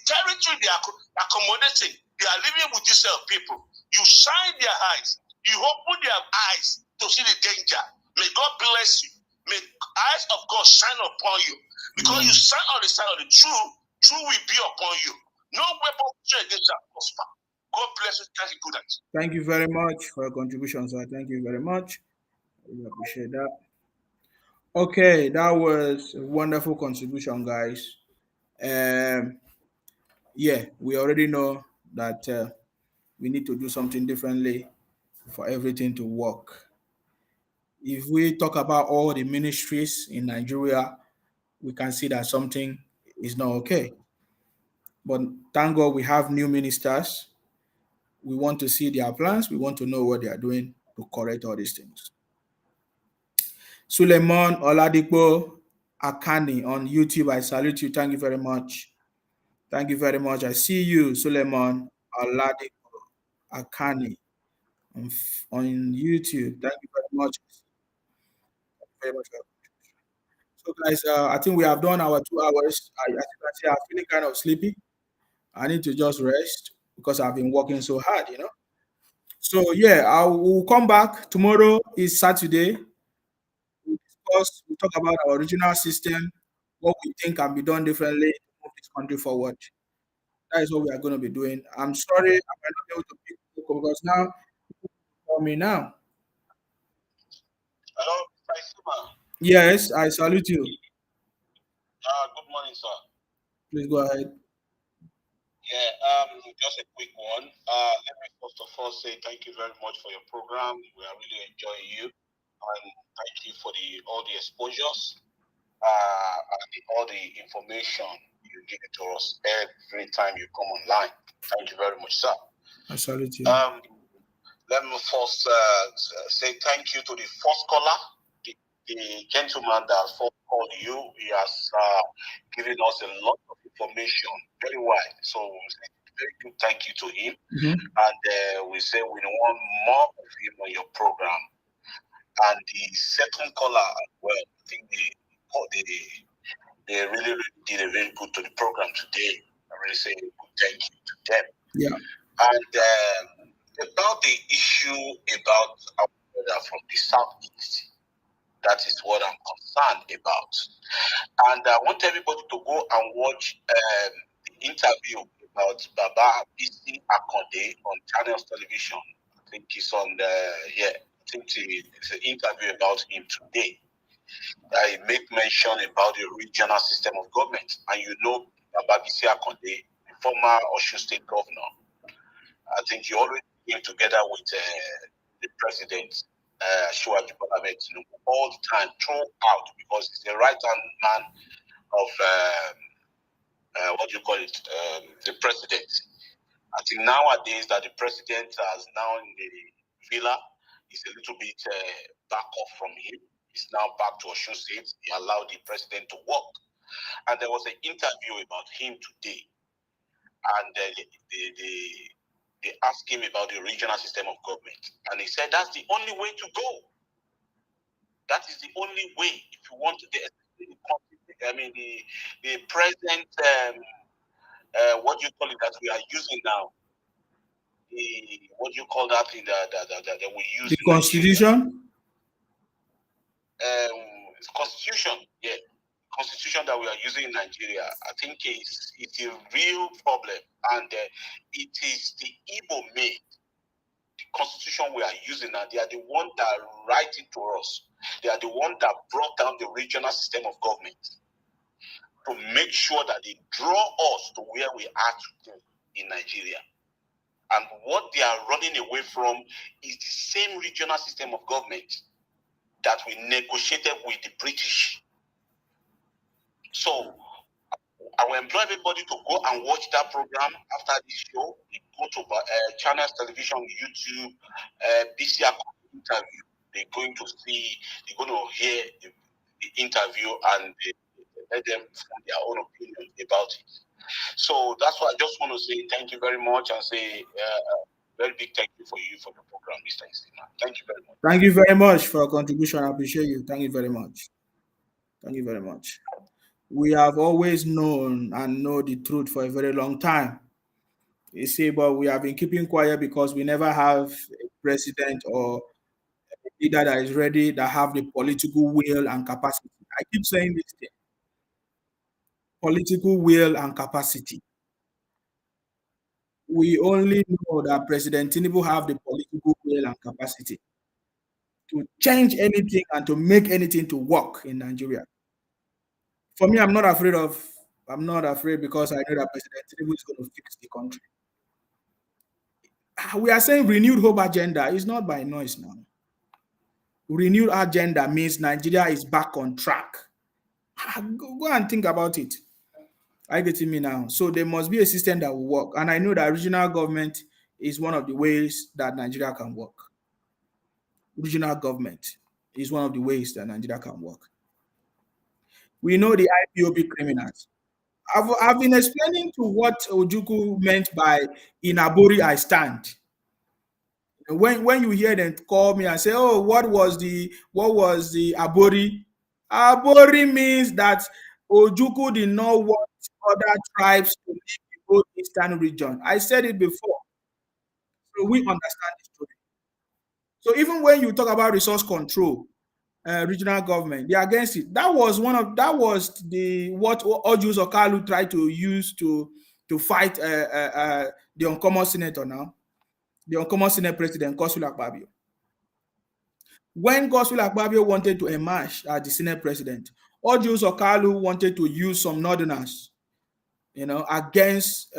territory they are accommodating. They are living with these people. You shine their eyes. You open their eyes to see the danger. May God bless you. May eyes of God shine upon you. Because you shine on the side of the truth will be upon you. No weapon against that prosper. God bless you. Thank you, good night. Thank you very much for your contribution, sir. Thank you very much. I appreciate that. Okay, that was a wonderful contribution, guys. Yeah, we already know that we need to do something differently for everything to work. If we talk about all the ministries in Nigeria, we can see that something is not okay. But thank God we have new ministers. We want to see their plans. We want to know what they are doing to correct all these things. Suleiman Oladipo Akani on YouTube, I salute you. Thank you very much. Thank you very much. I see you, Suleiman Oladipo Akani on YouTube. Thank you very much. Very much. So, guys, I think we have done our 2 hours. As you can see, I'm feeling kind of sleepy. I need to just rest because I've been working so hard. So, yeah, I will come back. Tomorrow is Saturday. We talk about our original system, what we think can be done differently to move this country forward. That is what we are going to be doing. I'm sorry I might not be able to pick up because now people call me now. Hello, Saisuma. Yes, I salute you. Good morning, sir. Please go ahead. Yeah, just a quick one. Let me first of all say thank you very much for your program. We are really enjoying you, and thank you for all the exposures and all the information you give to us every time you come online. Thank you very much, sir. I salute you. Let me first say thank you to the first caller, the gentleman that first called you. He has given us a lot of information, very wide. So very good thank you to him. And we say we want more of him on your program. And the second caller as well, I think they really did a very good to the program today. I really say a good thank you to them. Yeah. And about the issue about our brother from the southeast, that is what I'm concerned about. And I want everybody to go and watch the interview about Baba Bisi Akonde on Channels Television. I think it's on I think it's an interview about him today. I make mention about the regional system of government. And you know Baba Bisi Akonde, the former Osun State governor. I think he always came together with the president, Shivaji Bola Ahmed Tinubu, all the time, throughout, because he's the right-hand man of the president. I think nowadays that the president has now in Villa is a little bit back off from him. He's now back to Osun State. He allowed the president to work. And there was an interview about him today. And they asked him about the regional system of government. And he said that's the only way to go. That is the only way if you want the present what do you call it that we are using now? What do you call that thing that we use? The Constitution? Constitution, yeah. Constitution that we are using in Nigeria, I think it's a real problem, and it is the Igbo made. The Constitution we are using now, they are the one that write it to us. They are the one that brought down the regional system of government to make sure that they draw us to where we are today in Nigeria. And what they are running away from is the same regional system of government that we negotiated with the British. So I will employ everybody to go and watch that program after this show. You go to channels, television, YouTube, BCR interview. They're going to hear the interview and let them form their own opinion about it. So that's why I just want to say thank you very much and say very big thank you for the program, Mr. Istima. Thank you very much. Thank you very much for your contribution. I appreciate you. Thank you very much. Thank you very much. We have always known and know the truth for a very long time. You see, but we have been keeping quiet because we never have a president or a leader that is ready, that have the political will and capacity. I keep saying this thing. Political will and capacity. We only know that President Tinubu have the political will and capacity to change anything and to make anything to work in Nigeria. For me, I'm not afraid because I know that President Tinubu is going to fix the country. We are saying renewed hope agenda is not by noise now. Renewed agenda means Nigeria is back on track. Go and think about it. Are you getting me now? So there must be a system that will work. And I know that regional government is one of the ways that Nigeria can work. Regional government is one of the ways that Nigeria can work. We know the IPOB criminals. I've been explaining to what Ojukwu meant by "in Abori I stand." When you hear them call me and say, "Oh, what was the Abori?" Abori means that Ojukwu did not want other tribes to leave the whole eastern region. I said it before, so we understand the story. So even when you talk about resource control, regional government, they're against it. That was what Ojus Okalu tried to use to fight the uncommon senator now, the uncommon senate president, Godswill Akpabio. When Godswill Akpabio wanted to emerge as the senate president, Ojus Okalu wanted to use some northerners, against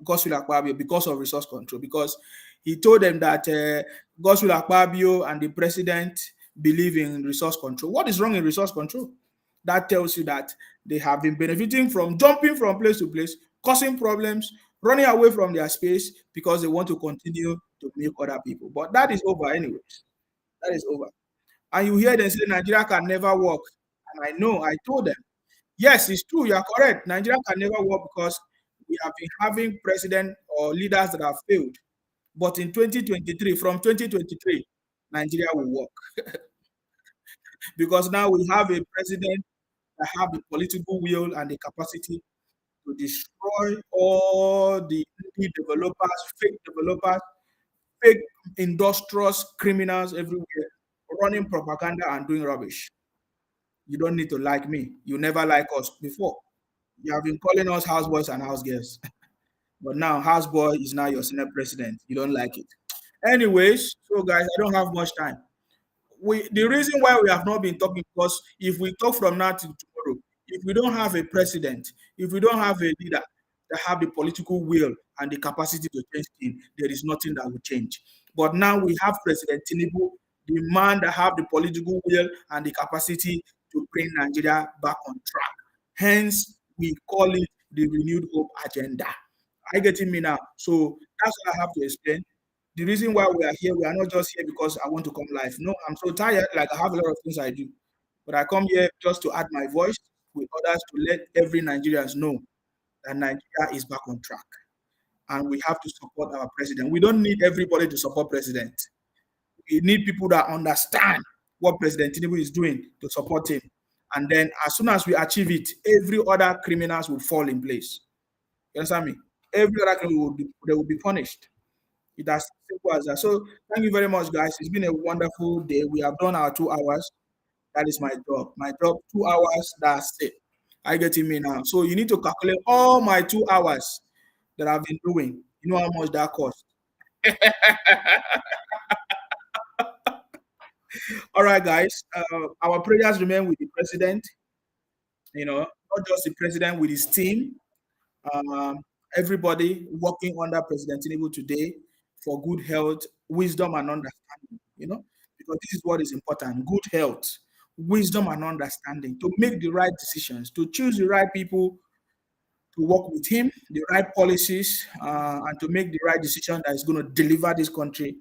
Godswill Akpabio because of resource control, because he told them that Godswill Akpabio and the president believe in resource control. What is wrong in resource control? That tells you that they have been benefiting from jumping from place to place, causing problems, running away from their space because they want to continue to make other people. But that is over anyways. That is over. And you hear them say Nigeria can never work. And I know, I told them, yes, it's true, you are correct. Nigeria can never work because we have been having presidents or leaders that have failed. But in 2023, from 2023, Nigeria will work. Because now we have a president that have the political will and the capacity to destroy all the developers, fake industrious criminals everywhere, running propaganda and doing rubbish. You don't need to like me. You never like us before. You have been calling us houseboys and housegirls. But now houseboy is now your senate president. You don't like it. Anyways, so guys, I don't have much time. The reason why we have not been talking, because if we talk from now to tomorrow, if we don't have a president, if we don't have a leader that have the political will and the capacity to change things, there is nothing that will change. But now we have President Tinubu, the man that have the political will and the capacity to bring Nigeria back on track. Hence, we call it the renewed hope agenda. Are you getting me now? So that's what I have to explain. The reason why we are here, we are not just here because I want to come live. No, I'm so tired. Like I have a lot of things I do, but I come here just to add my voice with others to let every Nigerians know that Nigeria is back on track, and we have to support our president. We don't need everybody to support president. We need people that understand what President Tinubu is doing to support him. And then as soon as we achieve it, every other criminals will fall in place. You understand me? Every other criminal they will be punished. It's as simple as that. So thank you very much, guys. It's been a wonderful day. We have done our 2 hours. That is my job. My job, 2 hours, that's it. I get me now. So you need to calculate all my 2 hours that I've been doing. You know how much that costs. All right, guys. Our prayers remain with the president. Not just the president, with his team. Um, Everybody working under President Tinubu today for good health, wisdom, and understanding. Because this is what is important: good health, wisdom, and understanding to make the right decisions, to choose the right people to work with him, the right policies, and to make the right decision that is going to deliver this country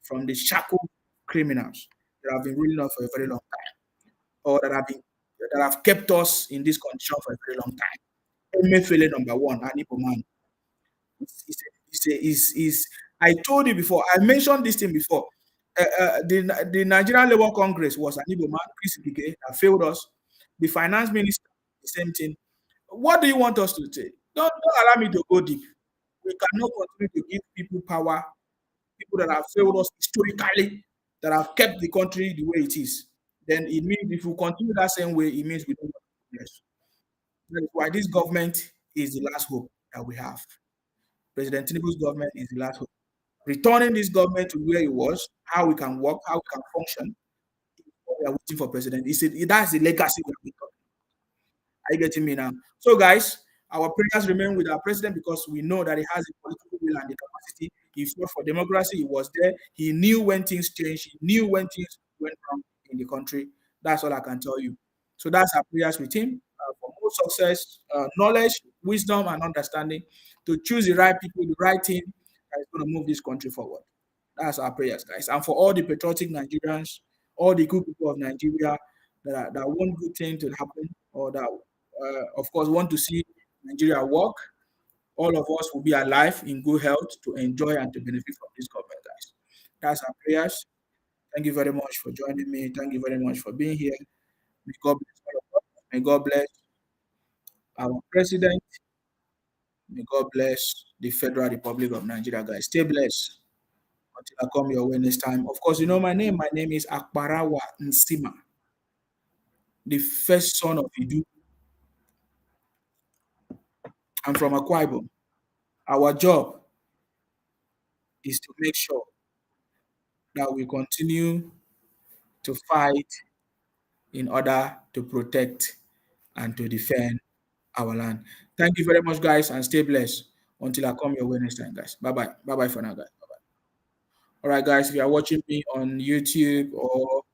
from the shackled criminals that have been ruling us for a very long time, or that have kept us in this condition for a very long time. Emefiele number one, an Igbo man. I told you before. I mentioned this thing before. The Nigerian Labour Congress was an Igbo man, Chris Ike, that failed us. The finance minister, the same thing. What do you want us to say? Don't allow me to go deep. We cannot continue to give people power, people that have failed us historically, that have kept the country the way it is. Then it means if we continue that same way, it means we don't want progress. That is why this government is the last hope that we have. President Tinubu's government is the last hope. Returning this government to where it was, how we can work, how we can function, we are waiting for president. That's the legacy we are talking. Are you getting me now? So, guys, our prayers remain with our president because we know that he has the political will and the capacity. He fought for democracy. He was there. He knew when things changed. He knew when things went wrong in the country. That's all I can tell you. So that's our prayers with him for more success, knowledge, wisdom, and understanding to choose the right people, the right team that is going to move this country forward. That's our prayers, guys. And for all the patriotic Nigerians, all the good people of Nigeria that want good thing to happen, or that, of course, want to see Nigeria work, all of us will be alive in good health to enjoy and to benefit from this government, guys. That's our prayers. Thank you very much for joining me. Thank you very much for being here. May God bless all of us. May God bless our president. May God bless the Federal Republic of Nigeria, guys. Stay blessed until I come your way next time. Of course, you know my name. My name is Akbarawa Nsima, the first son of Idu. I'm from Akwa Ibom. Our job is to make sure that we continue to fight in order to protect and to defend our land. Thank you very much, guys, and stay blessed until I come your way next time, guys. Bye-bye. Bye-bye for now, guys. Bye-bye. All right, guys, if you are watching me on YouTube or